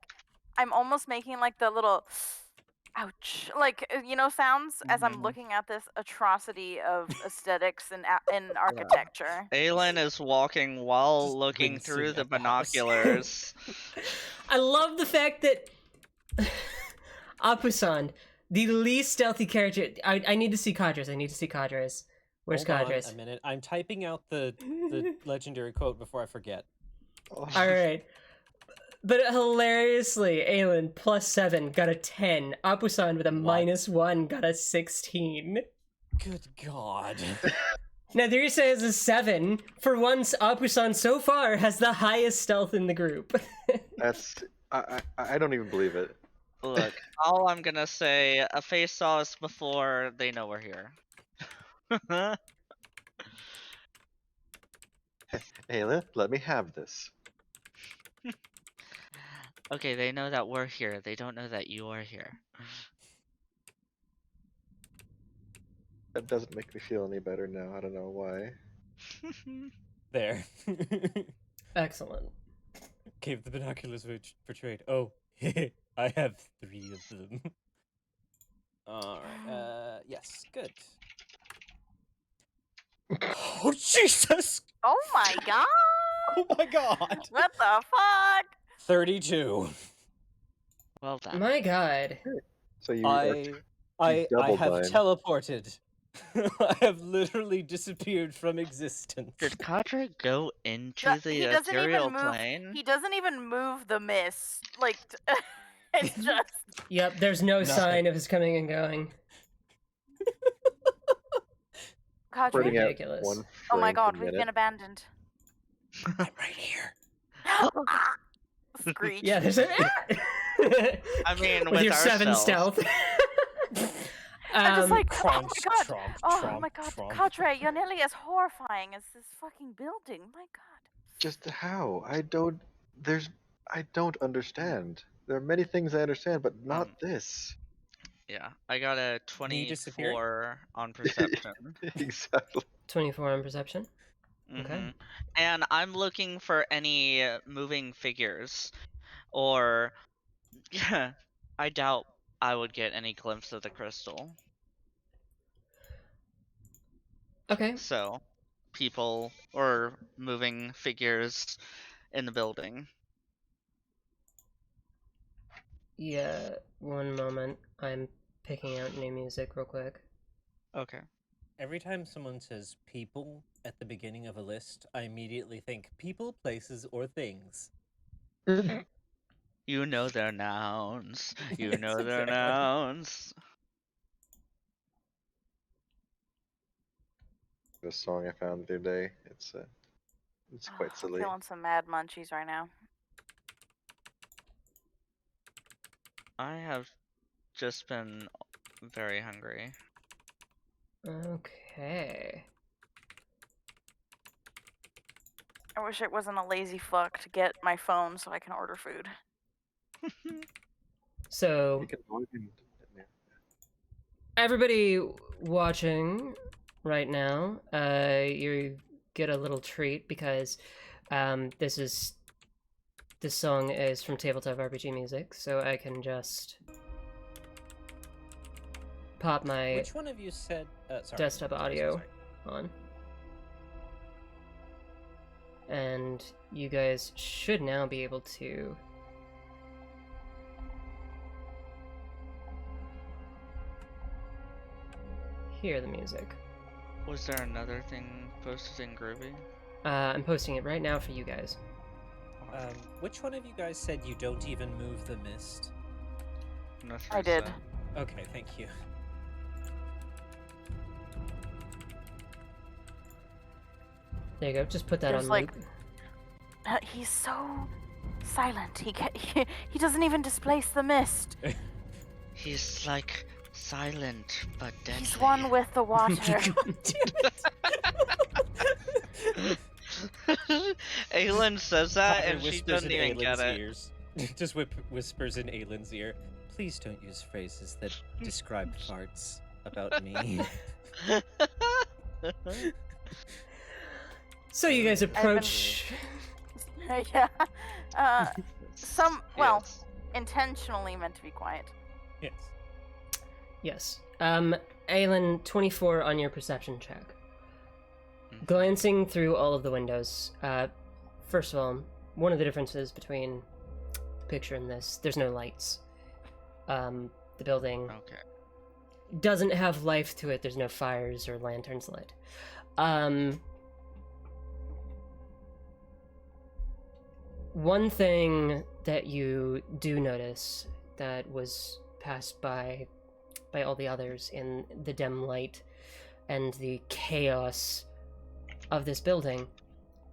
I'm almost making like the little ouch, like sounds as I'm Mhm. looking at this atrocity of aesthetics and architecture. Aelin is walking while Just looking wincing through the at the house. binoculars. I love the fact that Apusan, the least stealthy character. I need to see Cadres. I need to see Cadres. Where's Hold on Cadres? a minute. I'm typing out the legendary quote before I forget. Oh. All right. But hilariously, Aelin +7 got a 10. Apusan with a What? -1 got a 16. Good God. Now Theresa has a 7. For once, Apusan so far has the highest stealth in the group. That's I don't even believe it. Look, all I'm gonna say, a face saw us before, they know we're here. Hey, let me have this. Okay, they know that we're here. They don't know that you are here. That doesn't make me feel any better now. I don't know why. There. Excellent. Gave the binoculars for trade. Oh, I have 3 of them. Alright, yes, good. Oh, Jesus! Oh my god! Oh my God! What the fuck? 32. Well done. My god. So you I doubled have mine. teleported. I have literally disappeared from existence. Did Cadre go into He the doesn't even ethereal move. plane? He doesn't even move the mist. Like it's just. Yep, there's no Nothing. sign of his coming and going. Cadre? Spreading out Ridiculous. one Oh my frame per god, we've minute. been abandoned. I'm right here. Screech. Yeah, there's a. I mean, with with your our 7 stealth. stealth. I'm just like, Tromp, oh my god. tromp, Oh tromp, my god, tromp. Cadre, you're nearly as horrifying as this fucking building. My god. Just how? I don't understand. There are many things I understand, but not this. Yeah, I got a He disappeared? 24 on perception. Exactly. 24 on perception. Okay. Mhm. And I'm looking for any moving figures, or I doubt I would get any glimpse of the crystal. Okay. So, people or moving figures in the building. Yeah, one moment. I'm picking out new music real quick. Okay. Every time someone says people at the beginning of a list, I immediately think people, places, or things. You know their nouns. You Yes, know their exactly. nouns. The song I found the other day. It's quite I'm silly. feeling some mad munchies right now. I have just been very hungry. Okay. I wish it wasn't a lazy fuck to get my phone so I can order food. So, You can always be- everybody watching right now, you get a little treat because this song is from Tabletop RPG Music, so I can just pop my Which one of you said... sorry. desktop Sorry, audio sorry. on. And you guys should now be able to hear the music. Was there another thing posted in Groovy? I'm posting it right now for you guys. Which one of you guys said you don't even move the mist? That's I what did. said. Okay, thank you. There you go. Just put that There's, on like- loop. He's so silent. He doesn't even displace the mist. He's like silent but deadly. He's one with the water. Aelin says that Tyler and she whispers doesn't in even get Aylin's it. ears. Just whispers in Aylin's ear. Please don't use phrases that describe farts about me. So you guys approach. Yeah. Well, Yes. intentionally meant to be quiet. Yes. Yes. Aelin, 24 on your perception check. Mhm. Glancing through all of the windows, first of all, one of the differences between the picture and this, there's no lights. The building Okay. doesn't have life to it. There's no fires or lanterns lit. One thing that you do notice that was passed by all the others in the dim light and the chaos of this building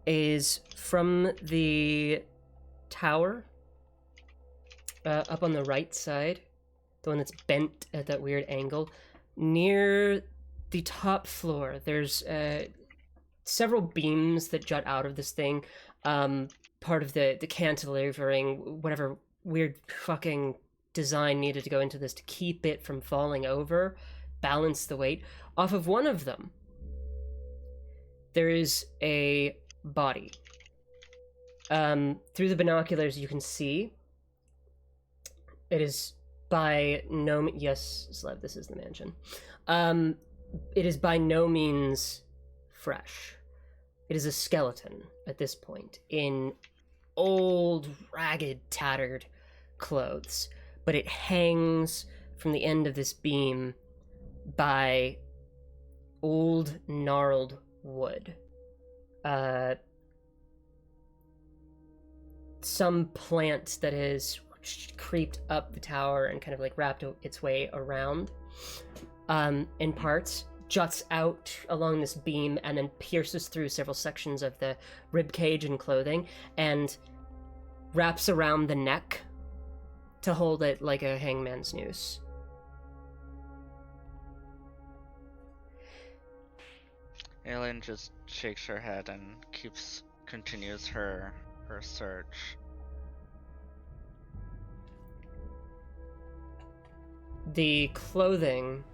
is from the tower up on the right side, the one that's bent at that weird angle, near the top floor. There's several beams that jut out of this thing. Part of the cantilevering, whatever weird fucking design needed to go into this to keep it from falling over, balance the weight. Off of one of them, there is a body. Through the binoculars, you can see it is by no means... Yes, Slev, this is the mansion. It is by no means fresh. It is a skeleton at this point, in old, ragged, tattered clothes, but it hangs from the end of this beam by old, gnarled wood. Some plant that has creeped up the tower and kind of like wrapped its way around in parts, juts out along this beam and then pierces through several sections of the rib cage and clothing and wraps around the neck to hold it like a hangman's noose. Aelin just shakes her head and continues her search. The clothing,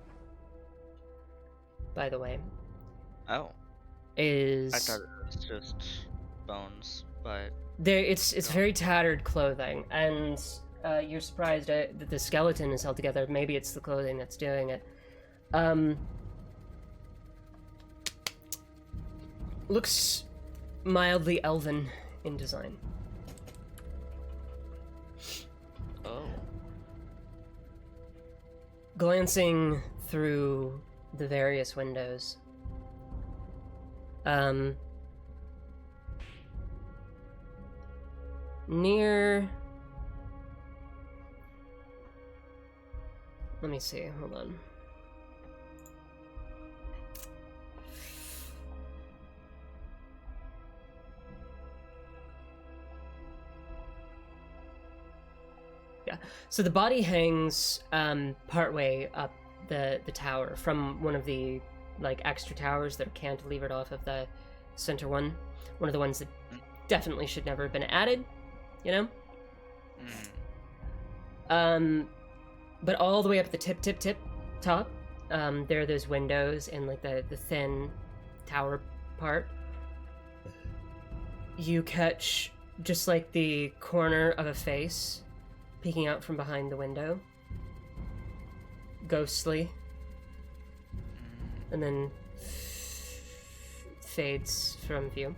by the way, Oh, is I thought it was just bones, but there. It's very tattered clothing, and you're surprised that the skeleton is held together. Maybe it's the clothing that's doing it. Looks mildly elven in design. oh, Glancing through the various windows, near... Let me see, hold on. Yeah, so the body hangs partway up the tower from one of the like extra towers that are cantilevered off of the center one of the ones that definitely should never have been added, you know. But all the way up the tip top, there are those windows and like the thin tower part. You catch just like the corner of a face peeking out from behind the window, ghostly, and then fades from view.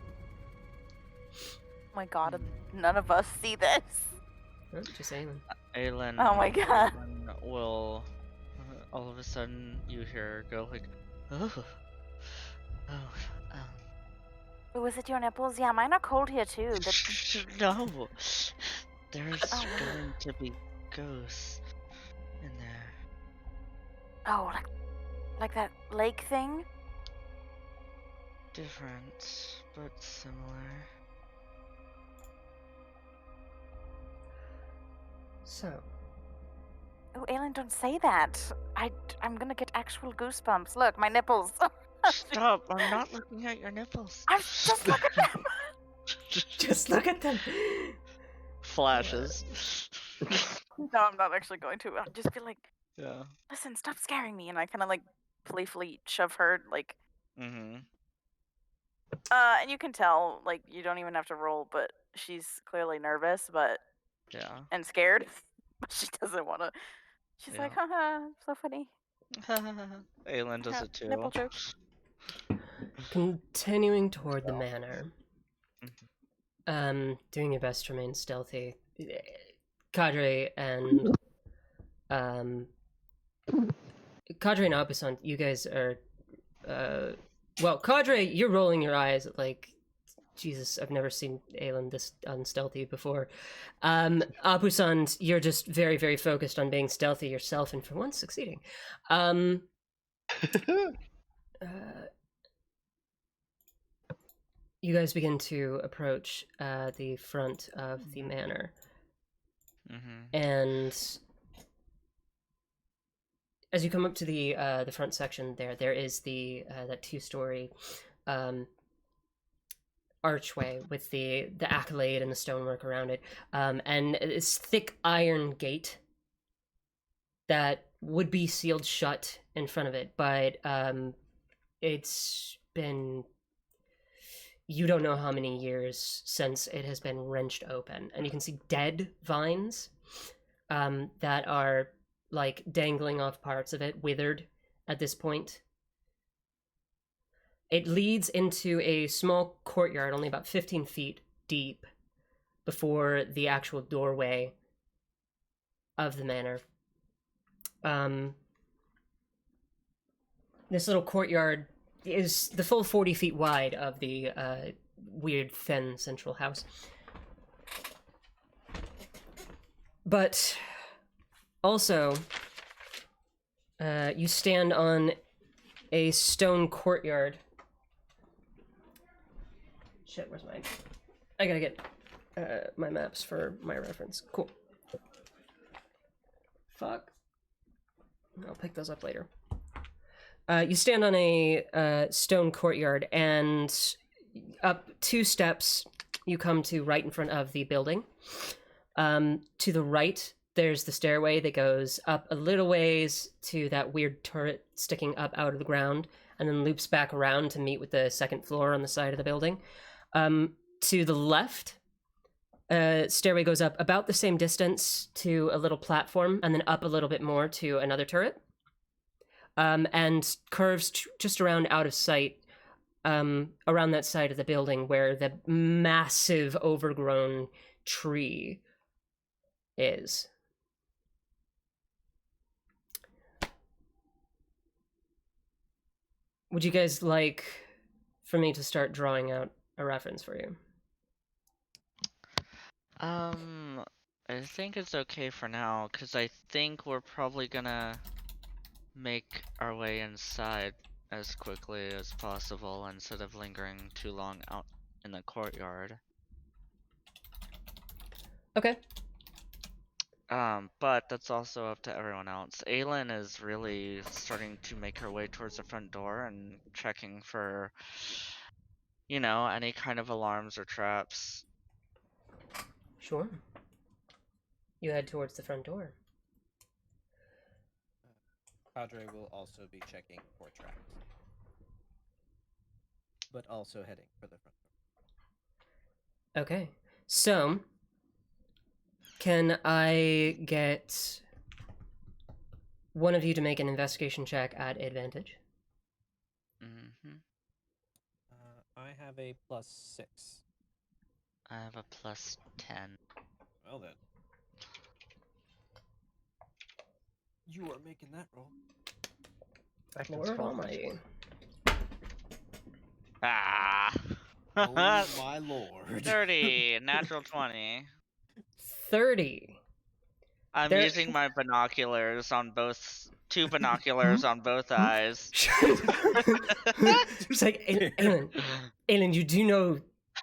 Oh my god, none of us see this. Oh, just Aelin. Aelin. Oh my god. Will all of a sudden you hear her go like, oh, Oh, Was it your nipples? Yeah, mine are cold here too. no. There's Oh. going to be ghosts in there. Oh, like that lake thing? Different, but similar. So, Oh, Aelin, don't say that. I'm gonna get actual goosebumps. Look, my nipples. Stop! I'm not looking at your nipples. I'm just look at them. just look at them. Flashes. No, I'm not actually going to. I'll just be like, Yeah. listen, stop scaring me, and I kind of like playfully shove her like. Mm-hmm. And you can tell, like, you don't even have to roll, but she's clearly nervous, Yeah. and scared. But she doesn't want to. She's Yeah. like, haha, so funny. Aelin does it too. Nipple jokes. Continuing toward the manor. Mhm. Doing your best to remain stealthy. Cadre and Abusan, you guys are well, Cadre, you're rolling your eyes at, like, Jesus, I've never seen Aelin this unstealthy before. Abusan, you're just very, very focused on being stealthy yourself, and for once succeeding. You guys begin to approach the front of the manor, and as you come up to the front section, there is the that 2-story archway with the accolade and the stonework around it, and this thick iron gate that would be sealed shut in front of it, but it's been, you don't know how many years since it has been wrenched open, and you can see dead vines that are like dangling off parts of it, withered at this point. It leads into a small courtyard, only about 15 feet deep, before the actual doorway of the manor. This little courtyard is the full 40 feet wide of the weird, thin central house. But also, you stand on a stone courtyard. Shit, where's mine? I gotta get my maps for my reference. Cool. Fuck. I'll pick those up later. You stand on a stone courtyard, and up 2 steps, you come to right in front of the building. To the right, there's the stairway that goes up a little ways to that weird turret sticking up out of the ground, and then loops back around to meet with the second floor on the side of the building. To the left, stairway goes up about the same distance to a little platform, and then up a little bit more to another turret. And curves just around out of sight, around that side of the building where the massive overgrown tree is. Would you guys like for me to start drawing out a reference for you? I think it's okay for now, because I think we're probably gonna make our way inside as quickly as possible instead of lingering too long out in the courtyard. Okay. But that's also up to everyone else. Aelin is really starting to make her way towards the front door and checking for, you know, any kind of alarms or traps. Sure. You head towards the front door. Padre will also be checking for traps, but also heading for the front door. Okay. So, can I get one of you to make an investigation check at advantage? I have a +6. I have a +10. Well then. You are making that roll. Lord almighty. Ah. Oh my lord. 30, natural 20. 30. I'm There- using my binoculars on both, two binoculars on both eyes. It's like, Aelin, you do know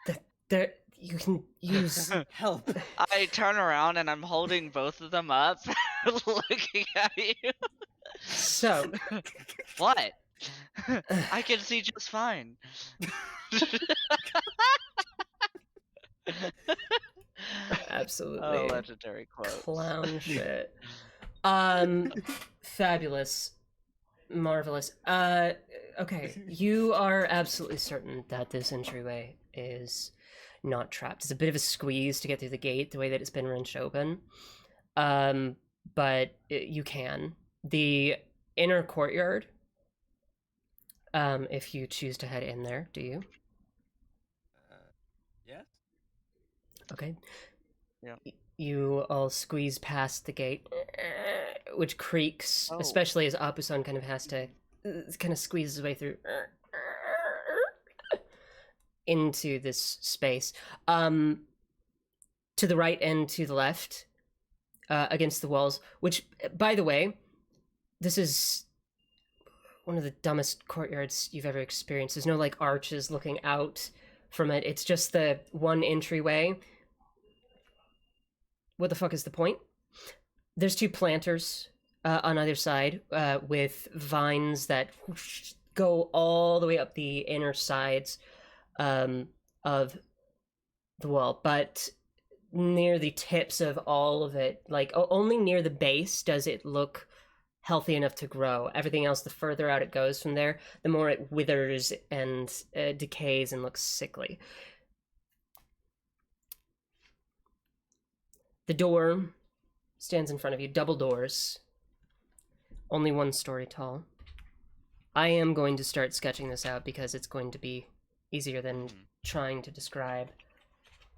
that there you can use. Help. I turn around and I'm holding both of them up, looking at you. So, What? I can see just fine. absolutely. Oh, legendary quotes. Clown shit. Fabulous. Marvelous. Okay. You are absolutely certain that this entryway is not trapped. It's a bit of a squeeze to get through the gate, the way that it's been wrenched open. But you can. The inner courtyard, if you choose to head in there, do you? Yes. Okay. Yeah. You all squeeze past the gate, which creaks, Oh. especially as Apusan kind of has to kind of squeeze his way through into this space. To the right and to the left, against the walls, which, by the way, this is one of the dumbest courtyards you've ever experienced. There's no, like, arches looking out from it. It's just the one entryway. What the fuck is the point? There's two planters on either side with vines that go all the way up the inner sides of the wall, but near the tips of all of it, like only near the base does it look healthy enough to grow. Everything else, the further out it goes from there, the more it withers and decays and looks sickly. The door stands in front of you, double doors, only 1 story tall. I am going to start sketching this out because it's going to be easier than trying to describe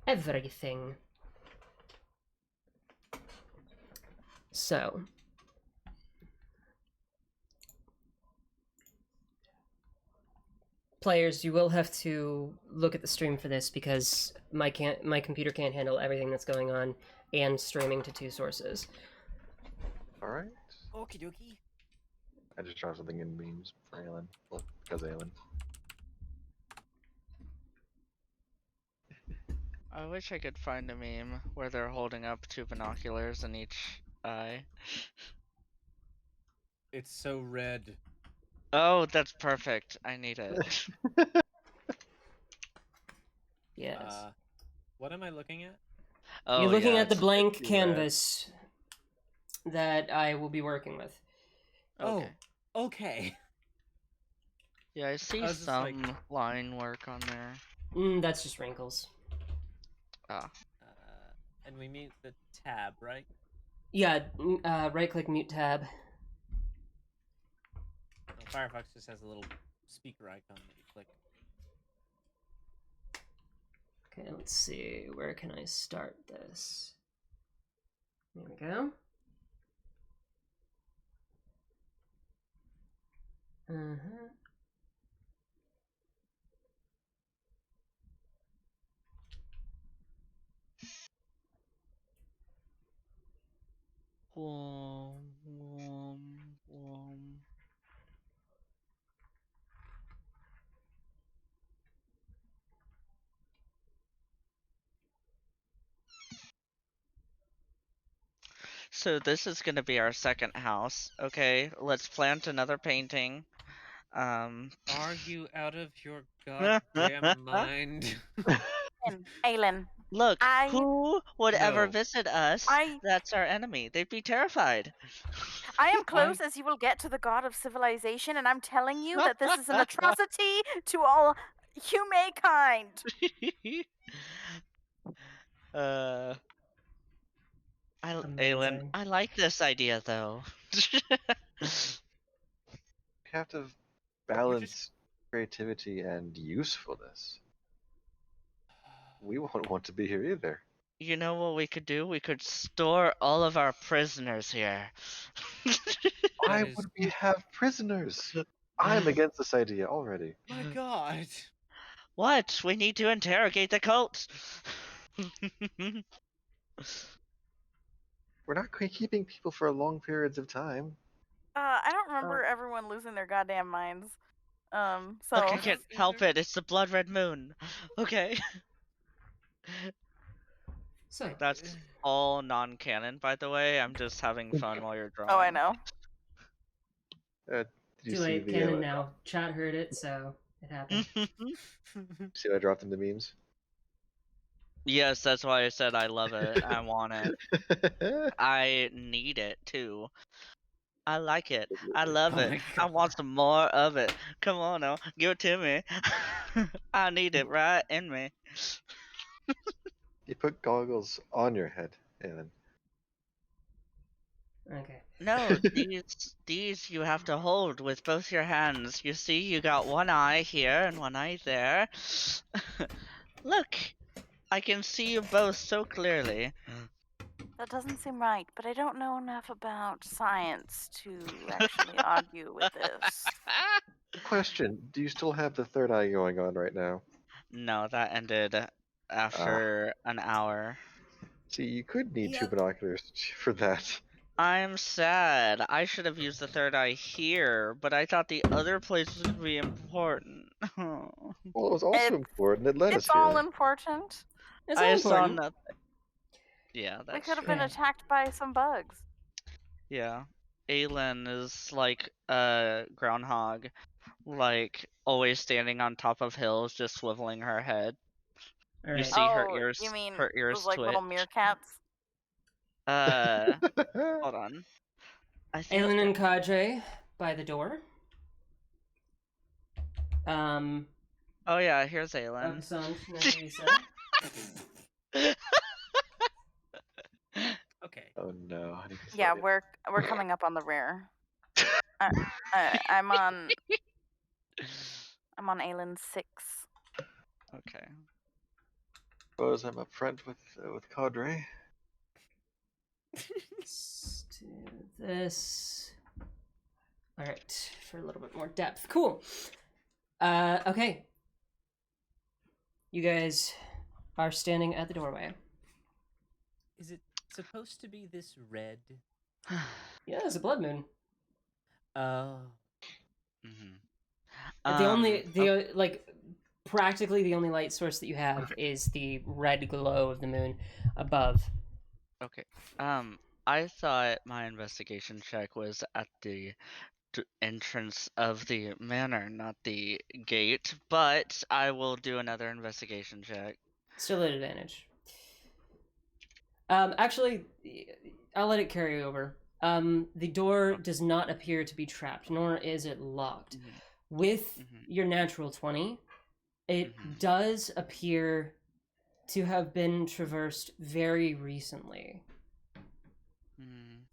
everything. So, players, you will have to look at the stream for this because my computer can't handle everything that's going on and streaming to 2 sources. All right. Okie dokie. I just dropped something in memes for Aelin. Well, because Aelin. I wish I could find a meme where they're holding up 2 binoculars in each eye. It's so red. Oh, that's perfect. I need it. Yes. What am I looking at? Oh, You're looking yeah, at the it's blank 50 red. canvas that I will be working with. Okay. Oh, okay. Yeah, I see I was just some like- line work on there. That's just wrinkles. Ah. And we mute the tab, right? Yeah, right-click mute tab. No, Firefox just has a little speaker icon that you click. Okay, let's see. Where can I start this? There we go. Uh-huh. Wom, wom, wom. So this is gonna be our second house. Okay, let's plant another painting. Are you out of your goddamn mind? Aelin, Look, I- who would ever No. visit us? I- That's our enemy. They'd be terrified. I am close as you will get to the god of civilization, and I'm telling you that this is an atrocity to all humankind. Aelin, Amazing. I like this idea though. We have to balance creativity and usefulness. We won't want to be here either. You know what we could do? We could store all of our prisoners here. Why is- would we have prisoners? I'm against this idea already. My god. What? We need to interrogate the cult. We're not keeping people for long periods of time. I don't remember everyone losing their goddamn minds. So Look, I can't help it. It's the blood red moon. Okay. So, That's all non-canon, by the way. I'm just having fun while you're drawing. Oh, I know. Did you too see late, the? canon now. Chat heard it, so it happened. See what I dropped into memes? Yes, that's why I said I love it. I want it. I need it too. I like it. I love Oh it. my I want some more of it. Come on now, give it to me. I need it right in me. You put goggles on your head, Alan. Okay. No, these you have to hold with both your hands. You see, you got one eye here and one eye there. Look, I can see you both so clearly. That doesn't seem right, but I don't know enough about science to actually argue with this. Question: do you still have the third eye going on right now? No, that ended after an hour. See, you could need two Yep. binoculars for that. I'm sad. I should have used the third eye here, but I thought the other place was gonna be important. Well, it was also It's- important. It led us It's all here. important. It's I all saw important. nothing. Yeah, We that's could have true. been attacked by some bugs. Yeah. Aelin is like a groundhog, like always standing on top of hills, just swiveling her head. All You right. see her Oh, ears, you mean her those ears like little twitch. meerkats? Hold on. I think. Aelin and Kadre by the door. Oh yeah, here's Aelin. Absent Navisa. Okay. Oh no. I need to Yeah, stop we're coming up on the rear. I'm on Aelin 6. Okay. Suppose I'm up front with Cadre. Let's do this. All right, for a little bit more depth. Cool. Okay. You guys are standing at the doorway. Is it supposed to be this red? Yeah, it's a blood moon. Oh. Mm-hmm. The only like practically the only light source that you have is the red glow of the moon above. Okay. I thought my investigation check was at the entrance of the manor, not the gate, but I will do another investigation check. Still at advantage. Actually, I'll let it carry over. The door does not appear to be trapped, nor is it locked. Mhm. With Mhm. your natural 20, it Mhm. does appear to have been traversed very recently. Mm.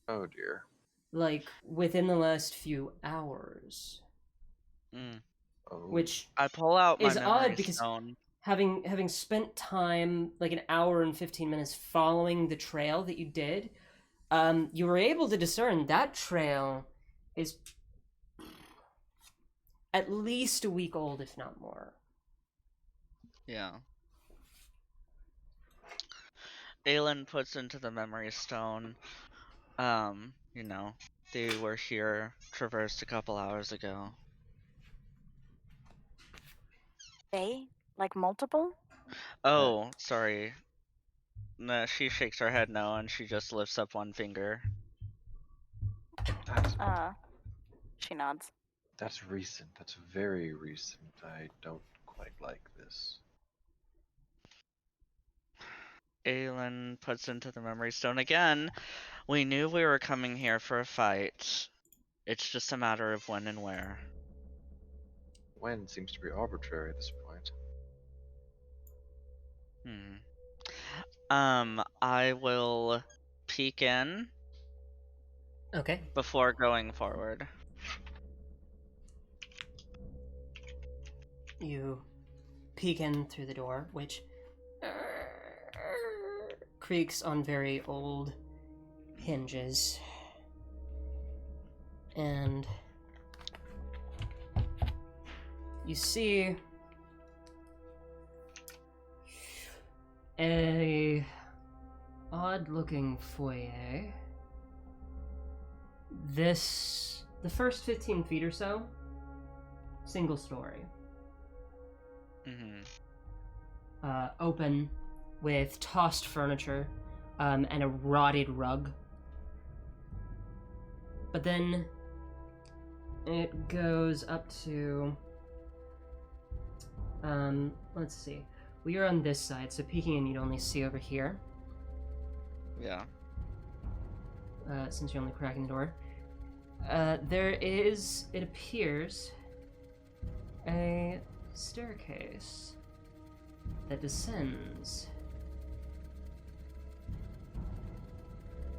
Oh dear. Like within the last few hours. Mm. Oh. Which I pull out my is memory odd because stone. having spent time like an hour and 15 minutes following the trail that you did, you were able to discern that trail is at least a week old, if not more. Yeah. Aelin puts into the memory stone. You know, they were here, traversed a couple hours ago. They? Like multiple? Oh, sorry. No, she shakes her head no, and she just lifts up one finger. That's She nods. that's recent. That's very recent. I don't quite like this. Aelin puts into the memory stone again. We knew we were coming here for a fight. It's just a matter of when and where. When seems to be arbitrary at this point. I will peek in Okay. before going forward. You peek in through the door, which creaks on very old hinges. And you see a odd-looking foyer. The first 15 feet or so, single story. Open with tossed furniture and a rotted rug. But then it goes up to, let's see. We are on this side, so peeking in, you'd only see over here. Yeah. Since you're only cracking the door. There is, it appears, a staircase that descends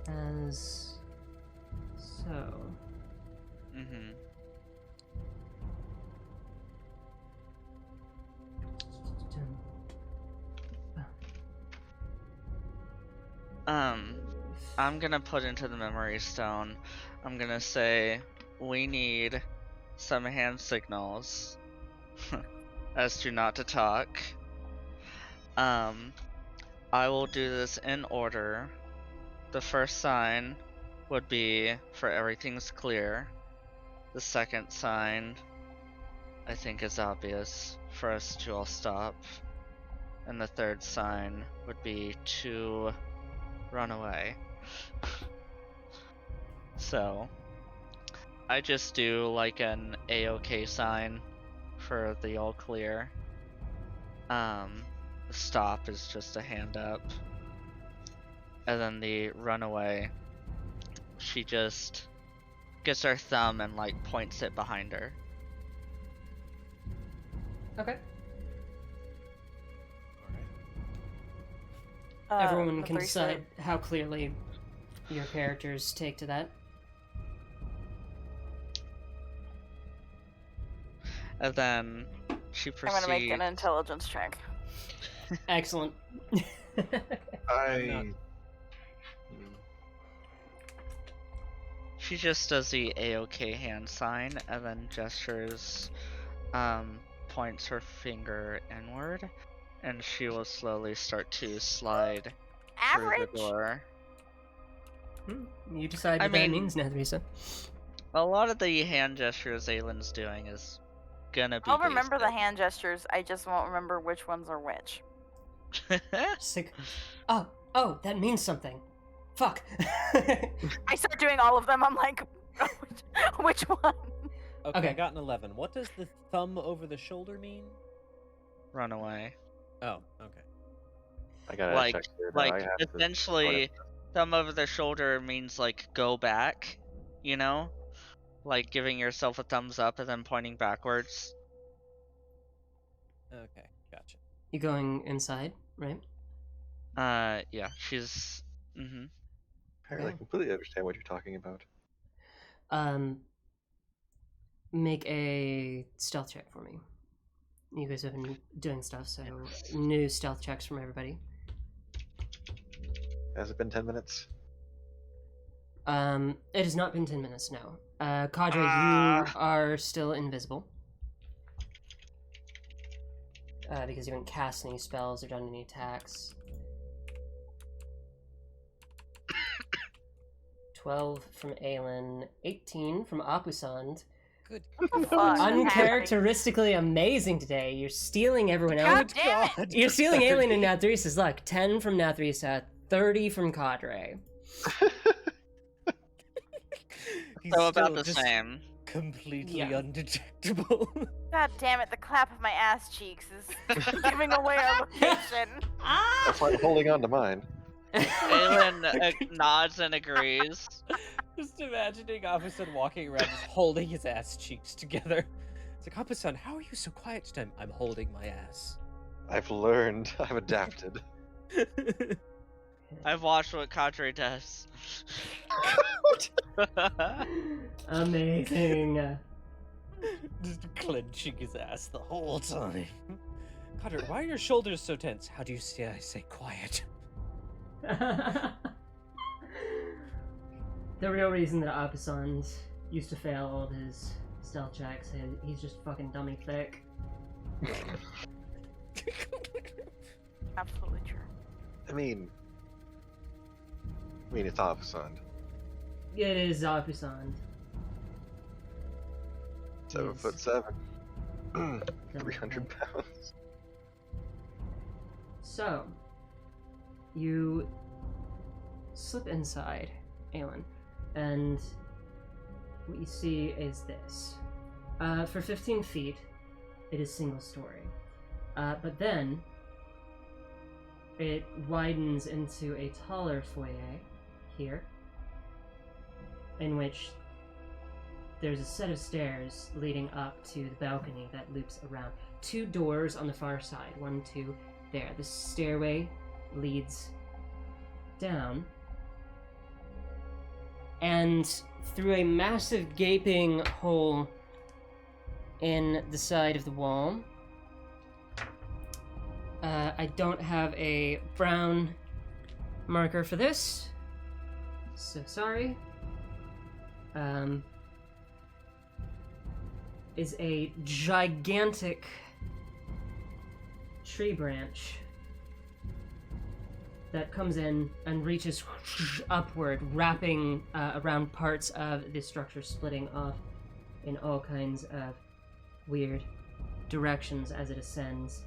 as so. I'm gonna put into the memory stone, I'm gonna say we need some hand signals as to not to talk. I will do this in order. The first sign would be for everything's clear. The second sign, I think, is obvious for us to all stop. And the third sign would be to run away. So, I just do like an A-OK sign for the all clear. The stop is just a hand up. And then the runaway, she just gets her thumb and like points it behind her. Okay. Alright. Everyone can Mathrice, decide how clearly your characters take to that. And then she I'm proceeds. gonna make an intelligence check. Excellent. She just does the A-OK hand sign and then gestures, points her finger inward, and she will slowly start to slide through Average. the door. You decide what I that mean- means, Nathrisa. A lot of the hand gestures Aylin's doing is gonna be I'll remember the basic. hand gestures. I just won't remember which ones are which. Sick. Oh, that means something. Fuck. I start doing all of them. I'm like, which one? Okay, Okay. I got an 11. What does the thumb over the shoulder mean? Run away. Oh, okay. I gotta Like, check here. now. I like have to- essentially, thumb over the shoulder means like go back, you know? Like giving yourself a thumbs up and then pointing backwards. Okay, gotcha. You going inside, right? Yeah, she's. I completely understand what you're talking about. Make a stealth check for me. You guys have been doing stuff, so new stealth checks from everybody. Has it been 10 minutes? It has not been 10 minutes, no. Kadra, you are still invisible. Because you haven't cast any spells or done any attacks. 12 from Aelin, 18 from Apusand. Good. Fuck. Uncharacteristically amazing today. You're stealing everyone else. God damn it! You're stealing Aelin and Nathrisa's luck. 10 from Nathrisa, 30 from Kadre. He's So about still the just same. completely Yeah. undetectable. God damn it! The clap of my ass cheeks is giving away our location. That's why I'm holding on to mine. Aelin nods and agrees. Just imagining Apusan walking around just holding his ass cheeks together. It's like, Apusan, how are you so quiet today? I'm holding my ass. I've learned. I've adapted. I've watched what Kadre does. Amazing. Just clenching his ass the whole time. Carter, why are your shoulders so tense? How do you say I say quiet? The real reason that Apusand used to fail all of his stealth checks, he's just fucking dummy thick. Absolutely true. I mean, it's Alphasand. It is Zarpusand. 7'7". Yes. 300 pounds. So, you slip inside, Aelin, and what you see is this. For 15 feet, it is single story. But then, it widens into a taller foyer here, in which there's a set of stairs leading up to the balcony that loops around. 2 doors on the far side, 1, 2, there. The stairway leads down, and through a massive gaping hole in the side of the wall. I don't have a brown marker for this, so sorry. Is a gigantic tree branch that comes in and reaches upward, wrapping around parts of the structure, splitting off in all kinds of weird directions as it ascends.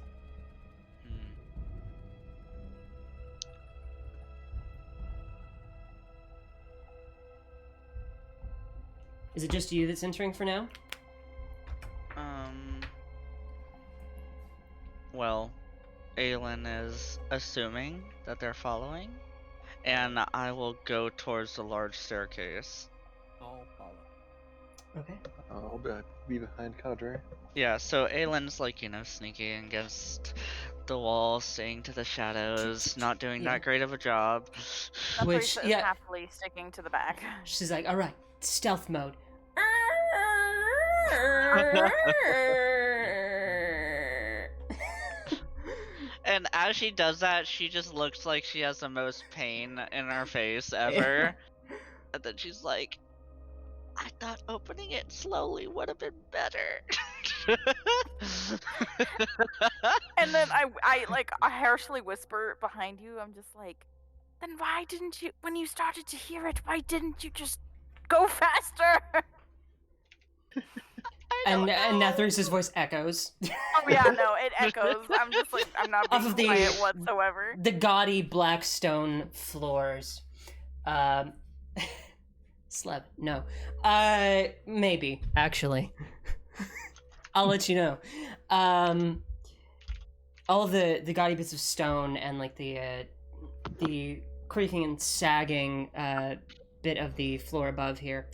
Is it just you that's entering for now? Well, Aelin is assuming that they're following, and I will go towards the large staircase. I'll follow. Okay. I'll be behind Cadre. Yeah, so Aelin's like, sneaking against the wall, staying to the shadows, not doing Yeah. that great of a job. Which, Nathrisa is yeah. happily sticking to the back. She's like, all right, stealth mode. And as she does that, she just looks like she has the most pain in her face ever. And then she's like, I thought opening it slowly would have been better. And then I harshly whisper behind you. I'm just like, then why didn't you, when you started to hear it, why didn't you just go faster? And Nathrisa's voice echoes. Oh yeah, no, it echoes. I'm just like, I'm not Off being of the- quiet whatsoever. The gaudy black stone floors. Sleb. No. Maybe, actually. I'll let you know. All the gaudy bits of stone and like the creaking and sagging bit of the floor above here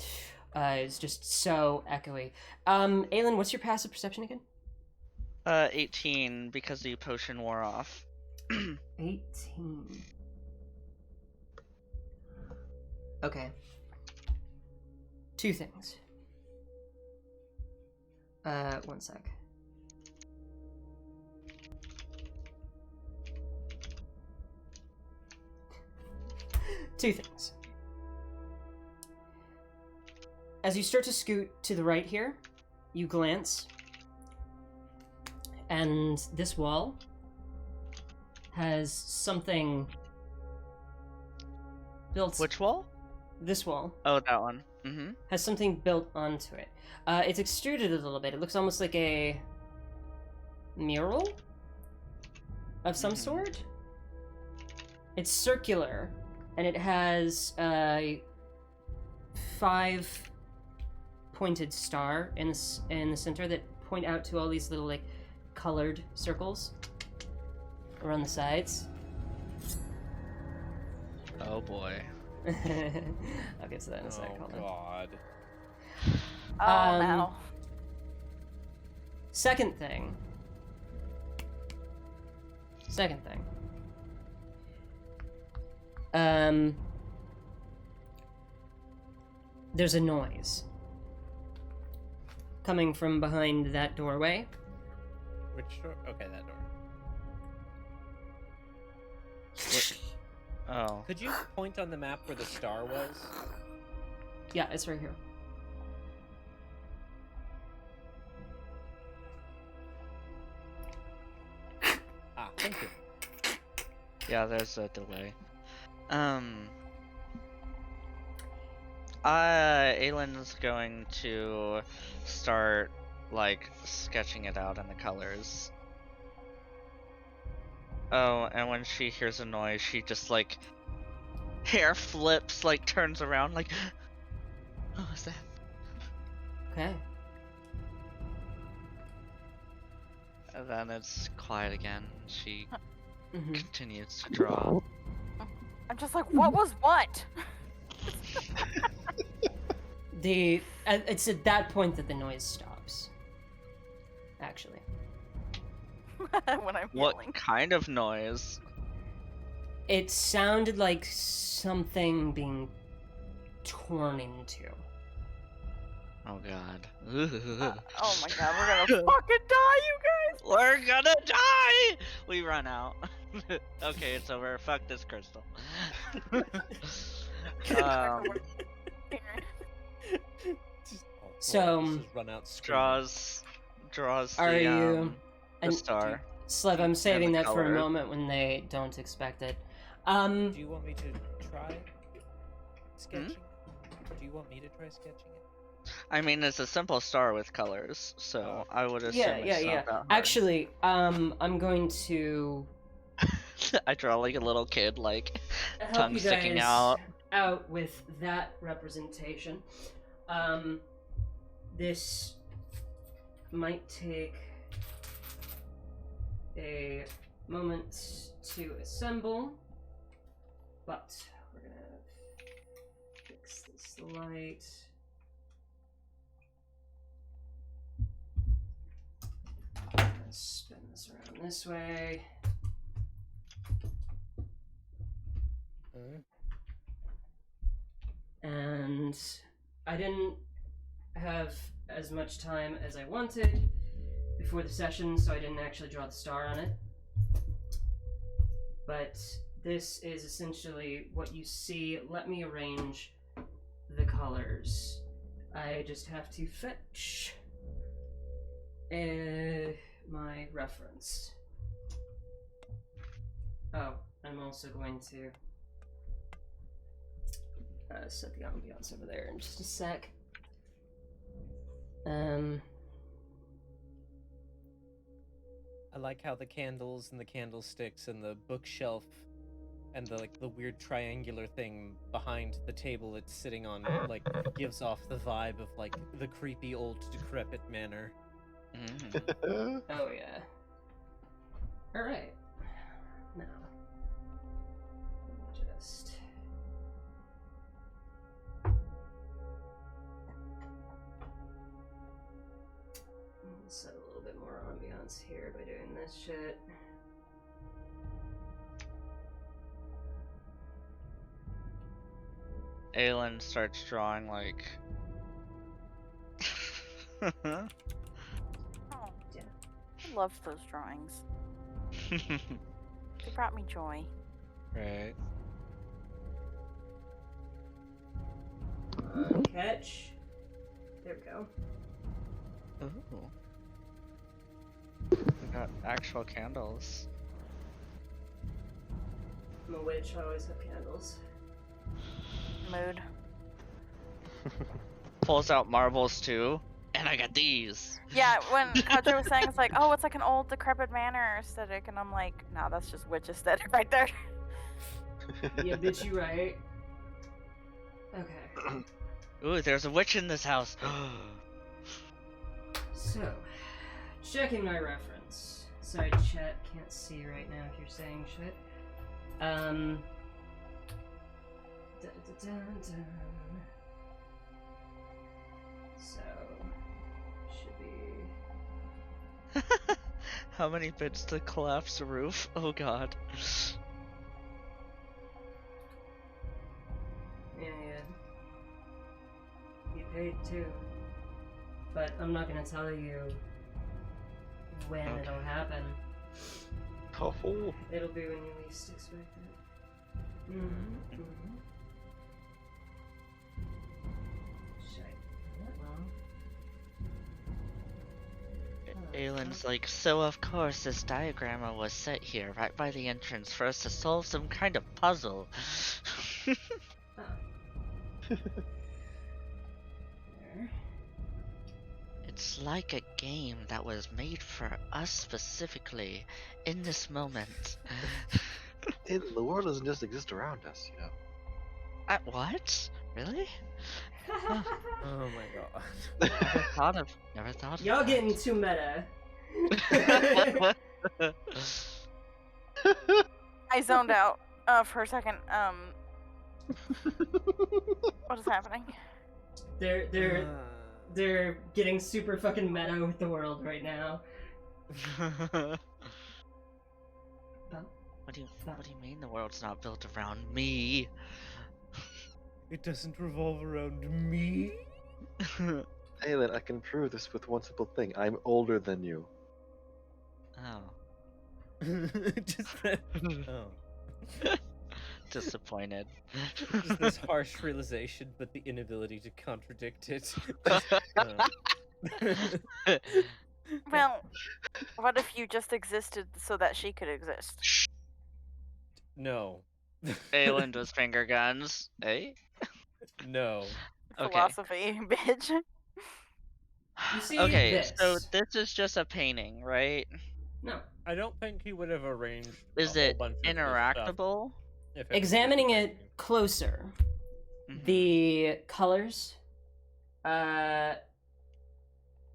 is just so echoey. Aelin, what's your passive perception again? 18, because the potion wore off. 18. Okay. 2 things. 1 sec. Two things. As you start to scoot to the right here, you glance, and this wall has something built. Which wall? This wall Oh, that one. Mm-hmm. has something built onto it. It's extruded a little bit. It looks almost like a mural of some sort. It's circular, and it has a 5-pointed star in the center that point out to all these little like colored circles around the sides. Oh boy. I'll get to that in a sec. Oh Hold on. god. Oh no. Second thing. There's a noise coming from behind that doorway. Which door? Okay, that door. Oh. Could you point on the map where the star was? Yeah, it's right here. Ah, Thank you. Yeah, there's a delay. Aylin's going to start, like, sketching it out in the colors. Oh, and when she hears a noise, she just, like, hair flips, like, turns around, like, what was that? Okay. And then it's quiet again. She Mhm. continues to draw. I'm just like, what was what? It's at that point that the noise stops. Actually. When I'm What yelling. kind of noise? It sounded like something being torn into. Oh god. Oh my god, we're gonna fucking die, you guys! We're gonna die! We run out. Okay, it's over. Fuck this crystal. So, just run out screaming. draws Are the you the star. Slev, I'm saving the that for a color. moment when they don't expect it. Do you want me to try sketching? Do you want me to try sketching it? I mean, it's a simple star with colors, so I would assume Yeah, it's not that hard. Actually, I'm going to I draw like a little kid, like help tongue you sticking guys out. with that representation. This might take a moment to assemble, but we're gonna fix this light. Let's spin this around this way. And I didn't have as much time as I wanted before the session, so I didn't actually draw the star on it. But this is essentially what you see. Let me arrange the colors. I just have to fetch my reference. Oh, I'm also going to set the ambiance over there in just a sec. I like how the candles and the candlesticks and the bookshelf and the weird triangular thing behind the table it's sitting on like gives off the vibe of like the creepy old decrepit manor. Oh yeah. All right. Now, let me just. Set a little bit more ambiance here by doing this shit. Aylin starts drawing like. Oh, yeah. I loved those drawings. They brought me joy. Right. Catch. There we go. Ooh. We got actual candles. I'm a witch, I always have candles. Mood. Pulls out marbles too, and I got these. Yeah, when Kadri was saying it's like, oh, it's like an old decrepit manor aesthetic, and I'm like, no, that's just witch aesthetic right there. Yeah, bitch, you right. Okay. Ooh, there's a witch in this house. So, checking my reference. Sorry, chat, can't see right now if you're saying shit. Dun, dun, dun, dun. So, should be... How many bits to collapse the roof? Oh god. Yeah. You paid too. But I'm not gonna tell you when Okay. it'll happen. Oh. It'll be when you least expect it. Shit, I did that wrong. Aylin's like, so of course this diagram was set here, right by the entrance, for us to solve some kind of puzzle. There. It's like a game that was made for us specifically, in this moment. The world doesn't just exist around us, you know. What? Really? Oh my god. Never thought of Y'all that. getting too meta. I zoned out for a second. What is happening? They're getting super fucking meta with the world right now. What do you mean the world's not built around me? It doesn't revolve around me? Aylin, I can prove this with one simple thing. I'm older than you. Oh. Just that. Oh. Disappointed. Just this harsh realization, but the inability to contradict it. Well, what if you just existed so that she could exist? No. Aylin does finger guns. Eh? No. Okay. Philosophy, bitch. You see Okay, this? so this is just a painting, right? No. I don't think he would have arranged Is a whole it bunch of this stuff interactable? if it was Examining just a it painting. closer, Mhm. the colors on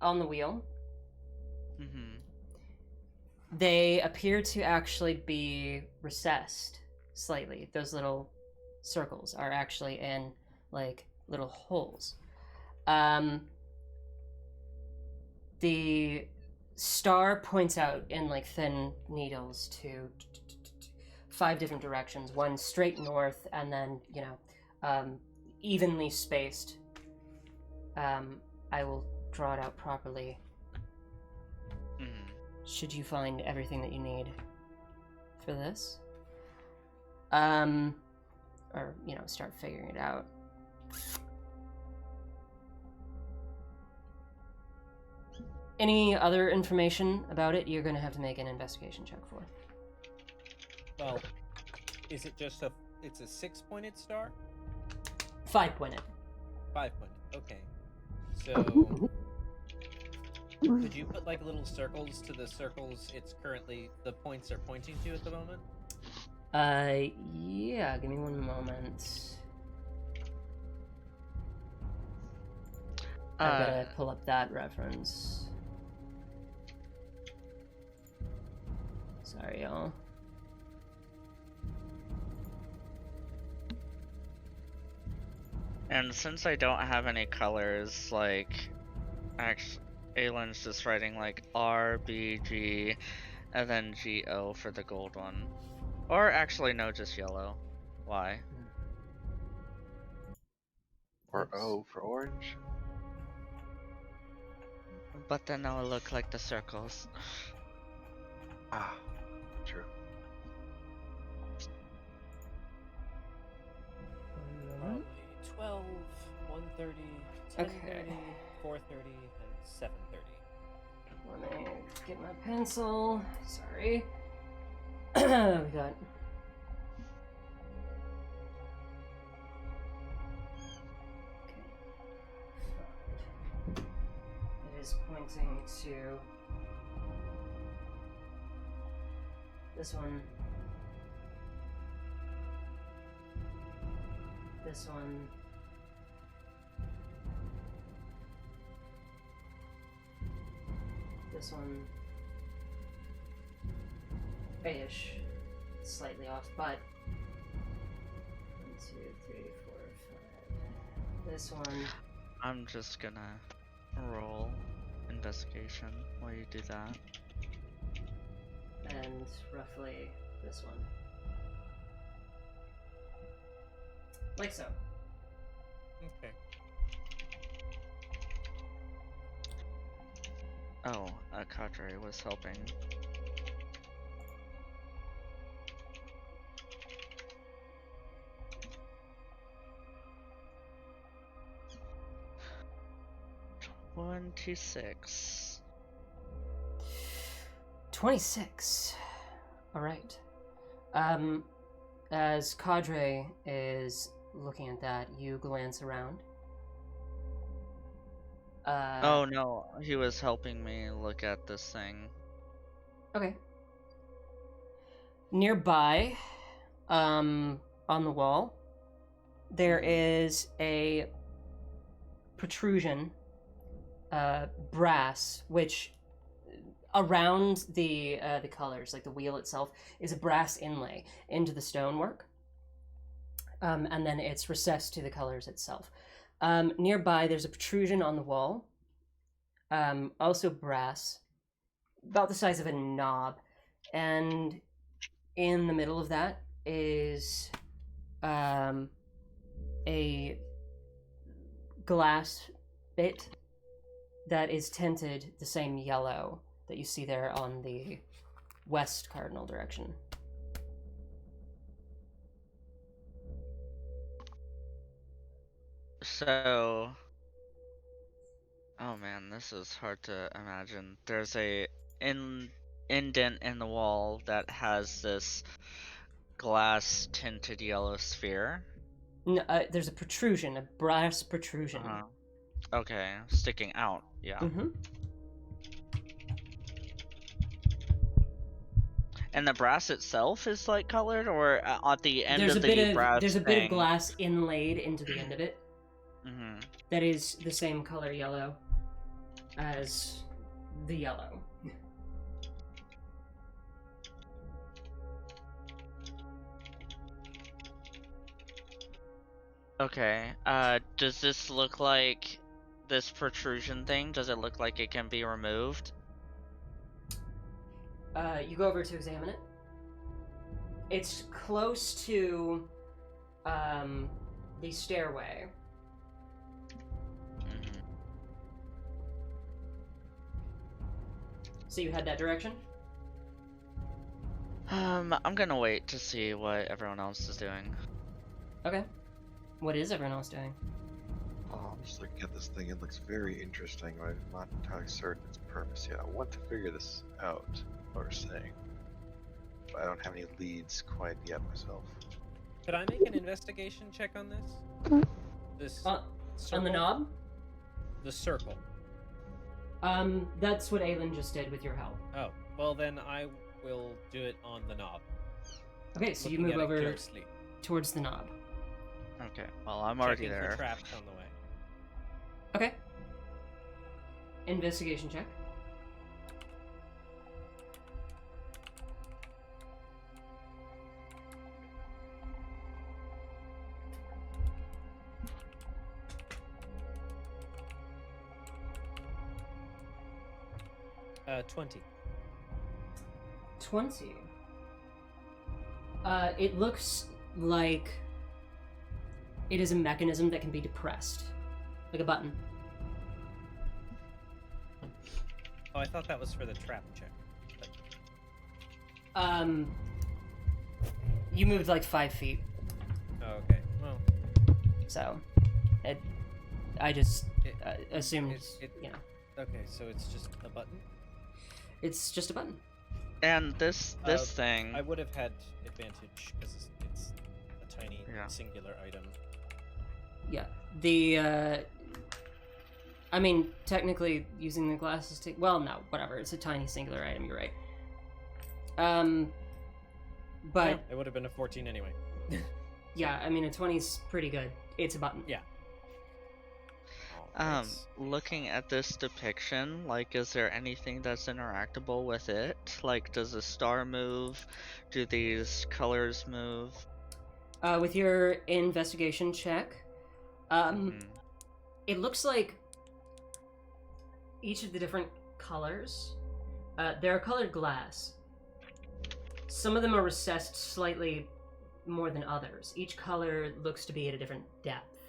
the wheel, Mhm. they appear to actually be recessed slightly. Those little circles are actually in like little holes. The star points out in like thin needles to 5 different directions. One straight north, and then evenly spaced. I will draw it out properly. Mhm. Should you find everything that you need for this, or start figuring it out. Any other information about it, you're going to have to make an investigation check for. Well, is it just it's a 6-pointed star? 5-pointed. 5-pointed, okay. So, could you put like little circles to the circles the points are pointing to at the moment? Yeah, give me one moment. I've got to pull up that reference. Sorry, y'all. And since I don't have any colors, like, actually, Aylin's just writing like R, B, G, and then G, O for the gold one. Or actually, no, just yellow. Why? Or Oops. O for orange. But then that will look like the circles. Ah, true. Probably 12, 1:30, 10:30, Okay. 4:30, and 7:30. Let me get my pencil. Sorry. We got. Okay. It is pointing to this one. This one. This one. Ish. Slightly off, but 1, 2, 3, 4, 5. This one. I'm just gonna roll investigation while you do that. And roughly this one. Like so. Okay. Oh, Cadre was helping. $26. 26. All right. As Cadre is looking at that, you glance around. Oh no, he was helping me look at this thing. Okay. Nearby, on the wall, there is a protrusion, brass, which around the colors, like the wheel itself, is a brass inlay into the stonework, and then it's recessed to the colors itself. Nearby, there's a protrusion on the wall, also brass, about the size of a knob, and in the middle of that is a glass bit that is tinted the same yellow that you see there on the west cardinal direction. So, oh man, this is hard to imagine. There's a indent in the wall that has this glass tinted yellow sphere. No, there's a protrusion, a brass protrusion. Okay, sticking out. Yeah. Mm-hmm. And the brass itself is like colored, or at the end There's of a the bit brass of there's a thing? bit of glass inlaid into the end of it. Mm-hmm. That is the same color yellow as the yellow. Okay. Does this look like this protrusion thing? Does it look like it can be removed? You go over to examine it. It's close to the stairway. Mm-hmm. So you head that direction? I'm gonna wait to see what everyone else is doing. Okay. What is everyone else doing? Oh, I'm just looking at this thing. It looks very interesting, but I'm not entirely certain its purpose yet. I want to figure this out, what we're saying. But I don't have any leads quite yet myself. Could I make an investigation check on this? This On the circle? knob? The circle. That's what Aelin just did with your help. Oh, well then I will do it on the knob. Okay, so you Looking move at it over closely. towards the knob. Okay, well, I'm already Checking there. for traps on the way. Okay. Investigation check. Uh, 20. 20. It looks like it is a mechanism that can be depressed. Like a button. Oh, I thought that was for the trap check. You moved like 5 feet, Oh, okay. Well, so I just It- assumed, it- you know, okay, so it's just a button? it's just a button. And this thing. I would have had advantage because it's a tiny Yeah. singular item. Yeah. I mean, technically, using the glasses to... Well, no, whatever. It's a tiny singular item, you're right. But, Yeah, it would have been a 14 anyway. yeah, I mean, a 20's pretty good. It's a button. Yeah. Oh, thanks. Looking at this depiction, like, is there anything that's interactable with it? Like, does a star move? Do these colors move? With your investigation check, Mhm. it looks like each of the different colors, they're colored glass. Some of them are recessed slightly more than others. Each color looks to be at a different depth.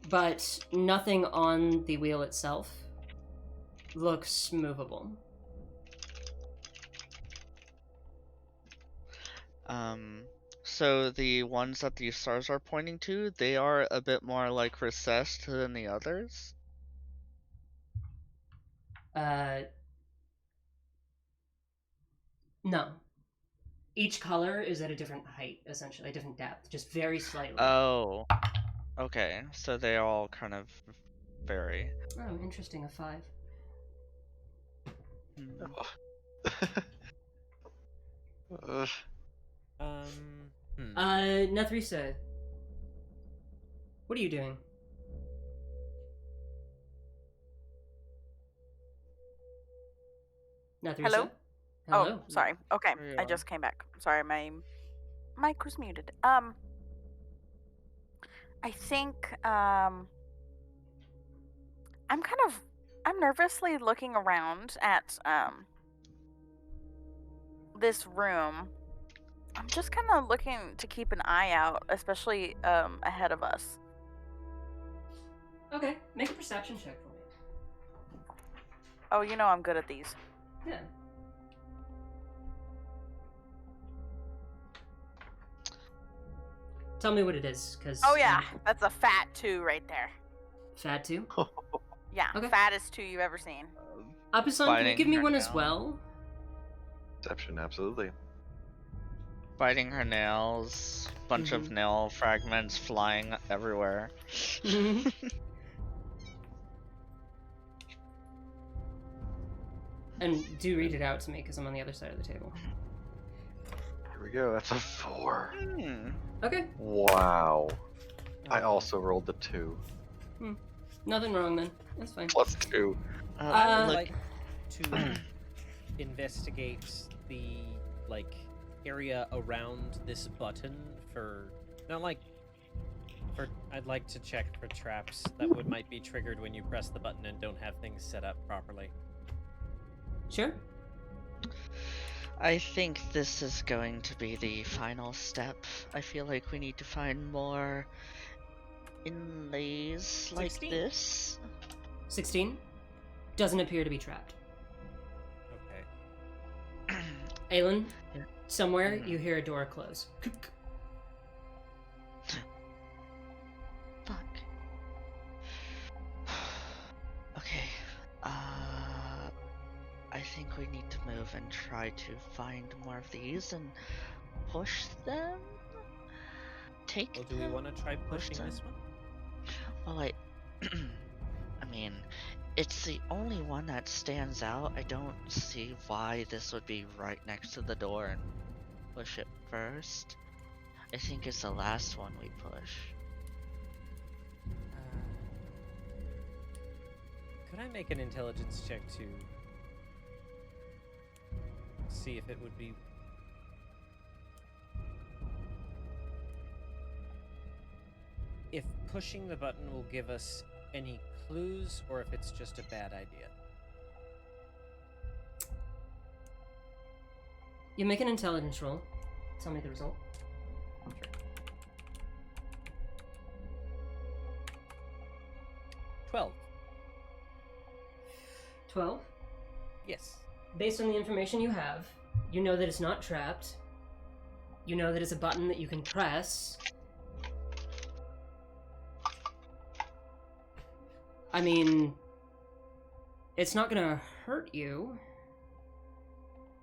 But nothing on the wheel itself looks movable. So the ones that these stars are pointing to, they are a bit more like recessed than the others? No. Each color is at a different height, essentially, a different depth, just very slightly. Oh. Okay, so they all kind of vary. Oh, interesting. A 5. Hmm. Ugh. Nethrisa, what are you doing? Nethrisa? Hello? Hello? Oh, sorry. Okay, There you I are. just came back. Sorry, my mic was muted. I think I'm nervously looking around at this room. I'm just kind of looking to keep an eye out, especially ahead of us. Okay, make a perception check for me. Oh, you know I'm good at these. Yeah. Tell me what it is, because... Oh yeah, that's a fat 2 right there. Fat 2? Yeah, Okay. fattest 2 you've ever seen. Apusan, can you Biting give me her one as nail. well? Perception, absolutely. Biting her nails, bunch of nail fragments flying everywhere. And do read it out to me, because I'm on the other side of the table. Here we go. That's a 4. Okay, Wow. I Okay. also rolled the 2. nothing wrong then. That's fine. Plus 2. I would look- like to investigate the area around this button for I'd like to check for traps that might be triggered when you press the button and don't have things set up properly. Sure. I think this is going to be the final step. I feel like we need to find more inlays like 16. this. 16. Doesn't appear to be trapped. Okay. Aelin, Yeah. somewhere Mhm. you hear a door close. Fuck. Okay. I think we need to move and try to find more of these and push them. Take Well, do we them, want to try push pushing this them. one? Well, I mean, it's the only one that stands out. I don't see why this would be right next to the door and push it first. I think it's the last one we push. Could I make an intelligence check to see if it would be... If pushing the button will give us any clues, or if it's just a bad idea? You make an intelligence roll. Tell me the result. 12. 12. Yes. Based on the information you have, you know that it's not trapped. You know that it's a button that you can press. I mean, it's not gonna hurt you.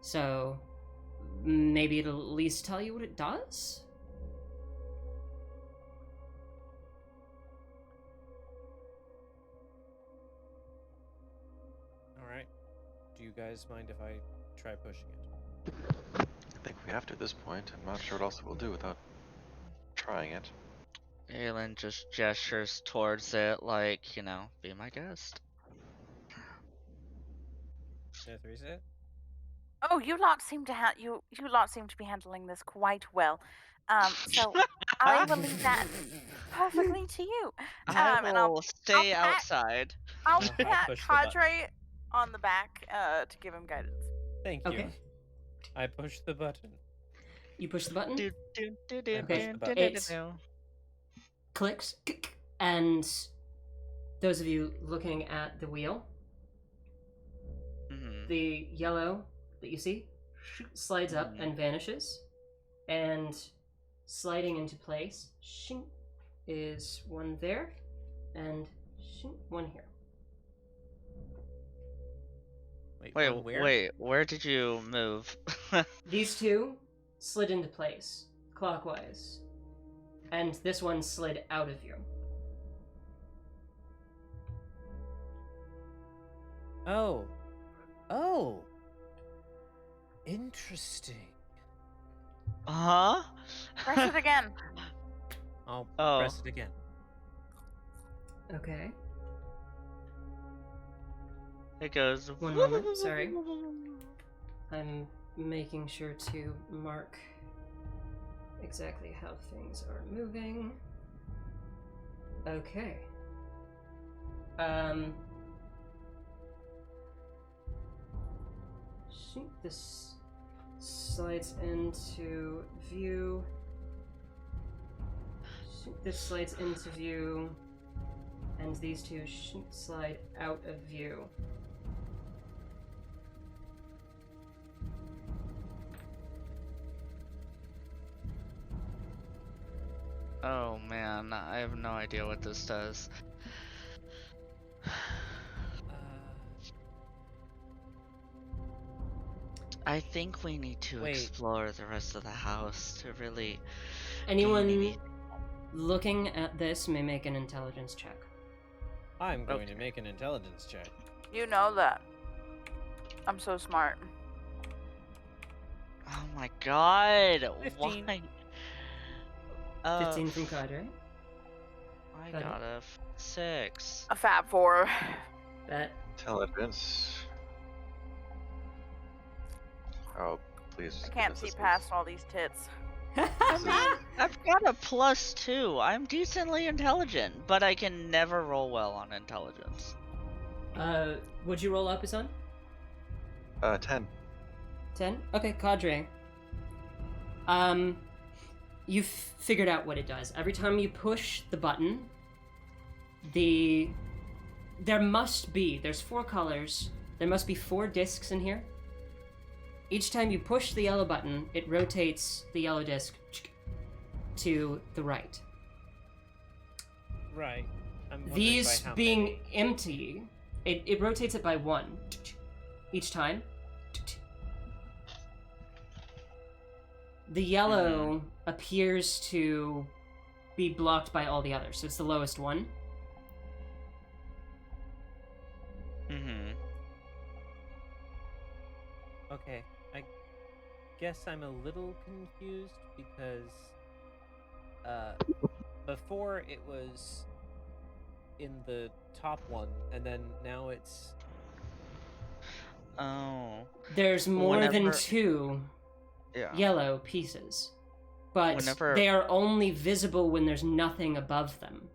So, maybe it'll at least tell you what it does? Alright. Do you guys mind if I try pushing it? I think we have to at this point. I'm not sure what else we'll do without trying it. Aelin just gestures towards it like, you know, be my guest. Nethrisa? Oh, you lot seem to be handling this quite well. So I will leave that perfectly to you. I And will stay pat- outside. I'll I'll pat push the button. Cadre on the back to give him guidance. Thank you. Okay. I push the button. You push the button, Do, do, do, do, I push the do, button. do, do, It's- do. clicks, and those of you looking at the wheel, Mhm. the yellow that you see slides up Mhm. and vanishes, and sliding into place shink, is one there, and shink, one here. Wait, one where? wait, where did you move? These two slid into place, clockwise. And this one slid out of you. Oh. Oh. Interesting. Huh? Press it again. I'll Oh. press it again. Okay. It goes. One moment, sorry. I'm making sure to mark exactly how things are moving. Okay. Shoot, this slides into view. Shoot, this slides into view. And these two slide out of view. Oh man, I have no idea what this does. I think we need to Wait. explore the rest of the house to really. Anyone looking at this may make an intelligence check. I'm going Okay. to make an intelligence check. You know that. I'm so smart. Oh my god! 15. Why? 15 from Cadre. I Got it. got a 6. A Fab 4. That Intelligence. Oh, please. I can't see past all these tits. I've got a +2. I'm decently intelligent, but I can never roll well on intelligence. Would you roll up, Isan? 10. 10? Okay, Cadre. You've figured out what it does. Every time you push the button, there's 4 colors, there must be 4 discs in here. Each time you push the yellow button, it rotates the yellow disc to the right. Right. I'm wondering These by how being many. empty, it rotates it by 1 each time. The yellow appears to be blocked by all the others, so it's the lowest one. Mm-hmm. Okay, I guess I'm a little confused because before it was in the top one, and then now it's Oh. There's more than Whenever- 2 Yeah. yellow pieces, but Whenever- they are only visible when there's nothing above them.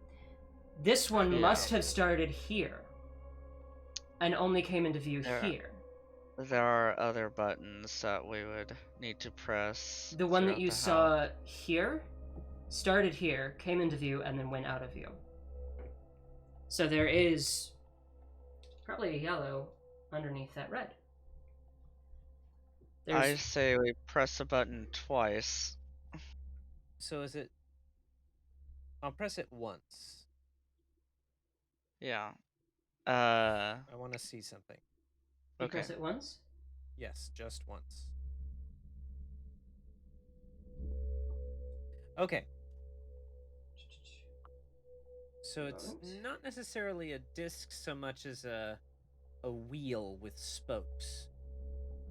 This one Yeah. must have started here and only came into view Yeah. here. There are other buttons that we would need to press. The one that throughout you the saw house. here started here, came into view, and then went out of view. So there is probably a yellow underneath that red. I There's say we press the button twice. so is it? I'll press it once. Yeah. I want to see something. you Okay. press it once. Yes, just once. Okay. So it's Moment. not necessarily a disc so much as a wheel with spokes.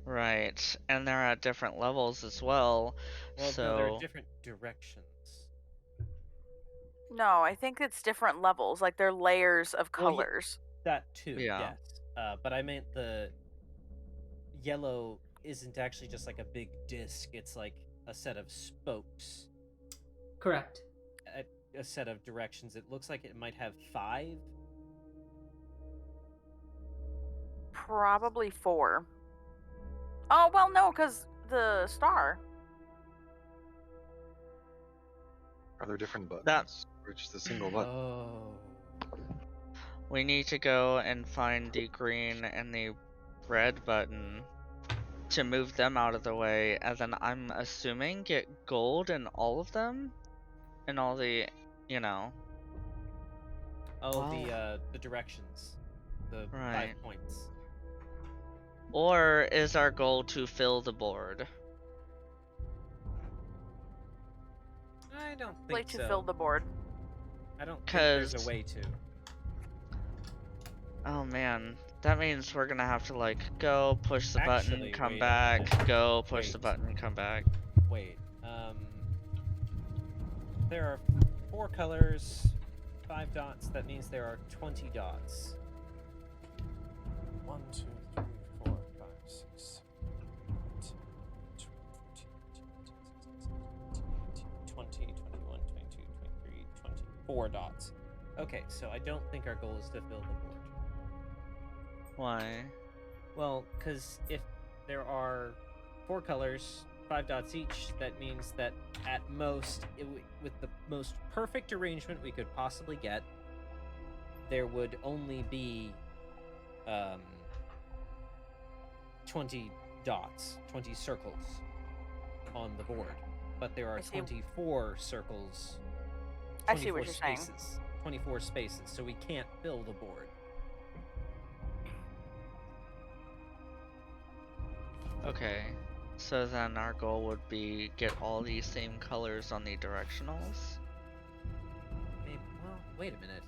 Right. And they're at different levels as well. Well, so no, there are different directions. No, I think it's different levels. Like they're layers of Well, colors. That too, Yeah. yes. But I meant the yellow isn't actually just like a big disc. It's like a set of spokes, Correct. a set of directions. It looks like it might have 5. Probably 4. Oh, well, no, because the star. Are there different buttons? That- Or just a single button? Oh. we need to go and find the green and the red button to move them out of the way, and then I'm assuming get gold in all of them, and all the, you know. Oh, Wow. the directions. The Right. 5 points. Or is our goal to fill the board? I don't Play think to so. fill the board. I don't think there's a 'Cause- way to. Oh man, that means we're gonna have to like go, push the Actually, button, come wait a back, minute. go, push the Wait. button, come back. Wait. There are 4 colors, 5 dots. That means there are 20 dots. 1, 2, 3, 4, 5, 6, 20, 21, 22, 23, 24 dots. Okay, so I don't think our goal is to fill the board. Why? Well, because if there are 4 colors, 5 dots each, that means that at most, with the most perfect arrangement we could possibly get, there would only be 20 dots, 20 circles on the board. But there are I see. 24 circles. I see what you're saying. spaces. 24 spaces, so we can't fill the board. Okay. So then our goal would be get all these same colors on the directionals? Maybe, well, wait a minute.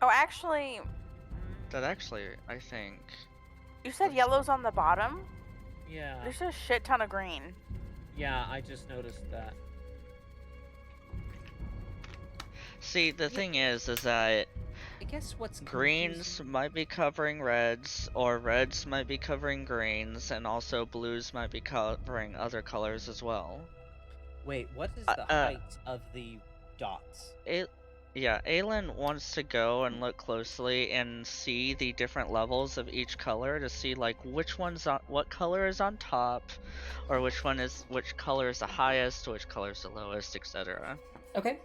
Oh, actually, That actually, I think... you said yellow's on the bottom? Yeah. There's a shit ton of green. Yeah, I just noticed that. See, the thing is that I guess what's greens confusing- might be covering reds, or reds might be covering greens, and also blues might be covering other colors as well. Wait, what is the height of the dots? Yeah, Aelin wants to go and look closely and see the different levels of each color to see like which one's on, what color is on top, or which color is the highest, which color is the lowest, etc. Okay.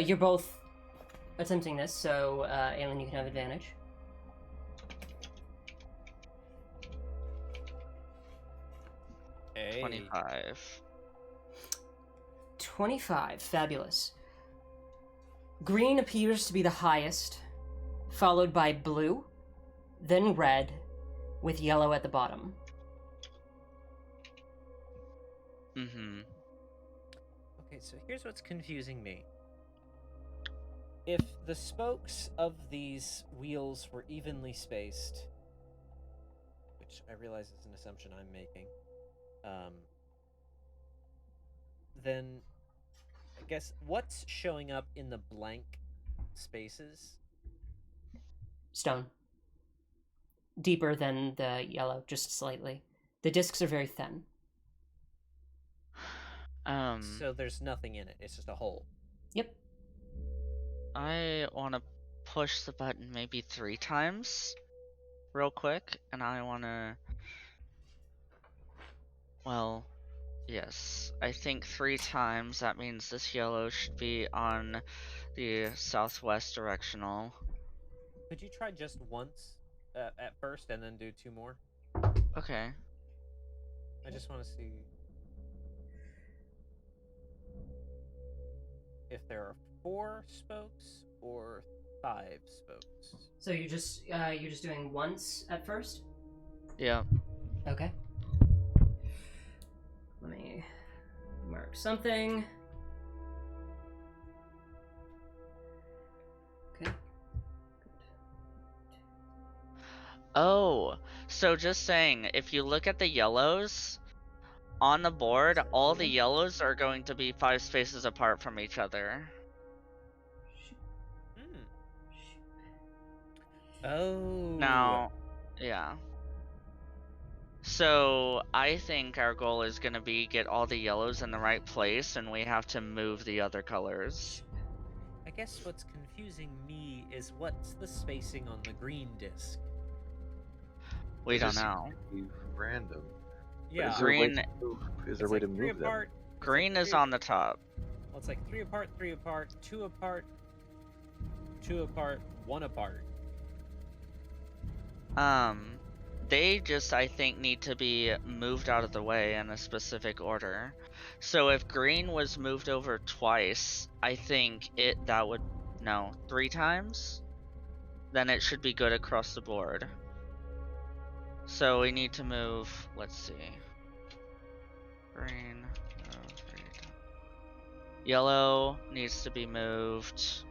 You're both attempting this, so Aelin, you can have advantage. Hey. 25. 25. Fabulous. Green appears to be the highest, followed by blue, then red, with yellow at the bottom. Mm-hmm. Okay, so here's what's confusing me. If the spokes of these wheels were evenly spaced, which I realize is an assumption I'm making, then I guess what's showing up in the blank spaces? Stone. Deeper than the yellow, just slightly. The discs are very thin. So there's nothing in it, it's just a hole. Yep. I want to push the button maybe 3 times real quick, and I want to... Well, yes. I think 3 times, that means this yellow should be on the southwest directional. Could you try just once at first and then do 2 more? Okay. I just want to see if there are 4 spokes or 5 spokes. So you're just doing once at first? Yeah. Okay. Let me mark something. Okay. Oh, so just saying, if you look at the yellows on the board, all the yellows are going to be 5 spaces apart from each other. Oh. Now, yeah. So I think our goal is going to be get all the yellows in the right place, and we have to move the other colors. I guess what's confusing me is what's the spacing on the green disc? We It don't just know. seems to be random. But Yeah. is there a way Green- to move, is there It's a way like to 3 move them? apart. it's Green like is 3 on the top. Well, it's like 3 apart, 3 apart, 2 apart, 2 apart, 1 apart. They just, I think, need to be moved out of the way in a specific order. So if green was moved over twice, I think that would, no, 3 times? Then it should be good across the board. So we need to move, let's see. Green, green. Yellow needs to be moved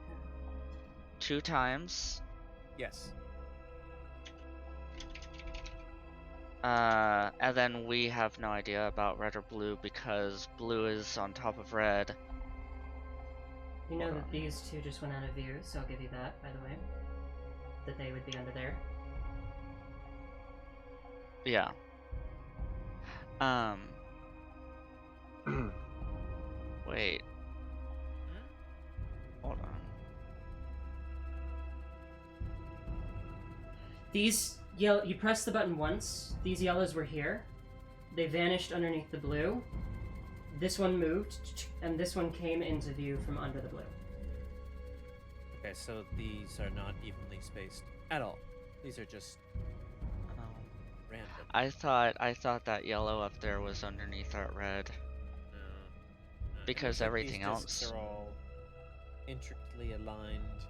2 times. Yes. And then we have no idea about red or blue because blue is on top of red. You know Hold that on. these two just went out of view, so I'll give you that, by the way. That they would be under there. Yeah. Wait. Hold on. These yellow, you pressed the button once. These yellows were here. They vanished underneath the blue. This one moved, and this one came into view from under the blue. Okay, so these are not evenly spaced at all. These are just random. I thought that yellow up there was underneath that red. No. It Because looks like everything these discs else- are all intricately aligned.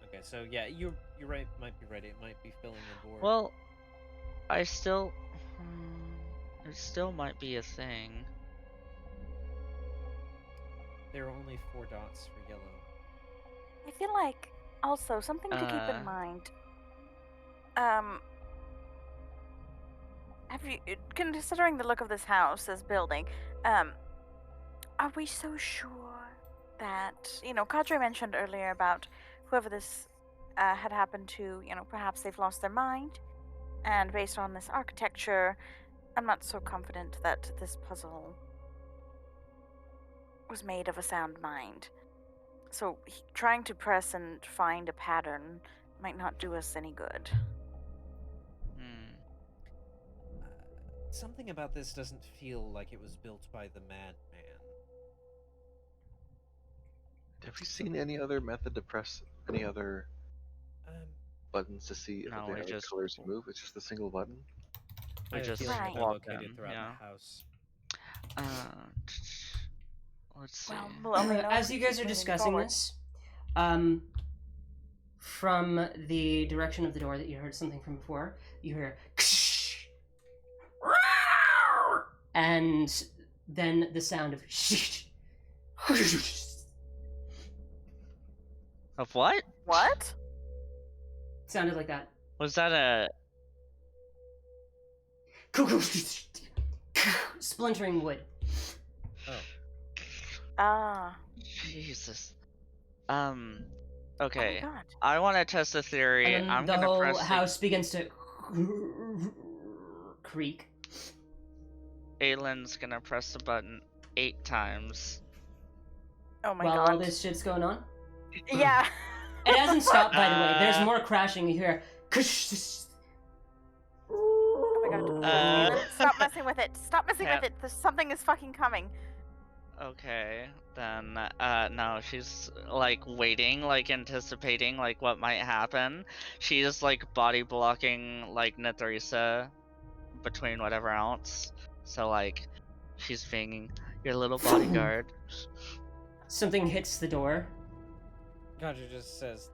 Okay, so yeah, you're right. Might be right. It might be filling the board. Well, I still... it still might be a thing. there are only 4 dots for yellow. I feel like also something to keep in mind. Have you, considering the look of this house, this building, are we so sure that, Kadri mentioned earlier about whoever this had happened to, perhaps they've lost their mind, and based on this architecture, I'm not so confident that this puzzle was made of a sound mind. So trying to press and find a pattern might not do us any good. Something about this doesn't feel like it was built by the madman. Have we seen any other method to press any other buttons to see if No, they we have just- colors you move? It's just a single button. We I have a just feeling that Right. they're walked located in, throughout yeah. the house. Let's see. Well, we'll only know As if you we guys keep are moving discussing forward. this, from the direction of the door that you heard something from before, you hear and then the sound of Of what? What? sounded like that. Was that a... Splintering wood. Oh, Ah. Jesus. Oh Okay. my god. I want to test a theory. And then I'm the gonna whole press house begins to creak. Aylin's gonna press the button 8 times. Oh my While all god. this shit's going on. Yeah. It hasn't stopped, by the way. There's more crashing. You hear. Oh my god. Aylan, stop messing with it. Stop messing Yeah. with it. There's something is fucking coming. Okay, then, no, she's, like, waiting, like, anticipating, like, what might happen. She's, like, body blocking, like, Netherisa between whatever else. So, like, she's being your little bodyguard. Something hits the door, Gotcha just says,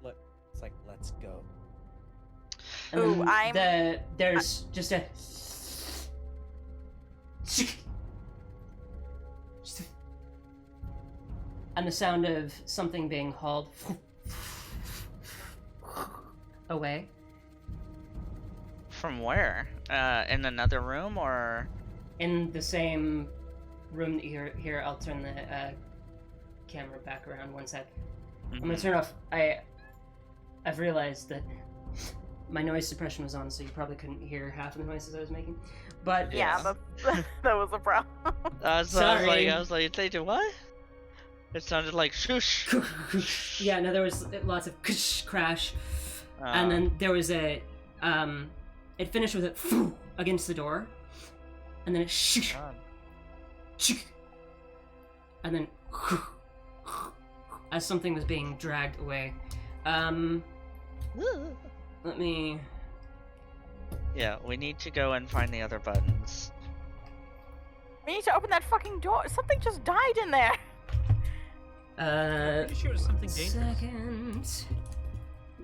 it's like, let's go. and Ooh, then there's just a. And the sound of something being hauled away. From where? In another room, or? In the same room that you hear. Here, I'll turn the camera back around one sec. I'm gonna turn off. I've realized that my noise suppression was on, so you probably couldn't hear half of the noises I was making. But Yeah, that was a problem. Sorry. I was like, they do what? It sounded like shush. yeah, no, there was lots of crash, and then there was a. It finished with a against the door, and then it God. and then as something was being dragged away. Let me. Yeah, we need to go and find the other buttons. We need to open that fucking door. Something just died in there. Pretty sure it's something dangerous. Second.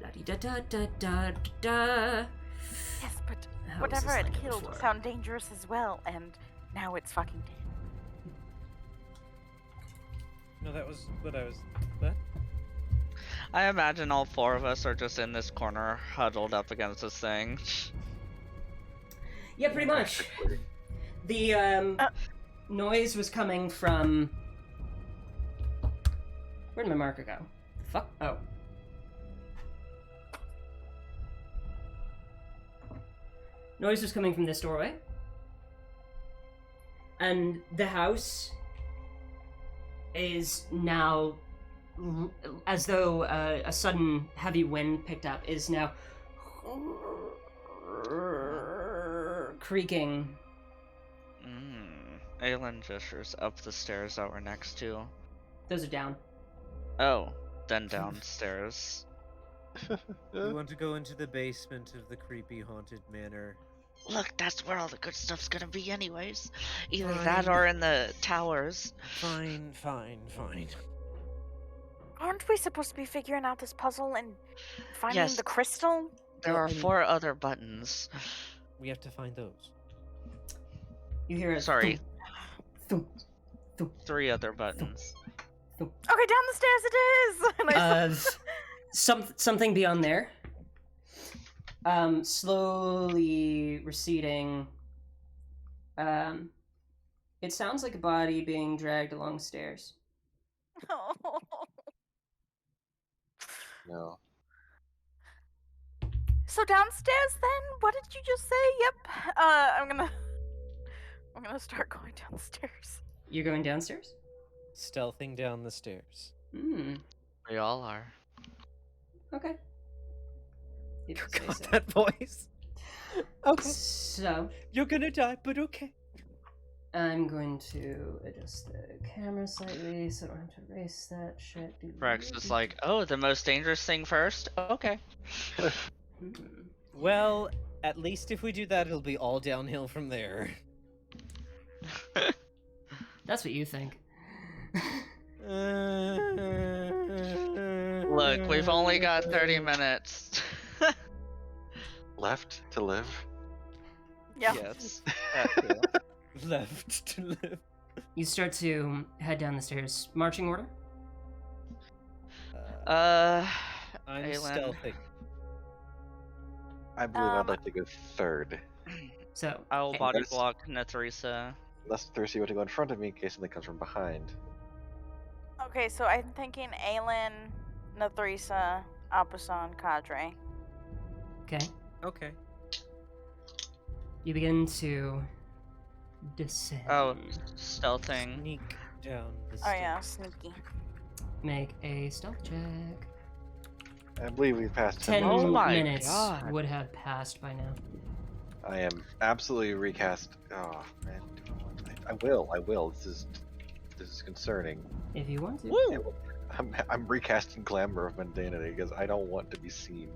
La-di-da-da-da-da-da. Yes, but How was whatever this it landed killed before? sound dangerous as well, and now it's fucking dead. No, that was what I was. What? I imagine all 4 of us are just in this corner, huddled up against this thing. Yeah, pretty much. The noise was coming from. Where'd my marker go? Fuck. Oh. Noise was coming from this doorway. And the house is now, as though a sudden heavy wind picked up, is now creaking. Aelin gestures up the stairs that we're next to. Those are down. Oh, then downstairs. We want to go into the basement of the creepy haunted manor. Look, that's where all the good stuff's gonna be anyways. Either Fine. that or in the towers. Fine. Aren't we supposed to be figuring out this puzzle and finding Yes. the crystal? There Well, are I mean- 4 other buttons. We have to find those. You hear it. Sorry, thump, thump. 3 other buttons. Okay, down the stairs it is! And I Something beyond there. Slowly receding. It sounds like a body being dragged along stairs. Oh. No. So downstairs then? What did you just say? Yep. I'm gonna start going downstairs. You're going downstairs? Stealthing down the stairs. Hmm. We all are. Okay. If you say God, so. that voice. Okay. So, You're gonna die, but okay. I'm going to adjust the camera slightly so I don't have to erase that shit. Rex is like, oh, the most dangerous thing first? Okay. Hmm. Well, at least if we do that, it'll be all downhill from there. That's what you think. Look, we've only got 30 minutes. Left to live? Yeah. Yes. that too. Left to live. You start to head down the stairs. Marching order? I'm Aelin. stealthing. I believe I'd like to go third. So, I will okay. body Yes. block Netheresa. Less thirsty what to go in front of me in case something comes from behind. Okay, so I'm thinking Aelin, Netheresa, Apasan, Cadre. Okay. Okay. You begin to descend. Oh, stealthing. Sneak down the Oh stairs. yeah, sneaky. Make a stealth check. I believe we've passed 10 Oh my minutes God. would have passed by now. I am absolutely recast. Oh man, I will. This is concerning. If you want to. Woo! I'm recasting Glamour of Mundanity because I don't want to be seen.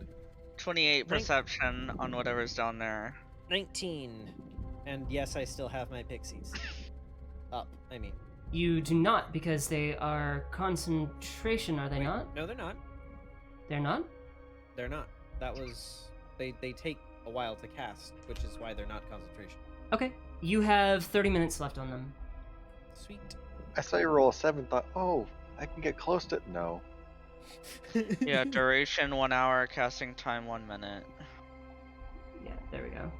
28 perception on whatever's down there. 19. And yes, I still have my pixies. Up, I mean. You do not, because they are concentration, are they Wait, not? No, they're not. They're not? They're not. That was... They take a while to cast, which is why they're not concentration. Okay. You have 30 minutes left on them. Sweet. I saw you roll a 7. Thought, oh, I can get close to it. No. Yeah, duration 1 hour, casting time 1 minute. Yeah, there we go.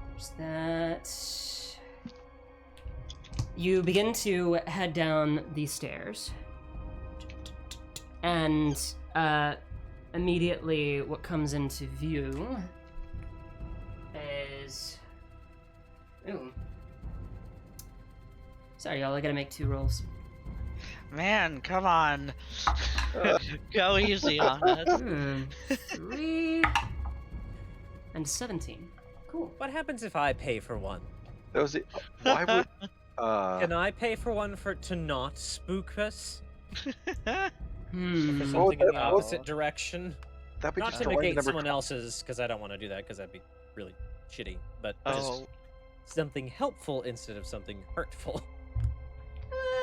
There's that. You begin to head down these stairs. And immediately what comes into view is... Ooh. Sorry, y'all, I gotta make 2 rolls. Man, come on. Go easy on us. 3 and 17. Cool. What happens if I pay for one? That was it. Why would? Can I pay for one to not spook us? For Hmm. something in the that- opposite direction? That be Not just to drawing the negate number someone else's, because I don't want to do that, because that'd be really shitty. But just Oh, something helpful instead of something hurtful.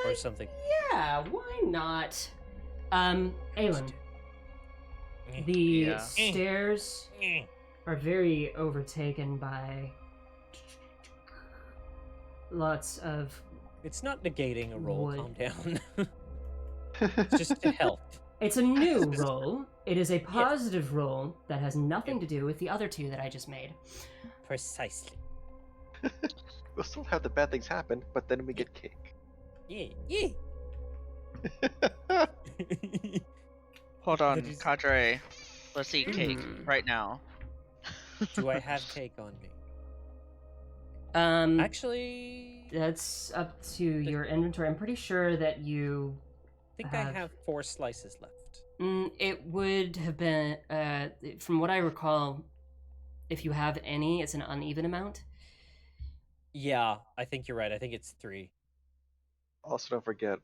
Or something. Yeah, why not? Aelin, the Yeah. stairs are very overtaken by lots of It's not negating a roll. Wood. Calm down. It's just to help. It's a new roll. It is a positive roll that has nothing to do with the other two that I just made. Precisely. We'll still have the bad things happen, but then we get cake. Yeah. Hold on, That is- Cadre. Let's eat cake Mm. right now. Do I have cake on me? Actually, That's up to your inventory. I'm pretty sure that you. I think I have 4 slices left. It would have been, from what I recall, if you have any, it's an uneven amount. Yeah, I think you're right. I think it's 3. Also, don't forget,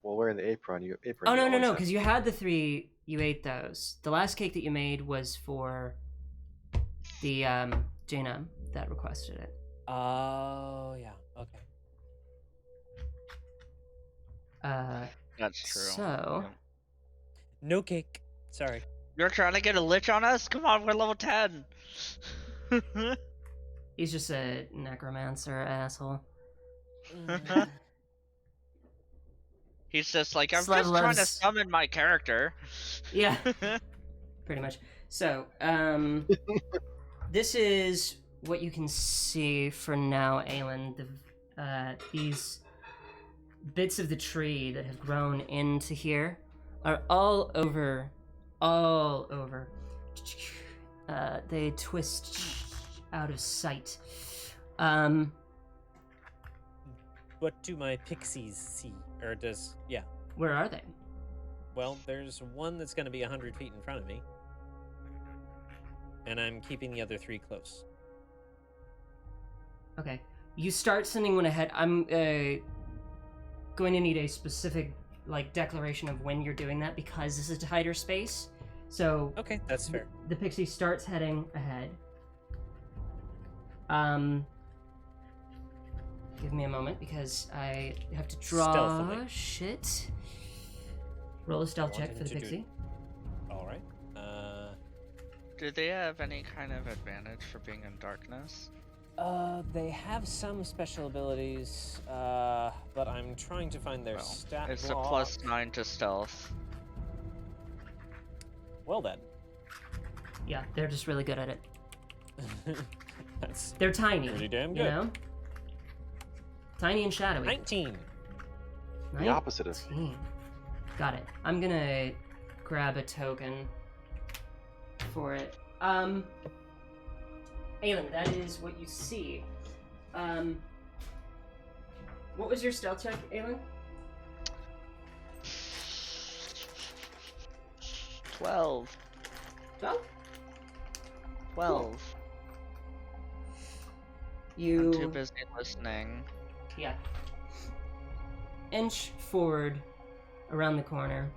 while wearing the apron, Oh you no, always have- because you had the 3. You ate those. The last cake that you made was for the Jaina that requested it. Oh, yeah. Okay. That's true. So No cake. Sorry. You're trying to get a lich on us? Come on, we're level 10. he's just a necromancer asshole. He's just like, I'm Slug just trying to loves- summon my character. Yeah. Pretty much. So, this is what you can see for now, Aelin. These bits of the tree that have grown into here are all over. They twist out of sight. What do my pixies see? Or does... Yeah. Where are they? Well, there's one that's going to be 100 feet in front of me. And I'm keeping the other 3 close. Okay. You start sending one ahead. I'm going to need a specific declaration of when you're doing that because this is a tighter space. So Okay, that's fair. the pixie starts heading ahead. Give me a moment because I have to draw Stealthily. shit. Roll a stealth check for the Wanting to do- pixie. Alright. Do they have any kind of advantage for being in darkness? They have some special abilities, but I'm trying to find their Well, stat it's block. a +9 to stealth. Well then. Yeah, they're just really good at it. That's They're tiny. pretty damn You good. know? Tiny and shadowy. 19. The opposite of 19. Got it. I'm gonna grab a token for it. Aelin, that is what you see. What was your stealth check, Aelin? 12. 12? 12. You I'm too busy listening. Yeah. Inch forward around the corner.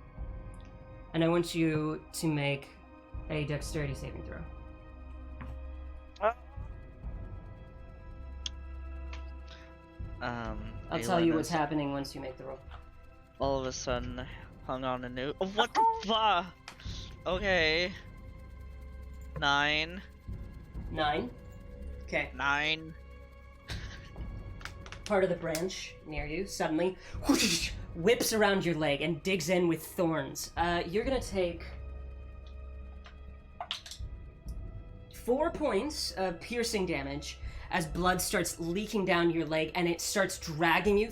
And I want you to make a dexterity saving throw. I'll tell you Aelin what's is happening once you make the roll. all of a sudden hung on a new. Oh, what the fuck? Okay. 9. 9. Okay. 9. Part of the branch near you suddenly whips around your leg and digs in with thorns. You're gonna take 4 points of piercing damage as blood starts leaking down your leg and it starts dragging you.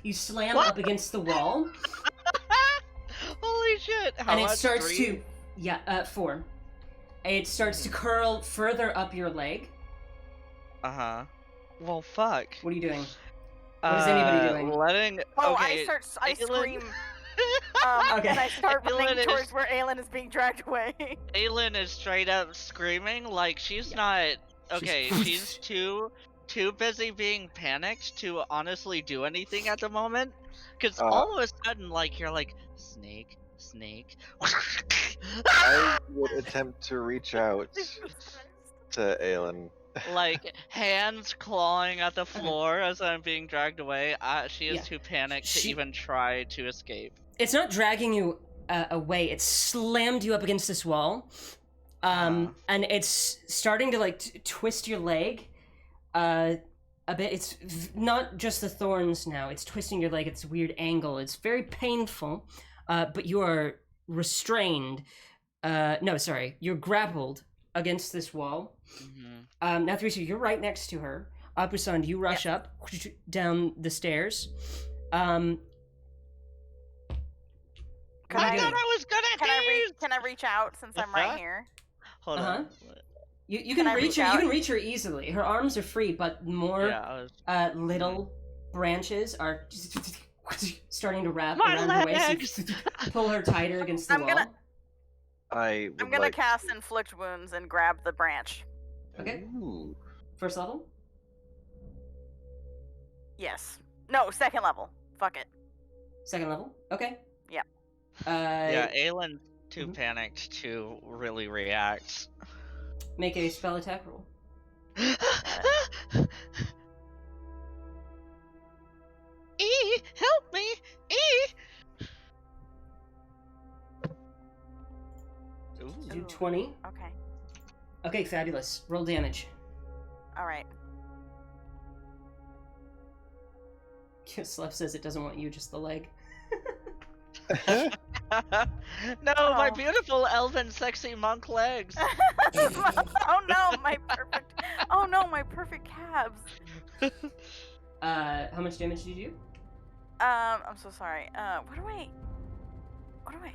You slam What? up against the wall Holy shit! How and it much? starts 3? to 4. It starts to curl further up your leg. Uh-huh. Well, fuck. What are you doing? What is anybody doing? Letting. Oh, okay. I Aelin- scream. Okay. And I start Aelin running is- towards where Aelin is being dragged away. Aelin is straight up screaming like she's not. Okay, she's too busy being panicked to honestly do anything at the moment. Because all of a sudden, like you're like snake. I would attempt to reach out to Aelin. Like hands clawing at the floor as I'm being dragged away. She is Yeah. too panicked to She- even try to escape. It's not dragging you away, it slammed you up against this wall, and it's starting to like twist your leg a bit. It's not just the thorns now, it's twisting your leg at this weird angle. It's very painful, but you are restrained. No, sorry, you're grappled against this wall. Now, Theresa, you're right next to her. Apusan, you rush up down the stairs. Can I thought I was good at these! Can I reach out since I'm right here? Hold on. You can reach her. You can reach her easily. Her arms are free, but more little branches are starting to wrap around her waist. So pull her tighter against the wall. I'm gonna cast Inflict Wounds and grab the branch. Okay. Ooh. First level? Yes. No, second level. Fuck it. Second level? Okay. Yeah. Yeah, Aelin's too panicked to really react. Make a spell attack roll. Help me! Do 20. Okay. Okay, fabulous. Roll damage. Alright. Slep says it doesn't want you, just the leg. No, my beautiful elven sexy monk legs. Oh no, my perfect calves. How much damage did you do? I'm so sorry. What do I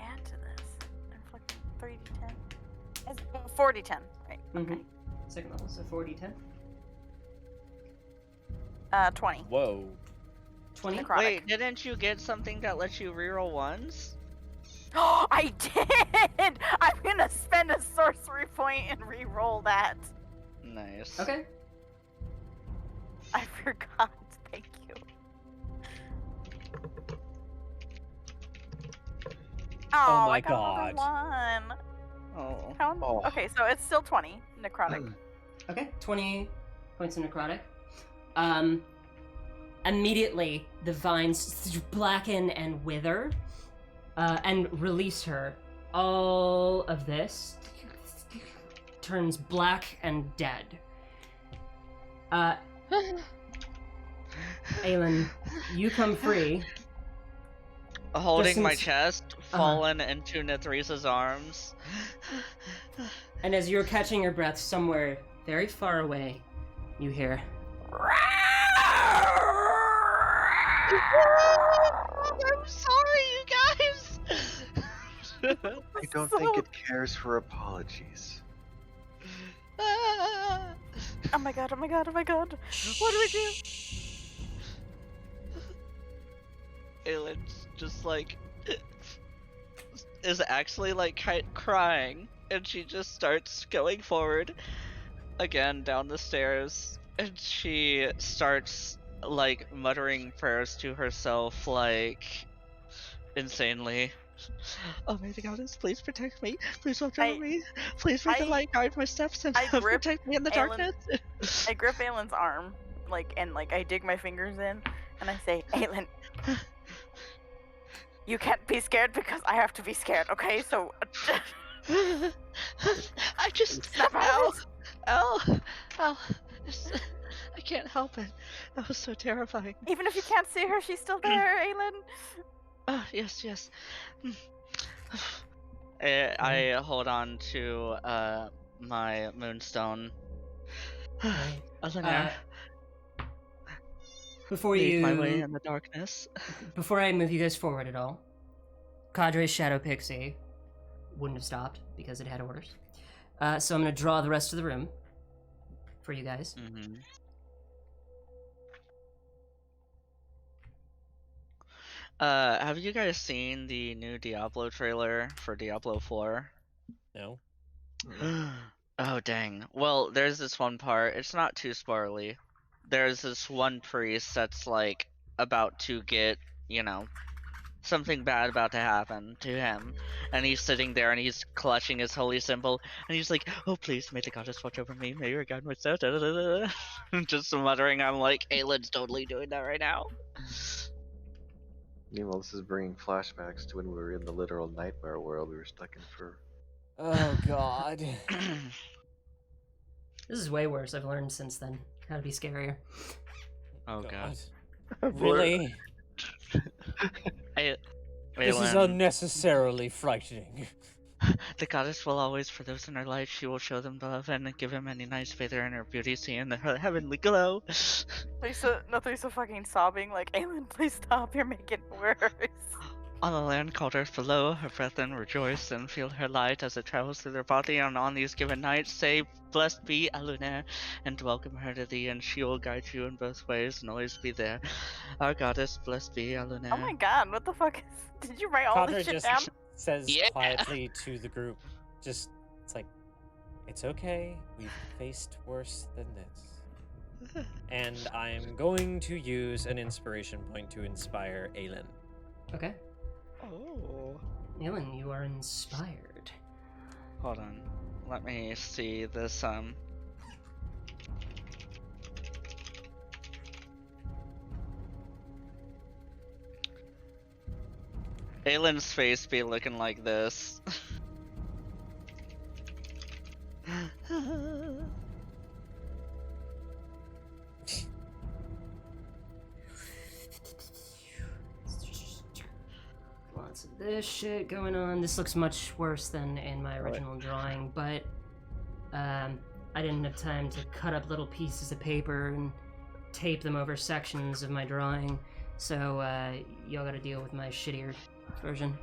add to this? Inflict 3d10. It's 4d10, right? Okay. Second level, so 4d10. 20. Whoa. 20? Necrotic. Wait, didn't you get something that lets you reroll ones? Oh, I did! I'm gonna spend a sorcery point and re-roll that. Nice. Okay. I forgot. Thank you. Oh my I got another God. one. Oh. Okay, so it's still 20 necrotic. Okay, 20 points of necrotic. Immediately, the vines blacken and wither, and release her. All of this turns black and dead. Aelin, you come free. Holding my since- chest, fallen into Netheresa's arms. And as you're catching your breath somewhere very far away, you hear... I'm sorry, you guys! I don't think it cares for apologies. Oh my god. What do we do? Aelin's just like is actually like crying, and she just starts going forward again down the stairs, and she starts like muttering prayers to herself like insanely. Almighty Goddess, please protect me. Please watch over me. Please make the light guide my steps and protect me in the darkness. I grip Aelin's arm, and I dig my fingers in, and I say, Aelin, you can't be scared because I have to be scared, okay? So... I just... Snap out. Ow. I can't help it. That was so terrifying. Even if you can't see her, she's still there, Aelin. Yes. I hold on to my moonstone. Before Lead you my way in the darkness. Before I move you guys forward at all, Cadre's Shadow Pixie wouldn't have stopped because it had orders. So I'm going to draw the rest of the room for you guys. Mm-hmm. Have you guys seen the new Diablo trailer for Diablo 4? No. Oh dang. Well, there's this one part, it's not too spoilerly. There's this one priest that's like about to get, something bad about to happen to him, and he's sitting there and he's clutching his holy symbol, and he's like, oh please, may the goddess watch over me, may your guide my steps, just muttering. I'm like, Aelin's totally doing that right now. Meanwhile, this is bringing flashbacks to when we were in the literal nightmare world we were stuck in for. Oh God. This is way worse. I've learned since then how to be scarier. Oh god. Really? I, This is Aelin, unnecessarily frightening. the goddess will always, for those in her life, she will show them love and give them any nice faith in her beauty, seeing her heavenly glow. Lisa fucking sobbing like, Aelin, please stop, you're making it worse. On the land called earth below, her brethren rejoice and feel her light as it travels through their body, and on these given nights say, Blessed be Aluna, and welcome her to thee, and she will guide you in both ways and always be there. Our goddess, blessed be Aluna. Oh my god, what the fuck is... Did you write all Cadre this shit just down? says Yeah. quietly to the group, it's like, it's okay, we've faced worse than this. And I'm going to use an inspiration point to inspire Aelin. Okay. Oh. Aelin, you are inspired. Hold on. Let me see this, Aelin's face be looking like this. Lots of this shit going on. This looks much worse than in my original drawing, but I didn't have time to cut up little pieces of paper and tape them over sections of my drawing, so y'all gotta deal with my shittier version.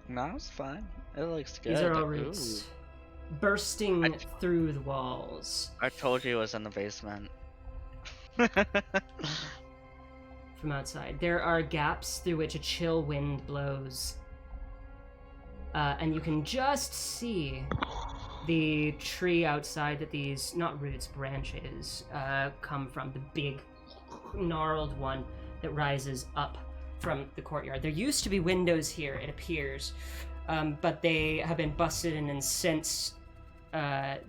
No, it's fine. It looks good. These are all roots bursting through the walls I told you it was in the basement. from outside. There are gaps through which a chill wind blows, and you can just see the tree outside that these, not roots, branches, come from. The big, gnarled one that rises up from the courtyard. There used to be windows here, it appears, but they have been busted in, and since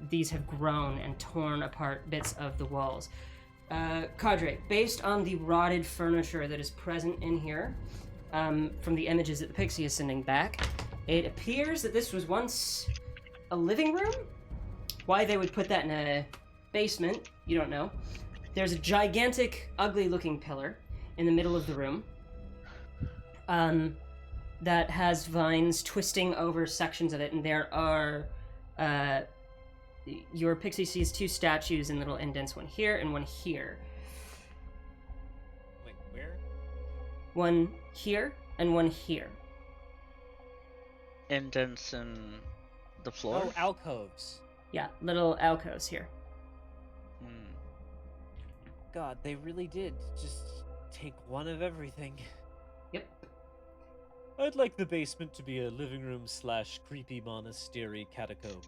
these have grown and torn apart bits of the walls. Cadre, based on the rotted furniture that is present in here, from the images that the pixie is sending back, it appears that this was once a living room. Why they would put that in a basement, you don't know. There's a gigantic, ugly-looking pillar in the middle of the room that has vines twisting over sections of it, and there are... your pixie sees two statues in little indents, one here and one here. Wait, where? One here and one here. Indents in the floor? Oh, alcoves. Yeah, little alcoves here. Hmm. God, they really did just take one of everything. Yep. I'd like the basement to be a living room / creepy monastery catacomb.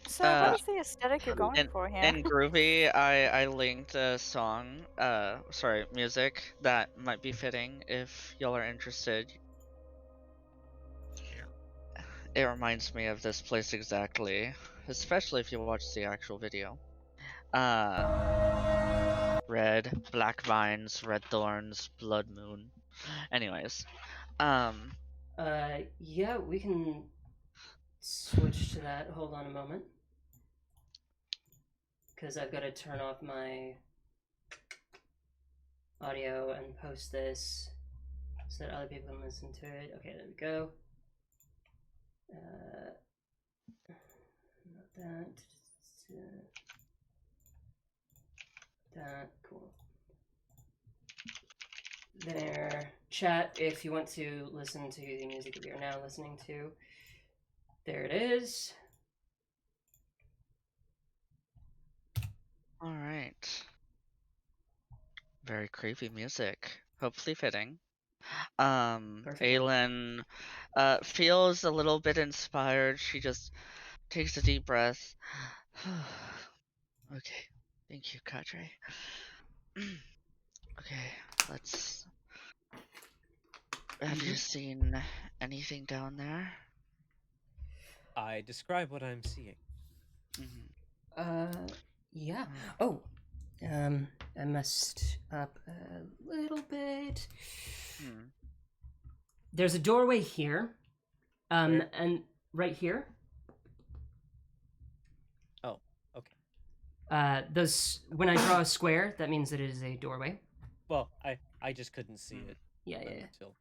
So what is the aesthetic you're going for here? In Groovy, I linked a song, music that might be fitting if y'all are interested. It reminds me of this place exactly, especially if you watch the actual video. Red, black vines, red thorns, blood moon. Anyways, Yeah, we can switch to that. Hold on a moment. Because I've got to turn off my audio and post this so that other people can listen to it. Okay, there we go. Not that. That, cool. There. Chat, if you want to listen to the music that we are now listening to. There it is. alright. Very creepy music. Hopefully fitting. Aelin feels a little bit inspired. She just takes a deep breath. Okay. Thank you, Cadre. Okay, let's... Have you seen anything down there? I describe what I'm seeing. Mm-hmm. Yeah. Oh, I messed up a little bit. There's a doorway here, Where? and right here. Oh, okay. Those when I draw a square, that means that it is a doorway. Well, I just couldn't see it Yeah. until.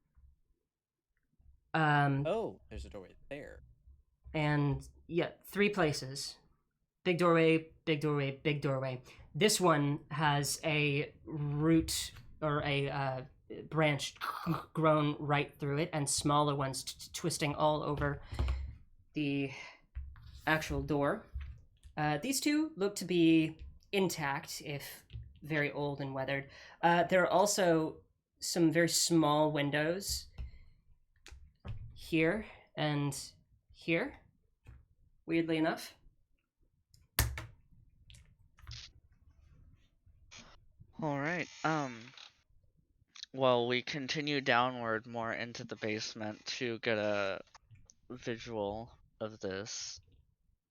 Oh, there's a doorway there. and yeah, 3 places. Big doorway, big doorway, big doorway. This one has a root or a branch grown right through it, and smaller ones twisting all over the actual door. These 2 look to be intact, if very old and weathered. There are also some very small windows here and here, weirdly enough. All right. Well, we continue downward more into the basement to get a visual of this.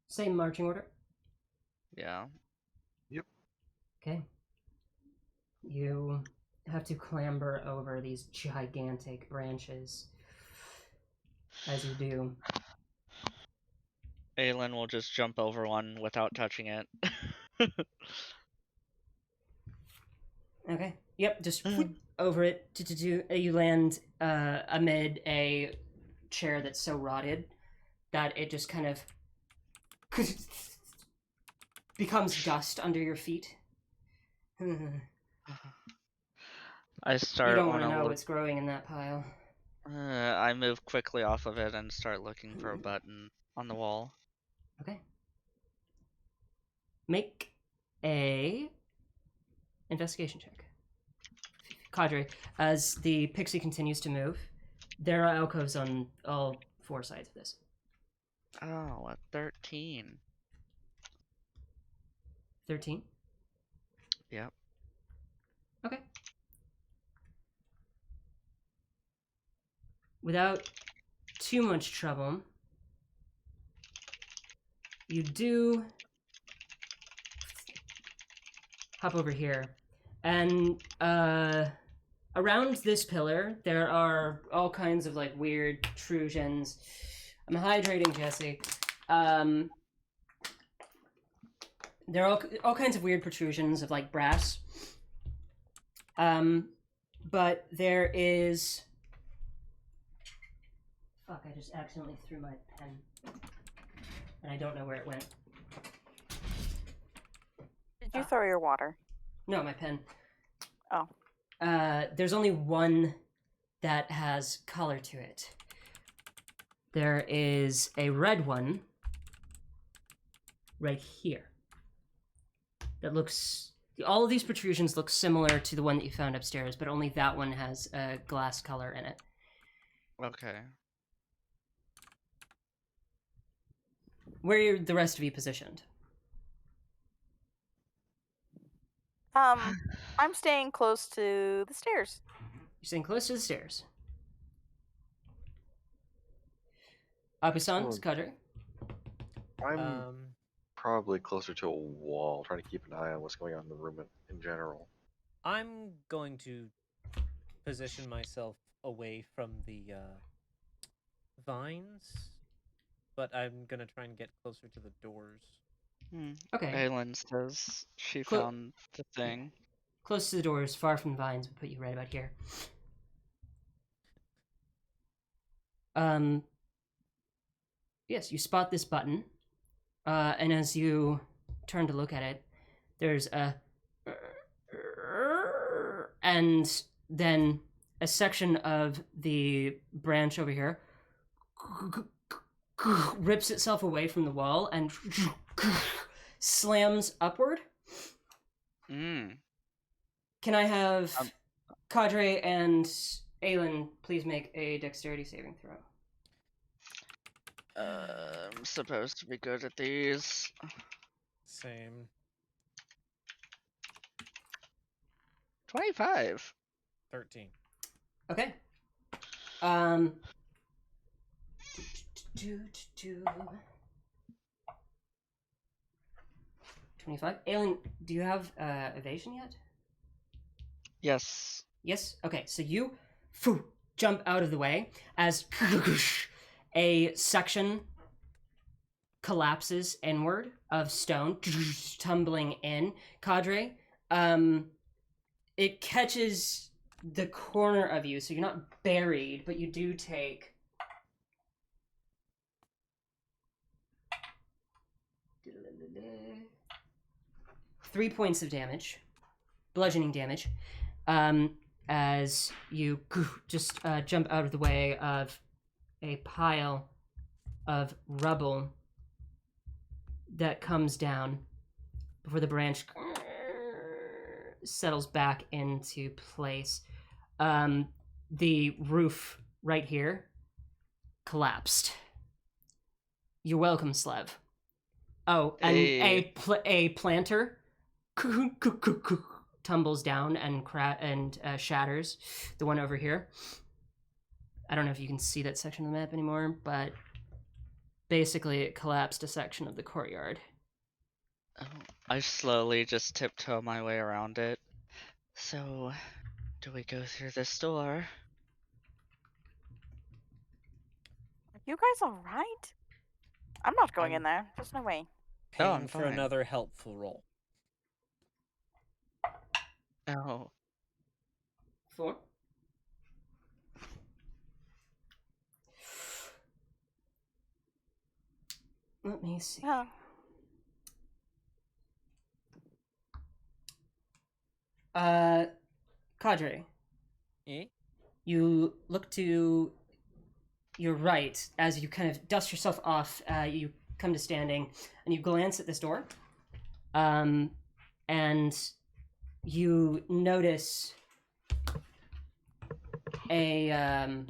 Same marching order. Yeah. Okay. You have to clamber over these gigantic branches as you do. Aelin will just jump over one without touching it. Okay. Yep, just over it. You land amid a chair that's so rotted that it just kind of becomes dust under your feet. I You start don't on want to a know look. what's growing in that pile. I move quickly off of it and start looking for a button on the wall. Okay. Make a investigation check. Cadre, as the pixie continues to move, there are alcoves on all 4 sides of this. Oh, a 13. 13? Yep. Okay. Without too much trouble, you do hop over here. And around this pillar, there are all kinds of like weird protrusions. I'm hydrating, Jesse. There are all kinds of weird protrusions of like brass. But there is. Fuck, I just accidentally threw my pen. And I don't know where it went. Did you throw your water? No, my pen. Oh. There's only one that has color to it. There is a red one right here. That looks. All of these protrusions look similar to the one that you found upstairs, but only that one has a glass color in it. Okay. Where are the rest of you positioned? I'm staying close to the stairs. You're staying close to the stairs. Abisan, Kadri. I'm probably closer to a wall, trying to keep an eye on what's going on in the room in general. I'm going to position myself away from the vines, but I'm gonna try and get closer to the doors. Okay. Aelin says she found the thing. Close to the doors, far from vines, would put you right about here. Yes, you spot this button, and as you turn to look at it, there's a... And then a section of the branch over here rips itself away from the wall and slams upward. Can I have Cadre and Aelin please make a dexterity saving throw? I'm supposed to be good at these. Same. 25. 13. Okay. 25. Aelin, do you have evasion yet? Yes. Yes? Okay, so you jump out of the way as a section collapses inward of stone, tumbling in. Cadre, it catches the corner of you, so you're not buried, but you do take 3 points of damage, bludgeoning damage, as you just jump out of the way of a pile of rubble that comes down before the branch settles back into place. The roof right here collapsed. You're welcome, Slev. Oh, and Hey. a planter tumbles down and shatters. The one over here. I don't know if you can see that section of the map anymore, but basically it collapsed a section of the courtyard. Oh, I slowly just tiptoe my way around it. So, do we go through this door? Are you guys alright? I'm not going I'm- in there. There's no way. Oh, Paying I'm for fine. another helpful roll. Oh, 4. Let me see. Oh. Cadre, Eh? you look to your right as you kind of dust yourself off. You come to standing, and you glance at this door, and you notice a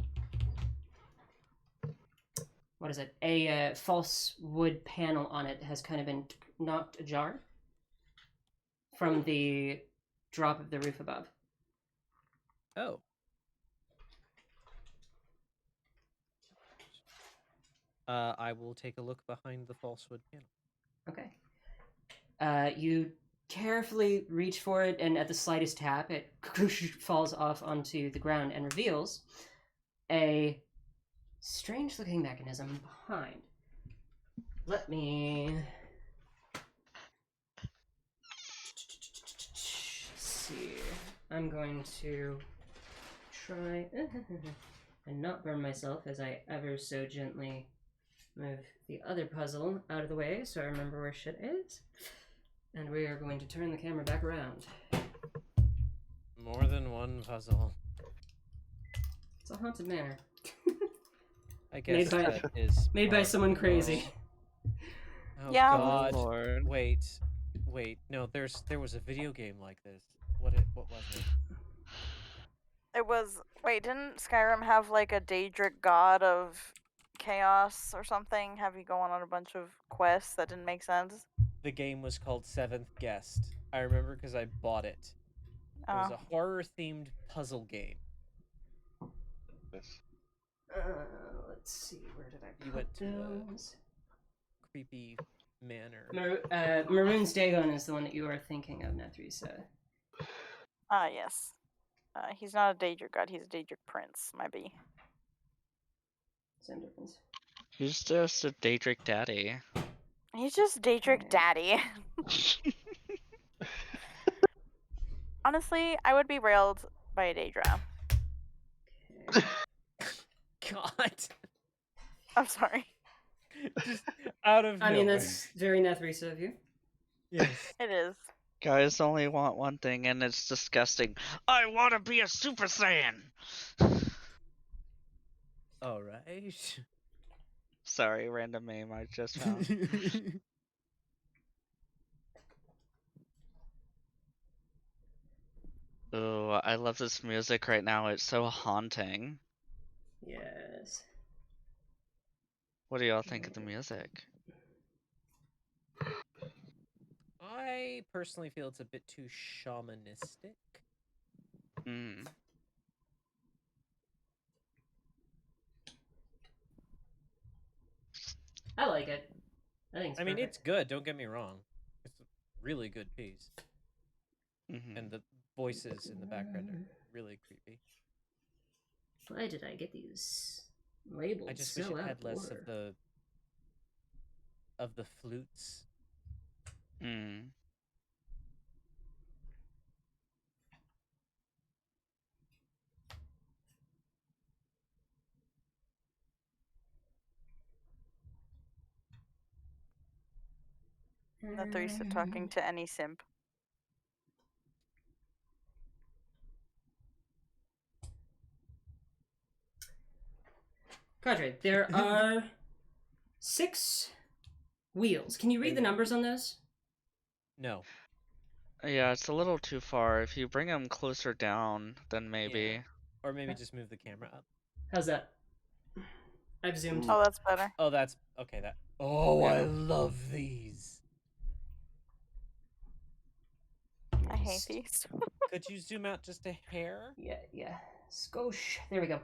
what is it? A false wood panel on it has kind of been knocked ajar from the drop of the roof above. Oh. I will take a look behind the falsehood panel. Okay. You carefully reach for it, and at the slightest tap, it falls off onto the ground and reveals a strange-looking mechanism behind. Let me see. I'm going to try and not burn myself as I ever so gently move the other puzzle out of the way so I remember where shit is. And we are going to turn the camera back around. More than one puzzle. It's a haunted manor. I guess that is Made by part someone of the crazy. role. Oh Yeah. God! Lord. Wait. No, there was a video game like this. What was it? It was. Wait, didn't Skyrim have like a Daedric god of chaos or something? Have you going on a bunch of quests that didn't make sense? The game was called Seventh Guest. I remember because I bought it. It was Oh. a horror-themed puzzle game. Yes. Let's see, where did I You put went to a- those? Creepy manor. Maroon's Dagon is the one that you are thinking of, Nethrisa. Ah, yes. He's not a Daedric god. He's a Daedric prince. Might be. Same difference. He's just a Daedric daddy. He's just Daedric daddy. Honestly, I would be railed by a Daedra. Okay. God. I'm sorry. Just out of I mean, nowhere. that's very Nethrisa of you. Yes. It is. Guys only want one thing, and it's disgusting. I want to be a Super Saiyan! All right. Sorry, random meme I just found. Ooh, I love this music right now. It's so haunting. Yes. What do y'all think of the music? I personally feel it's a bit too shamanistic. Mm. I like it. I think it's I mean, perfect. it's good. Don't get me wrong. really good piece. Mm-hmm. And the voices in the background are really creepy. Why did I get these labeled I just so wish it out had of less order? of the flutes. Mm. The Theresa talking to any simp. Cadre, there are 6 wheels. Can you read the numbers on those? No. Yeah, it's a little too far. If you bring them closer down, then maybe. Yeah. Or maybe just move the camera up. How's that? I've zoomed. Oh, that's better. Oh, that's okay. That. Oh, Yeah. I love these. I hate these. Could you zoom out just a hair? Yeah. Skosh. There we go.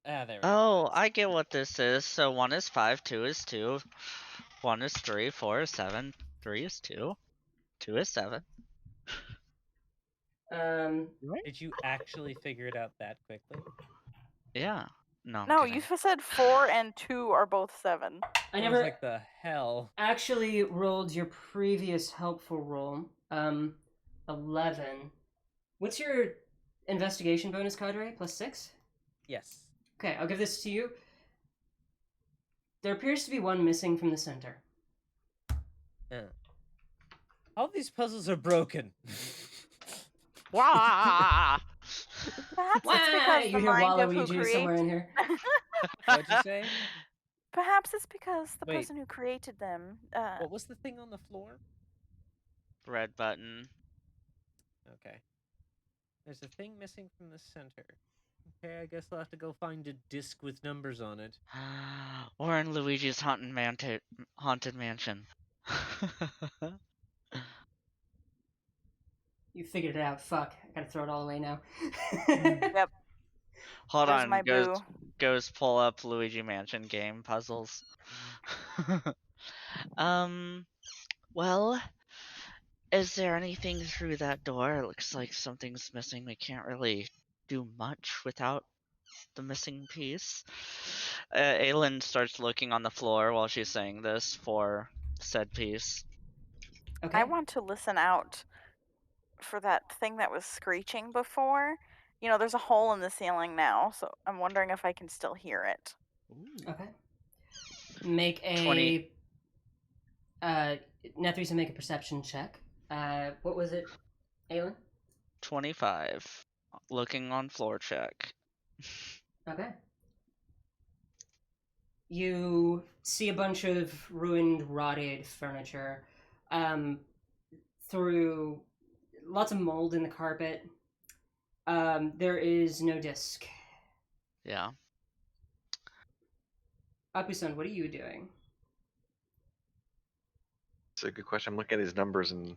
Ah, there we go. Oh, I get what this is. So 1 is 5, 2 is 2, 1 is 3, 4 is 7, 3 is 2, 2 is 7. Right? Did you actually figure it out that quickly? Yeah. No, I'm No, kidding. you said 4 and 2 are both 7. I I never was like, the hell. actually rolled your previous helpful roll. 11. What's your investigation bonus, Cadre? +6? Yes. Okay, I'll give this to you. There appears to be one missing from the center. All these puzzles are broken. Wah! Perhaps it's because You the hear mind of who Waluigi somewhere in here. What'd you say? Perhaps it's because the Wait. person who created them. What was the thing on the floor? Red button. Okay. There's a thing missing from the center. Okay, I guess I'll have to go find a disc with numbers on it. We're in Luigi's haunted mansion. You figured it out. Fuck. I gotta throw it all away now. Yep. Hold There's on, my boo. goes pull up Luigi Mansion game puzzles. Well, is there anything through that door? It looks like something's missing. We can't really do much without the missing piece. Aelin starts looking on the floor while she's saying this for said piece. Okay. I want to listen out for that thing that was screeching before. You know, there's a hole in the ceiling now, so I'm wondering if I can still hear it. Okay. Make a 20. Netheresa, make a perception check. What was it, Aelin? 25. Looking on floor check. Okay. You see a bunch of ruined, rotted furniture. Through lots of mold in the carpet. There is no disc. Yeah. Apusan, what are you doing? It's a good question. I'm looking at these numbers and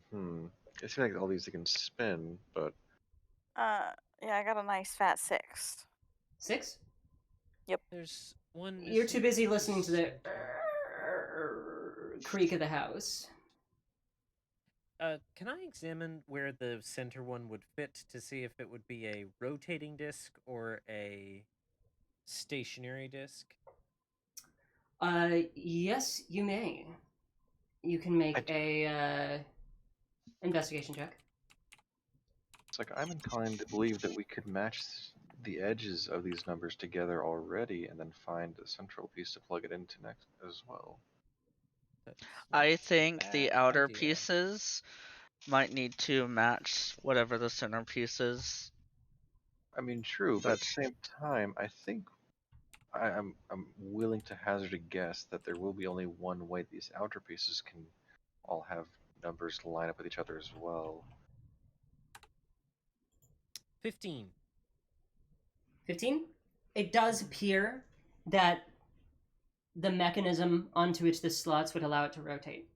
it seems like all these you can spin, but Yeah, I got a nice fat 6. 6? There's one. You're too missing busy from the listening to the center. creak of the house. Can I examine where the center one would fit to see if it would be a rotating disc or a stationary disc? Yes, you may. You can make a investigation check. it's like I'm inclined to believe that we could match the edges of these numbers together already and then find a central piece to plug it into next as well. That's I not think a the bad outer idea. pieces might need to match whatever the center piece is. I mean, true, but at the same time, I think I'm willing to hazard a guess that there will be only one way these outer pieces can all have numbers line up with each other as well. 15. 15? It does appear that the mechanism onto which the slots would allow it to rotate.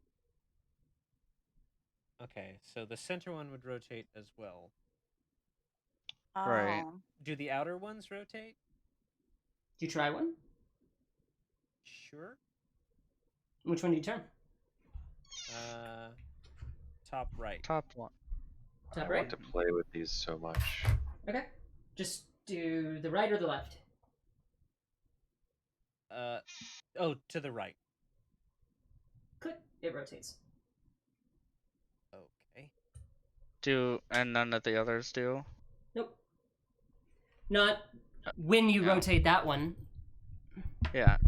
Okay, so the center one would rotate as well. Right. Oh. Do the outer ones rotate? Do you try one? Sure. Which one do you turn? Top right. Top one. Top I right? want to play with these so much. Okay. Just do the right or the left. Oh, to the right. Click. It rotates. Okay. And none of the others do? Nope. Not when you Yeah. rotate that one. Yeah.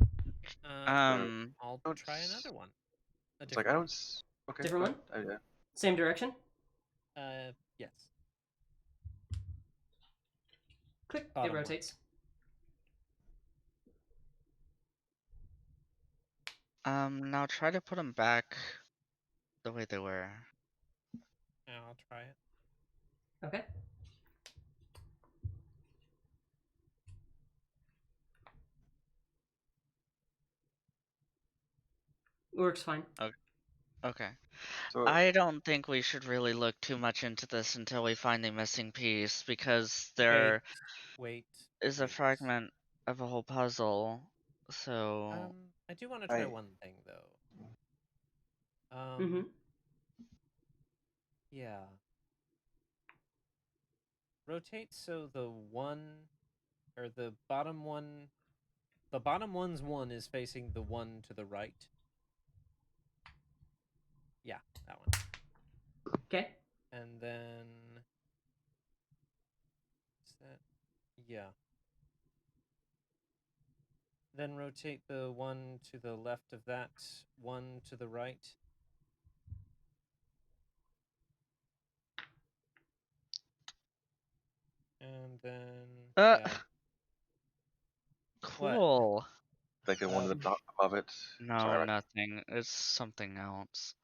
I'll try another one. It's like I don't. Okay. Different one? Yeah. Same direction. Yes. Click. Bottom it one. rotates. Now try to put them back the way they were. I'll try it. Okay. Works fine. Okay. So I don't think we should really look too much into this until we find the missing piece, because there Wait. is a fragment of a whole puzzle. So I do want to try I- one thing though. Mm-hmm. Yeah. Rotate so the bottom one's one is facing the one to the right. Yeah, that one. Okay. And then is that? Yeah. Then rotate the one to the left of that, one to the right. And then yeah. cool. like the one at the top above it. No, Sorry. nothing. It's something else.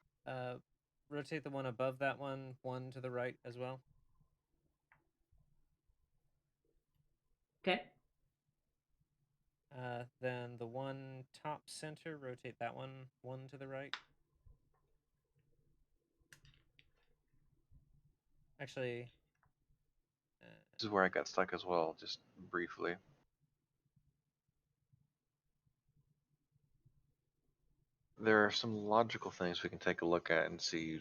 Rotate the one above that one to the right as well. Okay. Then the one top center, rotate that one to the right. Actually, This is where I got stuck as well, just briefly. There are some logical things we can take a look at and see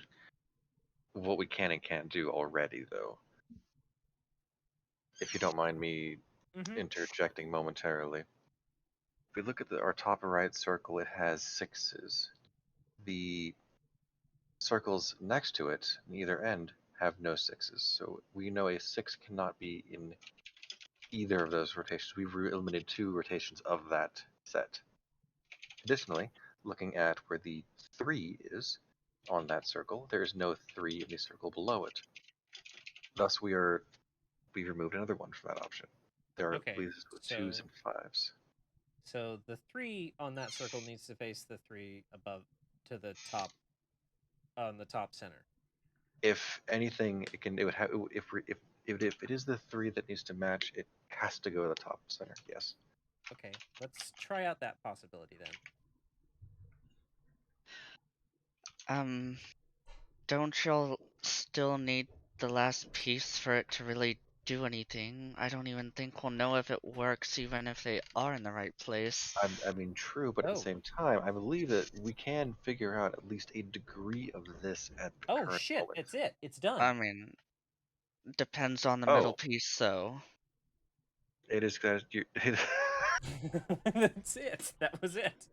what we can and can't do already, though. If you don't mind me interjecting momentarily. If we look at our top right circle, it has 6s. The circles next to it, on either end, have no 6s. So we know a 6 cannot be in either of those rotations. We've eliminated 2 rotations of that set. Additionally, looking at where the 3 is on that circle, there is no 3 in the circle below it. Thus, we've removed another one from that option. There are leaves with 2s and 5s. So the 3 on that circle needs to face the 3 above to the top, on the top center. If anything, it would have if it is the 3 that needs to match, it has to go to the top center. Yes. Okay, let's try out that possibility then. Don't y'all still need the last piece for it to really do anything? I don't even think we'll know if it works, even if they are in the right place. I mean, true, but at the same time, I believe that we can figure out at least a degree of this at the current moment. It's it. It's done. I mean, depends on the middle piece, though. It is that That's it. That was it.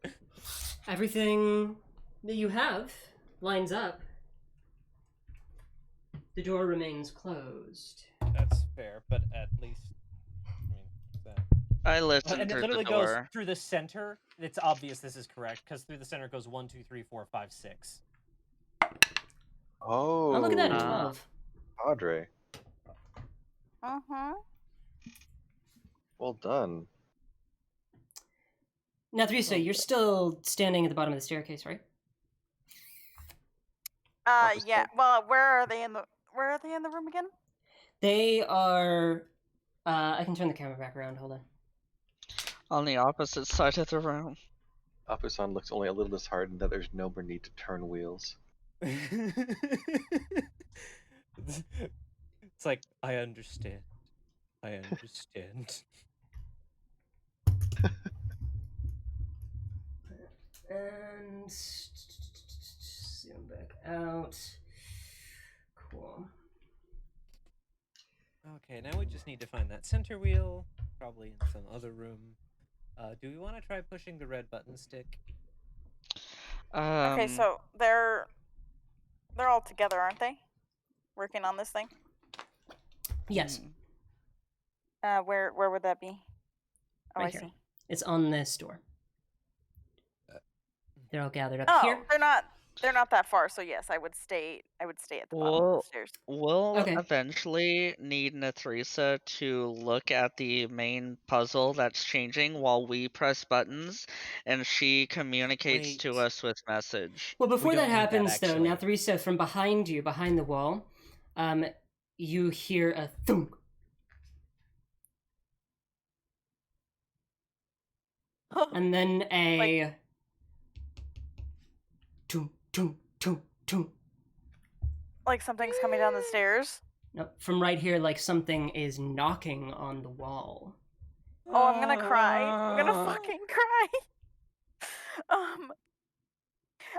Everything that you have lines up. The door remains closed. That's fair, but at least, I listened and it through literally the door. goes through the center. It's obvious this is correct because through the center goes 1, 2, 3, 4, 5, 6. Oh, look at that, 12. Padre. Uh-huh. Well done. Now, Theresa, you're still standing at the bottom of the staircase, right? Yeah. Well, where are they in the room again? They are. I can turn the camera back around. Hold on. On the opposite side of the room. Apusan looks only a little disheartened that there's no more need to turn wheels. It's like, I understand. I understand. And zoom back out. Cool. Okay, now we just need to find that center wheel, probably in some other room. Do we want to try pushing the red button stick? Okay, so they're all together, aren't they? Working on this thing. Yes, Where would that be? Oh, right I here. see. It's on this door. They're all gathered up Oh, here. they're not that far. So yes, I would stay at the bottom of the stairs. We'll Okay. eventually need Nathrisa to look at the main puzzle that's changing while we press buttons, and she communicates to Wait. us with message. Well, before We that don't need that, happens, though, actually. now Theresa, from behind you, behind the wall, you hear a thunk. And then a toom, toom, toom, toom. Like something's coming down the stairs. No, from right here, like something is knocking on the wall. Oh, I'm gonna cry. I'm gonna fucking cry.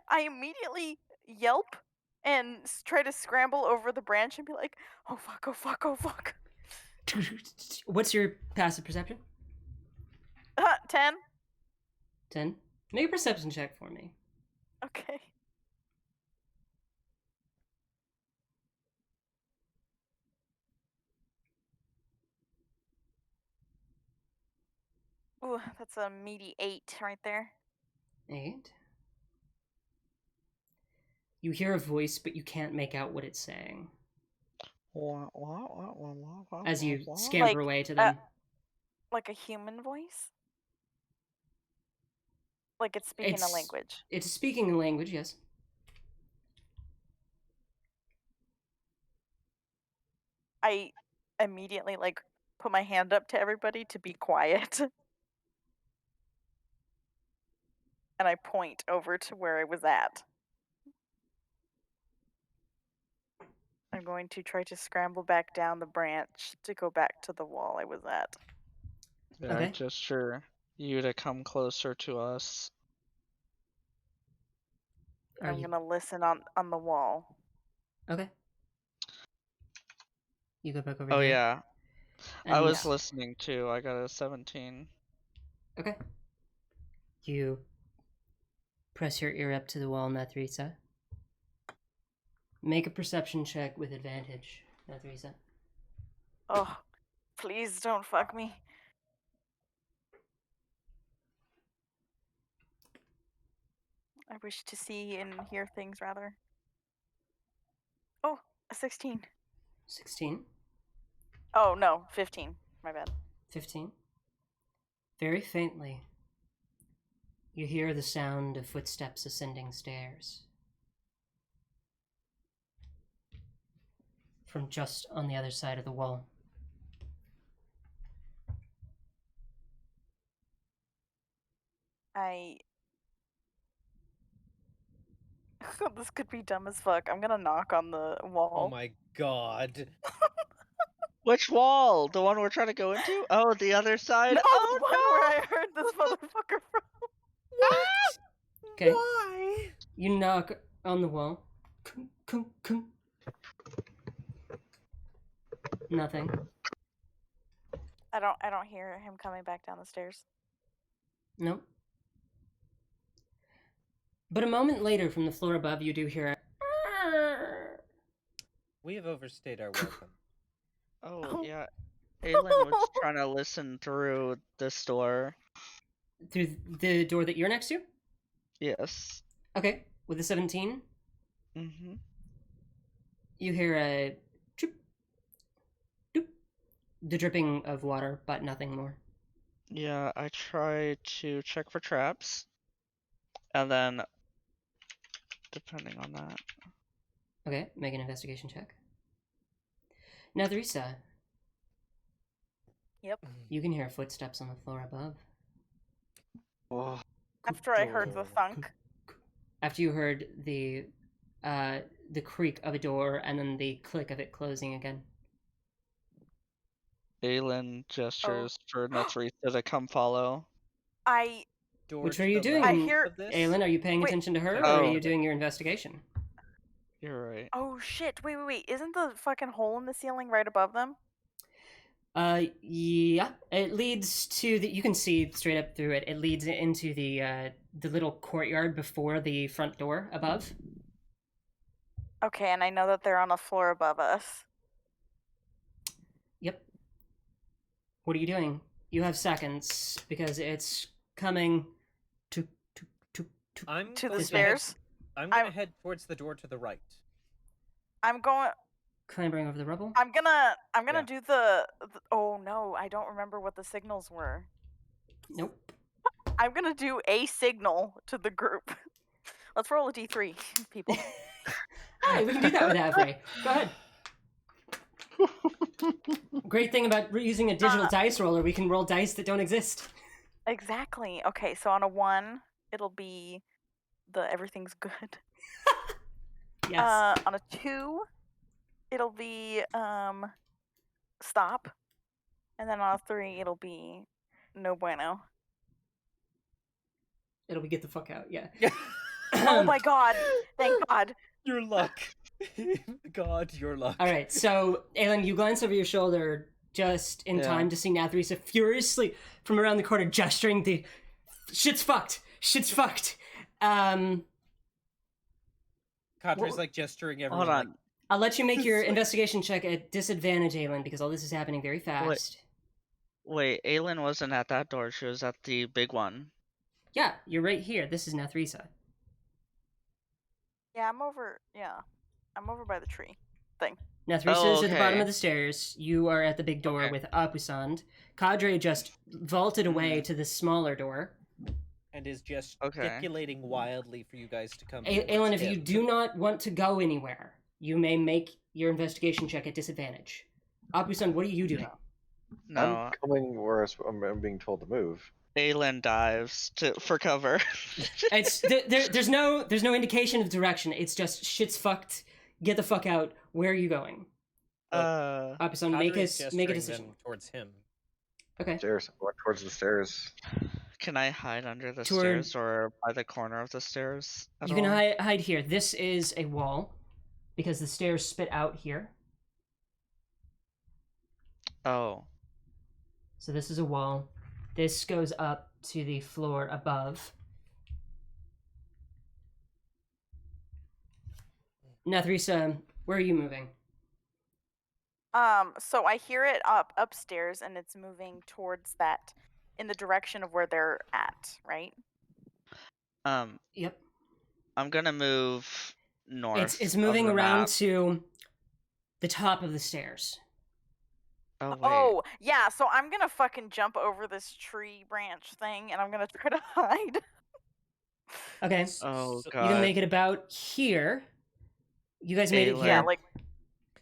I immediately yelp and try to scramble over the branch and be like, "Oh fuck! Oh fuck! Oh fuck!" What's your passive perception? 10. 10. Make a perception check for me. Okay. Ooh, that's a meaty 8 right there. 8. You hear a voice, but you can't make out what it's saying as you scamper Like, away to them. Like a human voice? Like it's speaking a language. It's speaking a language, yes. I immediately like put my hand up to everybody to be quiet. And I point over to where I was at. I'm going to try to scramble back down the branch to go back to the wall I was at. Yeah, Okay. I gesture you to come closer to us. I'm gonna listen on the wall. Okay. You go back over Oh here. yeah, I and- was listening too. I got a 17. Okay. You press your ear up to the wall, Nathrisa. Make a perception check with advantage, Nathrisa. Oh, please don't fuck me. I wish to see and hear things rather. Oh, a 16. 16. Oh, no, 15. My bad. 15. Very faintly, you hear the sound of footsteps ascending stairs. From just on the other side of the wall. This could be dumb as fuck. I'm gonna knock on the wall. Oh my god. Which wall? The one we're trying to go into? Oh, the other side? No, Oh the one where I heard this motherfucker from. What? Okay. Why? You knock on the wall. Kunk, kunk, kunk. Nothing. I don't hear him coming back down the stairs. Nope. But a moment later, from the floor above, you do hear a... We have overstayed our welcome. Oh, yeah. Aelin was trying to listen through this door. Through the door that you're next to? Yes. Okay. With a 17, Mm-hmm. you hear a... Choop, doop, the dripping of water, but nothing more. Yeah, I try to check for traps. And then, depending on that. Okay, make an investigation check. Now, Theresa, Yep. you can hear footsteps on the floor above. Oh, After I heard the thunk. After you heard the creak of a door and then the click of it closing again. Aelin gestures for Nathrisa to come follow. I door Which to are you the doing? right I hear- of this? Aelin, are you paying Wait. attention to her, or Oh. are you doing your investigation? You're right. Oh shit! Wait! Isn't the fucking hole in the ceiling right above them? Yeah. It leads to the. You can see straight up through it. It leads into the little courtyard before the front door above. Okay, and I know that they're on a floor above us. Yep. What are you doing? You have seconds because it's coming to. I'm To the going This to head- stairs. I'm gonna I'm- head towards the door to the right. I'm going. Clambering over the rubble. I'm gonna Yeah. do the. Oh no! I don't remember what the signals were. Nope. I'm gonna do a signal to the group. Let's roll a d3, people. Alright, we can do that with Avery. Go ahead. Great thing about using a digital dice roller, we can roll dice that don't exist. Exactly. Okay, so on a 1, it'll be the everything's good. Yes. On a 2, it'll be stop. And then on a 3, it'll be no bueno. It'll be get the fuck out, yeah. Oh my god! Thank God. Your luck. God, your luck. Alright, so, Aelin, you glance over your shoulder just in Yeah. time to see Nathrisa furiously from around the corner gesturing the shit's fucked! Shit's fucked! Cadre's Well, like gesturing everyone. Hold like, on. I'll let you make your investigation check at disadvantage, Aelin, because all this is happening very fast. Wait, Aelin wasn't at that door. She was at the big one. Yeah, you're right here. This is Nathrisa. Yeah, I'm over. Yeah, I'm over by the tree thing. Nathrisa Oh, is at the bottom okay. of the stairs. You are at the big door Okay. with Apusand. Cadre just vaulted away Mhm. to the smaller door. and is just Okay. gesticulating wildly for you guys to come. Aelin, towards if you him. do not want to go anywhere, you may make your investigation check at disadvantage. Apusand, what are you doing? No, I'm coming where I'm being told to move. Aelin dives for cover. It's there's no indication of direction. It's just shit's fucked. Get the fuck out. Where are you going? Apusand, make Cadre's a gesturing decision. them towards him. Okay. Stairs. Walk towards the stairs. Can I hide under the Toward- stairs or by the corner of the stairs? At You can all? hide here. This is a wall because the stairs spit out here. Oh. So this is a wall. This goes up to the floor above. Nathrisa, where are you moving? So I hear it upstairs, and it's moving towards that, in the direction of where they're at, right? Yep. I'm gonna move north. It's of moving the around map. to the top of the stairs. Oh wait. Oh, yeah. So I'm gonna fucking jump over this tree branch thing, and I'm gonna try to hide. Okay. Oh So- god. You can make it about here. You guys made it Aelin. here. Yeah, like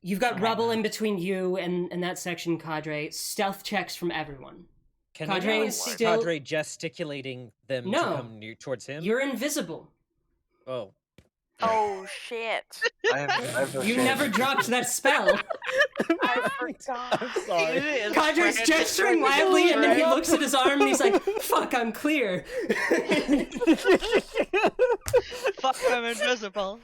You've got Okay. rubble in between you and that section, Cadre. Stealth checks from everyone. Can Cadre we is see still- Cadre gesticulating them No. to come near towards him? You're invisible. Oh. oh shit. I have no You shame. never dropped that spell. I forgot. I'm sorry. Cadre's gesturing wildly, and then he looks at his arm and he's like, "Fuck, I'm clear." Fuck, I'm invisible.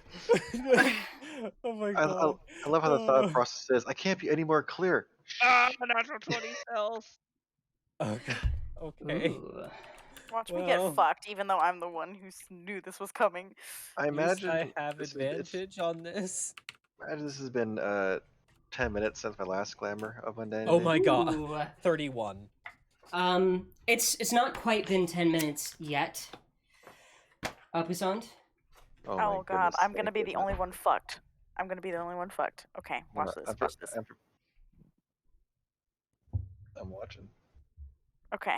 Oh my I god. love how the thought process is. I can't be any more clear. Natural 20 cells. Okay. Okay. Ooh. Watch me Well. get fucked, even though I'm the one who knew this was coming. I At least imagine I have this is- advantage on this. Imagine this has been 10 minutes since my last glamour of mundane. Oh my god. Ooh. 31. It's not quite been 10 minutes yet. Apusand? Oh, my Oh god, goodness, I'm gonna thank be the goodness. only one fucked. I'm gonna be the only one fucked. Okay, watch this. Watch this. I'm watching. Okay.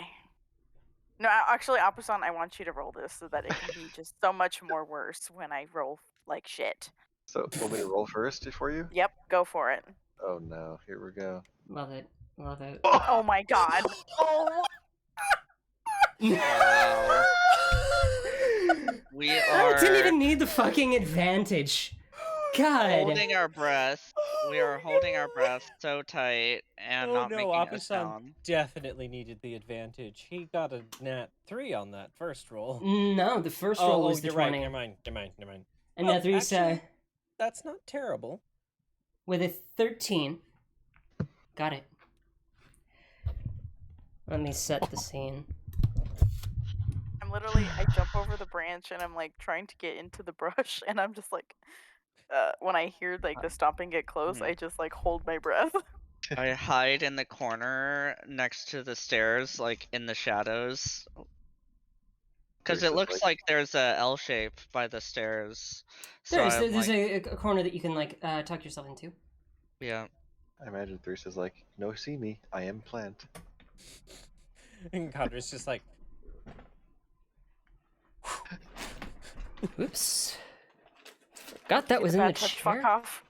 No, actually, Apusan, I want you to roll this so that it can be just so much more worse when I roll like shit. So, want me to roll first for you? Yep, go for it. Oh no, here we go. Love it. Love it. Oh my god. Oh. Wow. We I are. didn't even need the fucking advantage. God. holding our breath. We are holding our breath so tight and Oh not no, making a Apusan sound. definitely needed the advantage. He got a nat 3 on that first roll. No, the first roll was the you're 20. right. Never mind. And Well, Netheresa actually, that's not terrible. with a 13. Got it. Let me set the scene. I jump over the branch and I'm like trying to get into the brush, and I'm just like, when I hear like the stomping get close, I just like hold my breath. I hide in the corner next to the stairs, like in the shadows. Because it There's looks like there's a L shape by the stairs. So I'm There's like, a corner that you can like tuck yourself into. yeah. I imagine Theresa's like, no, see me, I am plant. And Condra's just like, Oops. Forgot that Get was a in the bad touch, fuck chair. off.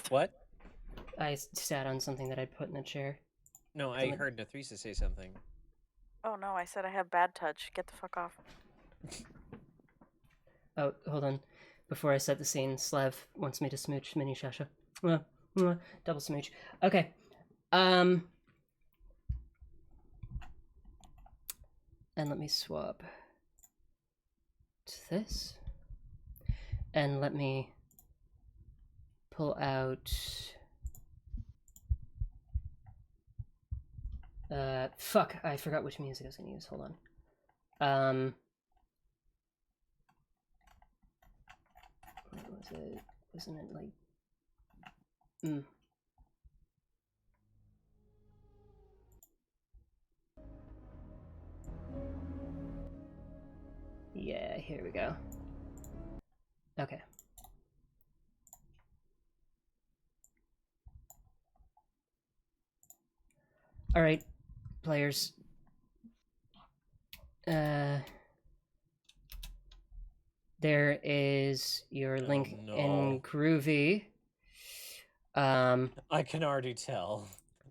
what? I sat on something that I put in the chair. No, I heard Netheresa say something. Oh no, I said I have bad touch. Get the fuck off. Oh, hold on. Before I set the scene, Slev wants me to smooch Mini Shasha. Double smooch. Okay. And let me swap to this. And let me pull out... fuck, I forgot which music I was gonna use. Hold on. What was it? Wasn't it like... Yeah, here we go. Okay. Alright, players. There is your link in Groovy. I can already tell.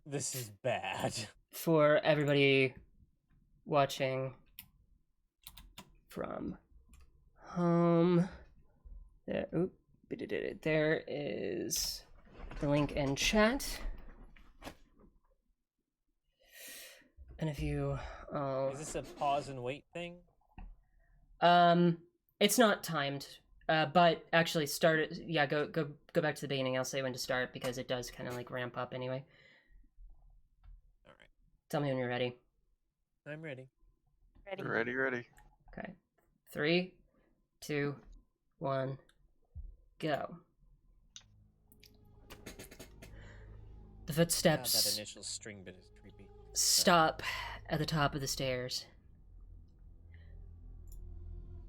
This is bad. For everybody watching from home, there is the link in chat. And if you... Is this a pause and wait thing? It's not timed, but actually start it. Yeah, go back to the beginning. I'll say when to start because it does kind of like ramp up anyway. All right. Tell me when you're ready. I'm ready. Ready. Okay. 3, 2, 1, go. The God, footsteps that initial string bit is creepy. stop at the top of the stairs.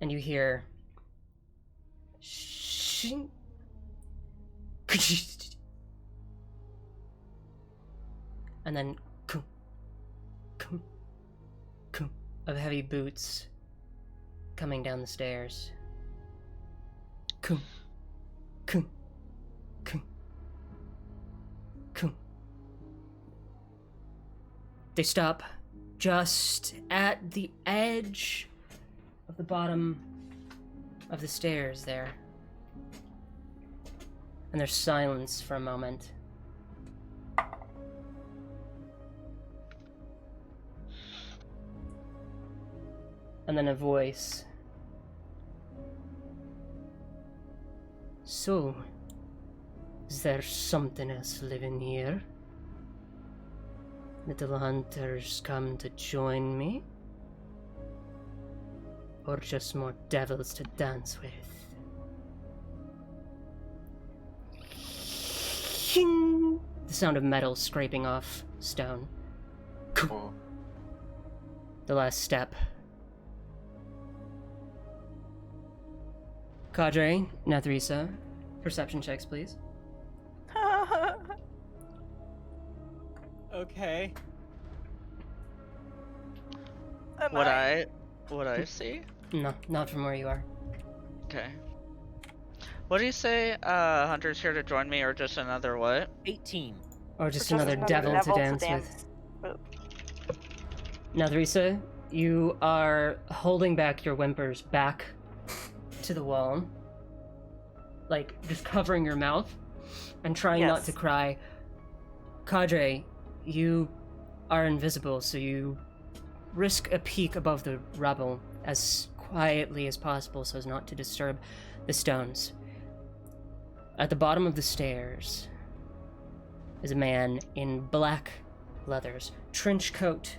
And you hear shing, and then kum of heavy boots coming down the stairs. Kum. They stop just at the edge of the bottom of the stairs there. And there's silence for a moment. And then a voice. So, is there something else living here? Little hunters come to join me? Or just more devils to dance with? The sound of metal scraping off stone. Oh. The last step. Cadre, Netheresa, perception checks, please. Okay. What I see? No, not from where you are. Okay. What do you say? Hunter's here to join me, or just another what? 18. Or just another devil to dance with. Netheresa, you are holding back your whimpers back to the wall. like just covering your mouth and trying not to Yes. cry. Cadre, you are invisible, so you risk a peek above the rubble as quietly as possible so as not to disturb the stones. At the bottom of the stairs is a man in black leathers, trench coat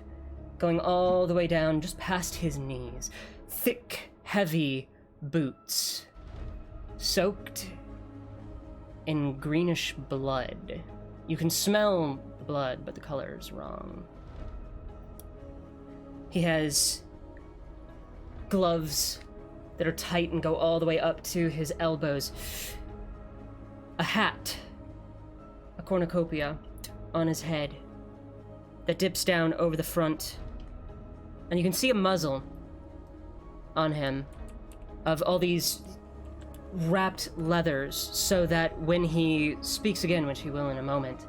going all the way down just past his knees, thick, heavy boots, soaked in greenish blood. You can smell the blood, but the color is wrong. He has gloves that are tight and go all the way up to his elbows. A hat, a cornucopia on his head that dips down over the front. And you can see a muzzle on him of all these wrapped leathers so that when he speaks again, which he will in a moment,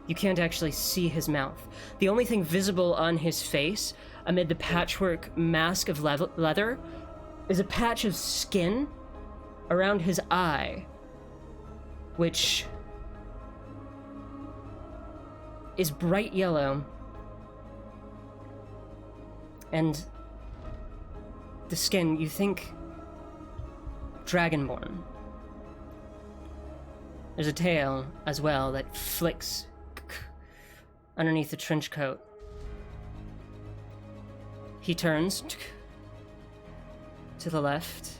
you can't actually see his mouth. The only thing visible on his face, amid the patchwork mask of leather, is a patch of skin around his eye, which is bright yellow. And the skin, you think dragonborn. There's a tail as well that flicks underneath the trench coat. He turns to the left,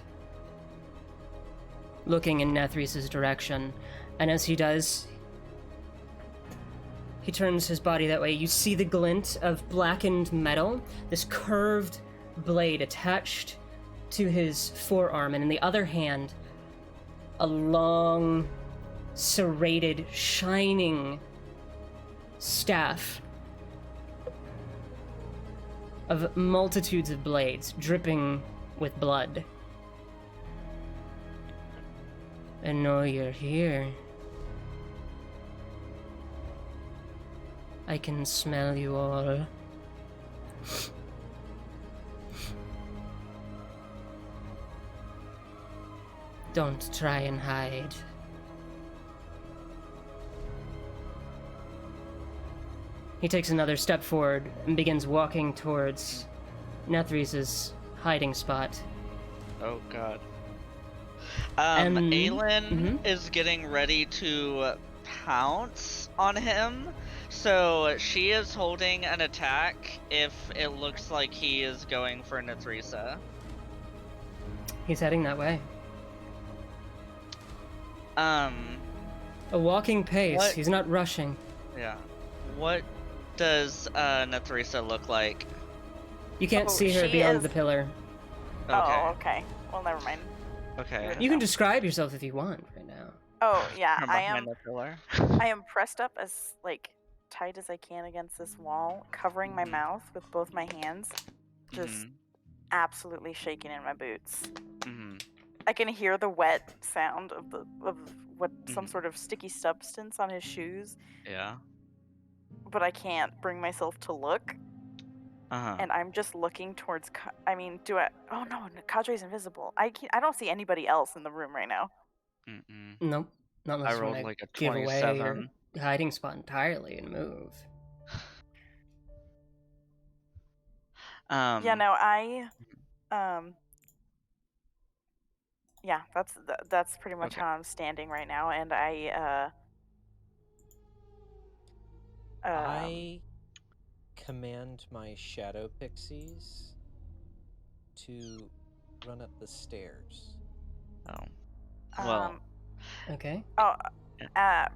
looking in Nethries' direction, and as he does, he turns his body that way. You see the glint of blackened metal, this curved blade attached to his forearm, and in the other hand, a long, serrated, shining staff of multitudes of blades dripping with blood. I know you're here. I can smell you all. Don't try and hide. He takes another step forward and begins walking towards Nethries' hiding spot. Oh god. And- Aelin is getting ready to pounce on him, so she is holding an attack if it looks like he is going for Nethrisa. He's heading that way. A A walking pace. What? He's not rushing. yeah. What does Nethrisa look like? You can't Oh, see her she beyond is- the pillar. Okay. Oh, okay. Well, never mind. Okay. You can describe yourself if you want right now. Oh, yeah. From I behind am. the pillar. I am pressed up as tight as I can against this wall, covering my mouth with both my hands, just absolutely shaking in my boots. Mm-hmm. I can hear the wet sound of some Mhm. sort of sticky substance on his shoes, Yeah. but I can't bring myself to look, Uh-huh. and I'm just looking towards. Oh no, Cadre's invisible. I don't see anybody else in the room right now. Mm-mm. Nope. Not unless I you rolled wanna like a give away your 27. hiding spot entirely and move. Yeah, no, yeah, that's pretty much Okay. how I'm standing right now, and I command my shadow pixies to run up the stairs. Oh. Well. Okay.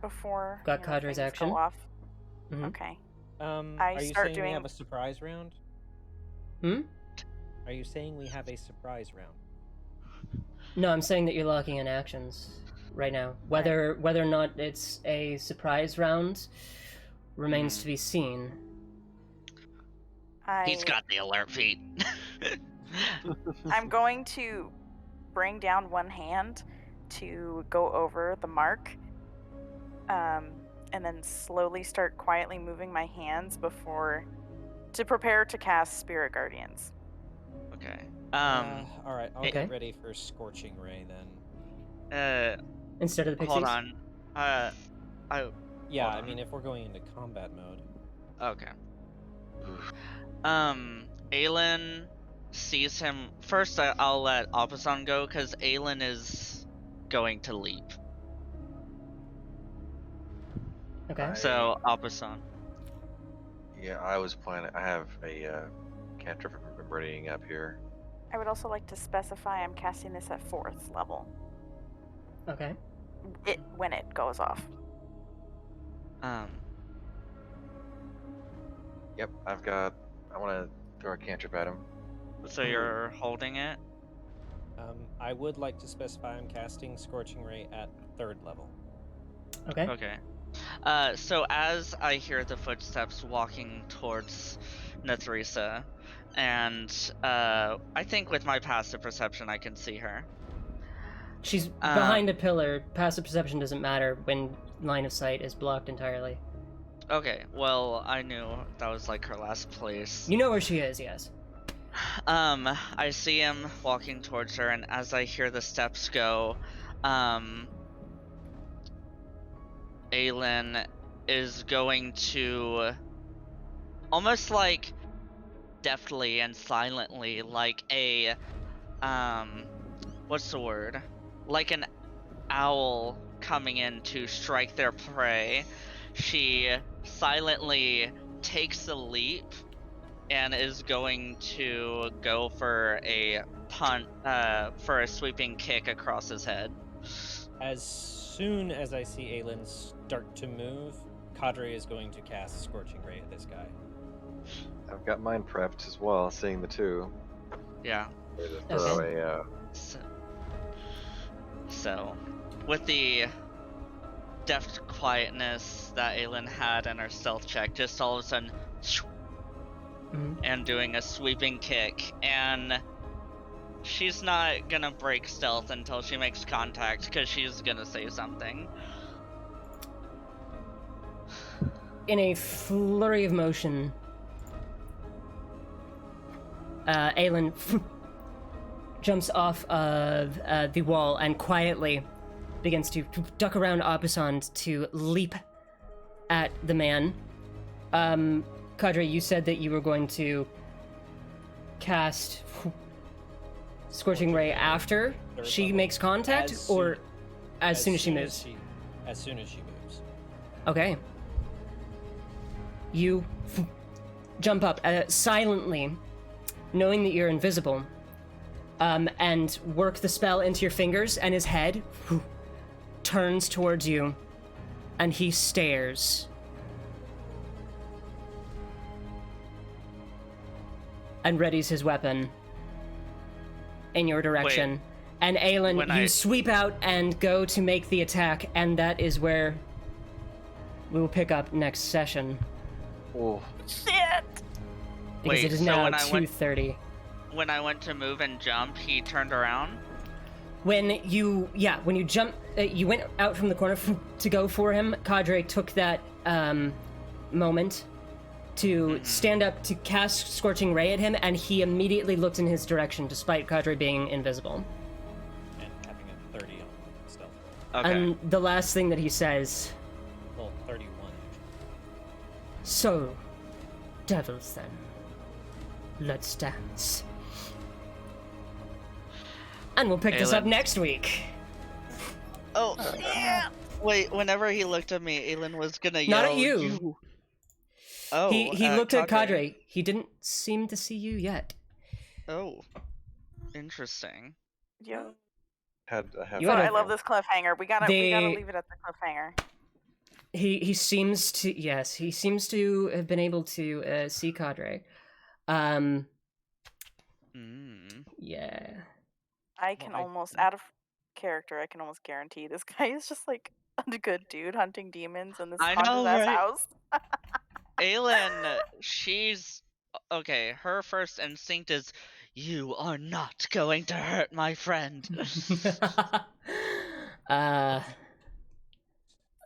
before Got Cadre's things action. go off. Mhm. Okay. Are you start saying we have doing- a surprise round? Hmm? Are you saying we have a surprise round? No, I'm saying that you're locking in actions right now. Whether or not it's a surprise round remains to be seen. He's got the alert feet. I'm going to bring down one hand to go over the mark, and then slowly start quietly moving my hands to prepare to cast Spirit Guardians. Okay. All right, I'll Okay. get ready for Scorching Ray then. instead of the pixies? Hold on. I Yeah, Hold I on. mean, if we're going into combat mode. okay. Aelin sees him first. I'll let Opposon go because Aelin is going to leap. Okay. So Opposon. Yeah, I was planning. I have a cantrip of remembering up here. I would also like to specify I'm casting this at 4th level. Okay. When it goes off. Yep, I've got. I want to throw a cantrip at him. So you're holding it. I would like to specify I'm casting Scorching Ray at 3rd level. Okay. Okay. So as I hear the footsteps walking towards Nethrisa, and I think with my passive perception I can see her. She's behind a pillar. Passive perception doesn't matter when line of sight is blocked entirely. Okay, well, I knew that was like her last place. You know where she is, yes. I see him walking towards her, and as I hear the steps go, Aelin is going to almost like deftly and silently, like a what's the word? Like an owl coming in to strike their prey. She silently takes a leap and is going to go for a punt, for a sweeping kick across his head. As soon as I see Aelin start to move, Cadre is going to cast Scorching Ray at this guy. I've got mine prepped as well, seeing the two. Yeah. To throw a. So, with the deft quietness that Aelin had in her stealth check, just all of a sudden, and doing a sweeping kick, and she's not gonna break stealth until she makes contact, because she's gonna say something. In a flurry of motion, Aelin jumps off of the wall and quietly begins to duck around Opposon to leap at the man. Cadre, you said that you were going to cast Scorching Ray after she makes contact, or as soon as she moves? As soon as she moves. Okay. You jump up silently, knowing that you're invisible, and work the spell into your fingers, and his head turns towards you, and he stares. And readies his weapon in your direction. Wait, and Aelin, you sweep out and go to make the attack, and that is where we will pick up next session. Oh. Shit! Because it is now 2:30. When I went to move and jump, he turned around? When you jump, you went out from the corner to go for him. Cadre took that moment to stand up to cast Scorching Ray at him, and he immediately looked in his direction, despite Cadre being invisible. And having a 30 on stealth. Okay. And the last thing that he says, Well, 31. "So, devils then, let's dance." And we'll pick this up Aelin. next week. Oh, yeah! Wait, whenever he looked at me, Aelin was gonna yell, Not at you. Oh, he looked at Cadre. He didn't seem to see you yet. Oh, interesting. Yo. I love this cliffhanger. We gotta leave it at the cliffhanger. He seems to have been able to see Cadre. Yeah. I can almost, out of character, I can almost guarantee this guy is just like a good dude hunting demons in this haunted ass house. Aelin, she's okay. Her first instinct is, "You are not going to hurt my friend."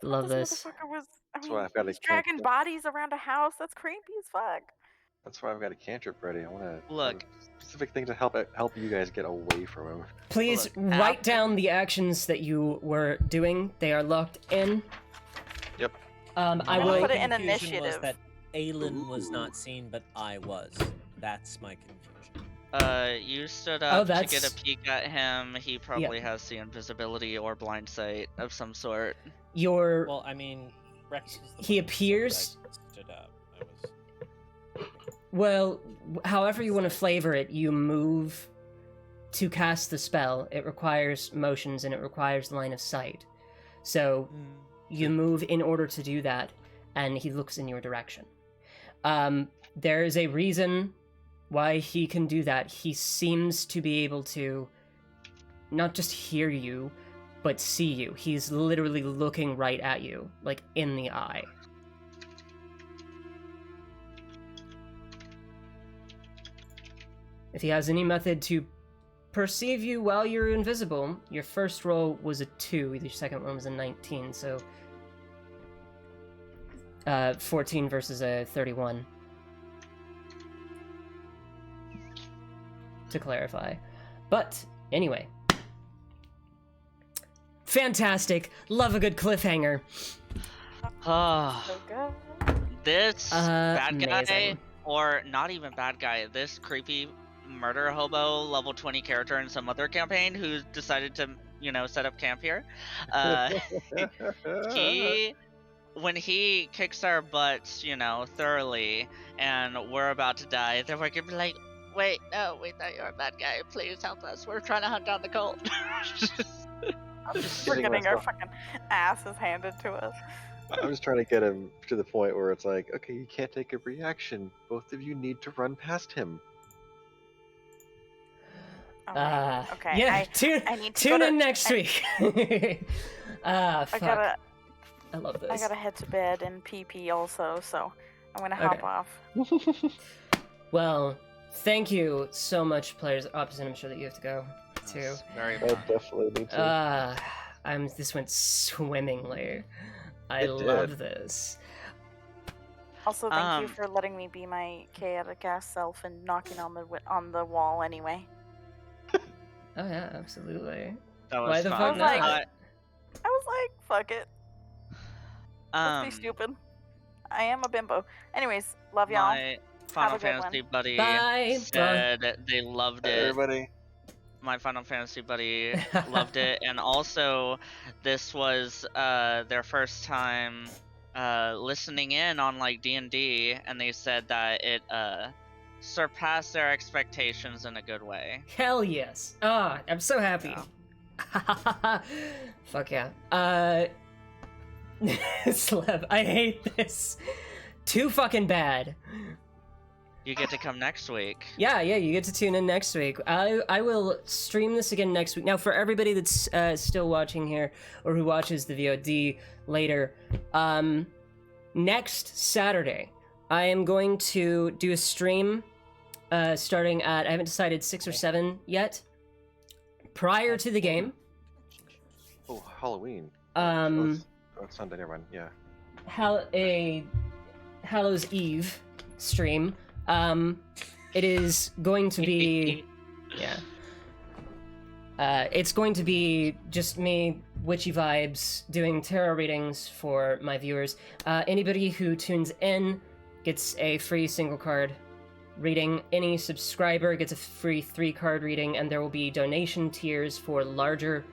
Love this. Motherfucker was dragging bodies around a house. That's creepy as fuck. That's why I've got a cantrip ready. I want to Look. a specific thing to help you guys get away from him. Please Look, write down the actions that you were doing. They are locked in. Yep. I I'm gonna will. put it in confusion was initiative. that Aelin was Ooh. not seen, but I was. That's my confusion. You stood Oh, up to get that's- a peek at him. He probably has the invisibility or blind sight of some sort. Your Well, I mean, Rex was the He one who said appears- that I stood up. I was. well, however you want to flavor it, you move to cast the spell. It requires motions and it requires line of sight. So you move in order to do that, and he looks in your direction. There is a reason why he can do that. He seems to be able to not just hear you, but see you. He's literally looking right at you, like in the eye. If he has any method to perceive you while you're invisible, your first roll was a 2, your second one was a 19, so 14 versus a 31. To clarify. But anyway. Fantastic. Love a good cliffhanger. Ah, So good. this bad guy, Amazing. or not even bad guy, this creepy murder hobo level 20 character in some other campaign who decided to, set up camp here. When he kicks our butts, thoroughly, and we're about to die, then we're gonna be like, wait, no, we thought you were a bad guy. Please help us. We're trying to hunt down the cult. I'm just We're getting getting our myself- fucking asses handed to us. I'm just trying to get him to the point where it's like, okay, you can't take a reaction. Both of you need to run past him. Alright, okay. Yeah, I need to tune go in to, next week. Fuck. I love this. I gotta head to bed and pee also, so I'm gonna Okay. hop off. Well, thank you so much, players opposite. I'm sure that you have to go too. Yes, very I much. definitely need to. This went swimmingly. I It did. love this. Also, thank you Um, for letting me be my chaotic ass self and knocking on the wall anyway. Oh yeah, absolutely. That was Why the fun. fuck not? I was like, fuck it. Let's be stupid. I am a bimbo. Anyways, love y'all. My Final a good one. Fantasy buddy Bye. said they loved Hi, it. everybody. My Final Fantasy buddy loved it, and also this was their first time listening in on like D&D, and they said that it surpassed their expectations in a good way. Hell yes. I'm so happy. Fuck yeah. Sleb, I hate this. Too fucking bad. You get to come next week. Yeah, you get to tune in next week. I will stream this again next week. Now, for everybody that's still watching here, or who watches the VOD later, next Saturday, I am going to do a stream starting at, I haven't decided 6 or 7 yet, prior to the game. Oh, Halloween. Oh, it's Sunday, never mind. Yeah. a Hallows Eve stream. It is going to be, yeah. It's going to be just me, witchy vibes, doing tarot readings for my viewers. Anybody who tunes in gets a free single card reading. Any subscriber gets a free 3-card reading, and there will be donation tiers for larger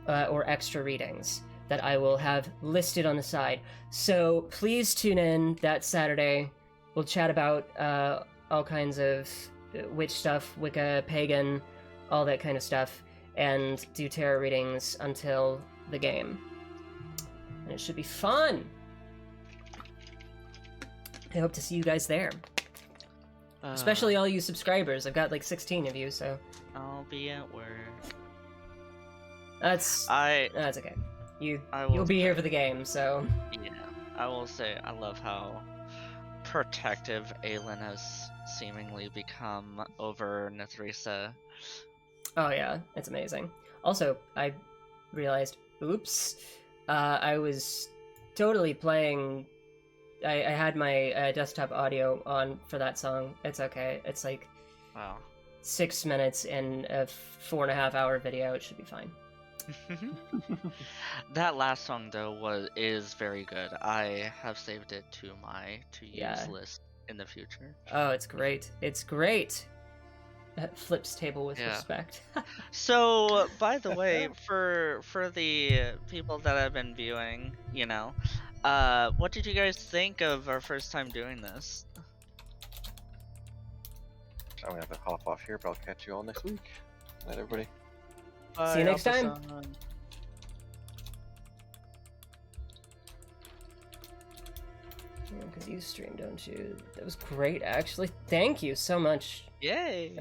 or extra readings that I will have listed on the side. So please tune in that Saturday. We'll chat about all kinds of witch stuff, Wicca, pagan, all that kind of stuff, and do tarot readings until the game. And it should be fun! I hope to see you guys there. Especially all you subscribers. I've got like 16 of you, so I'll be at work. that's okay. I will You'll be here say- for the game, so Yeah, I will say I love how protective Aelin has seemingly become over Nathrisa. oh yeah, it's amazing. Also, I realized, oops, I was totally playing I had my desktop audio on for that song. It's okay. It's like Wow. 6 minutes in a 4.5-hour video. It should be fine. That last song though is very good. I have saved it to my to-use Yeah. list in the future. Oh, it's great. It's great. That flips table with Yeah. respect. So, by the way, for the people that have been viewing, what did you guys think of our first time doing this? I'm gonna have to hop off here, but I'll catch you all next week. Night, everybody. See you next time. Alpha-san. Because you stream, don't you? That was great, actually. Thank you so much. Yay!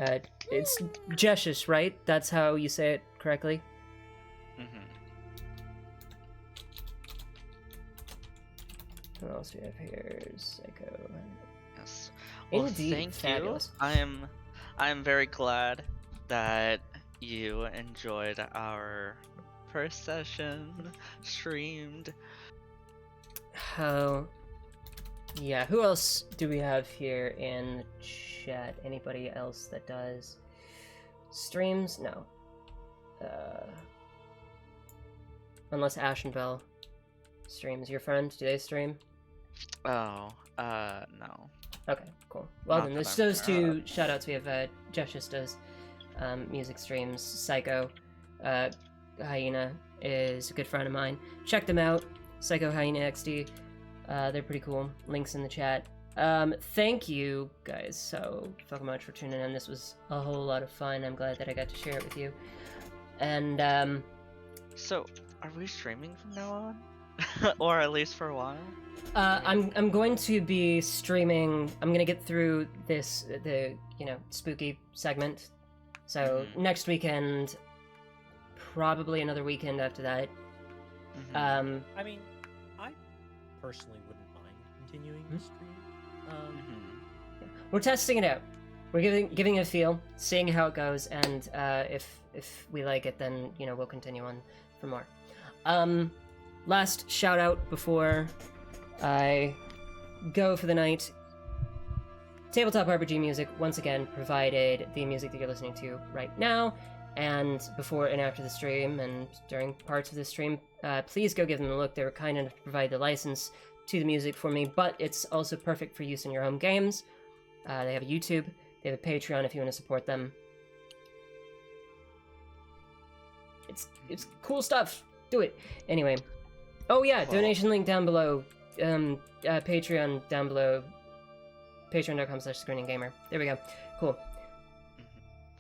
It's Jeshish, right? That's how you say it correctly? Mhm. What else do we have here? Psycho. Yes. Well, Indeed, thank fabulous. you. I am very glad that you enjoyed our first session streamed. Oh, yeah. Who else do we have here in the chat? Anybody else that does streams? No. Unless Ashenville streams. Your friend, do they stream? Oh, no. Okay, cool. Well, Not then that there's I'm those aware two shoutouts. We have Jeshish does music streams. Psycho Hyena is a good friend of mine. Check them out. Psycho Hyena XD. They're pretty cool. Links in the chat. Thank you guys so fucking much for tuning in. This was a whole lot of fun. I'm glad that I got to share it with you. And So, are we streaming from now on? Or at least for a while? I'm going to be streaming. I'm gonna get through the spooky segment. So Mhm. next weekend, probably another weekend after that. Mhm. I mean, I personally wouldn't mind continuing Hmm? to stream. Mhm. We're testing it out. We're giving it a feel, seeing how it goes, and if we like it, then we'll continue on for more. Last shout out before I go for the night. Tabletop RPG Music once again provided the music that you're listening to right now, and before and after the stream and during parts of the stream, please go give them a look. They were kind enough to provide the license to the music for me, but it's also perfect for use in your home games. They have a YouTube, they have a Patreon if you want to support them. It's cool stuff. Do it. Anyway. Oh yeah, Well- donation link down below. Patreon down below. Patreon.com/screeninggamer. There we go. Cool.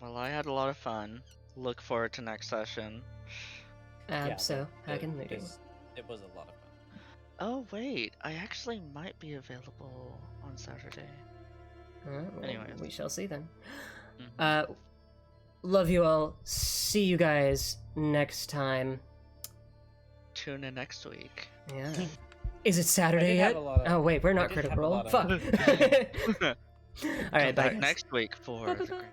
Well, I had a lot of fun. Look forward to next session. So, Hagen, it was a lot of fun. Oh, wait. I actually might be available on Saturday. Anyways. We shall see then. Mhm. Love you all. See you guys next time. Tune in next week. Yeah. Is it Saturday did have yet? a lot of- Oh wait, we're not I did Critical have a Role. lot of- Fuck. All right, Come bye. back guys. next week for Bye, the bye, bye. Great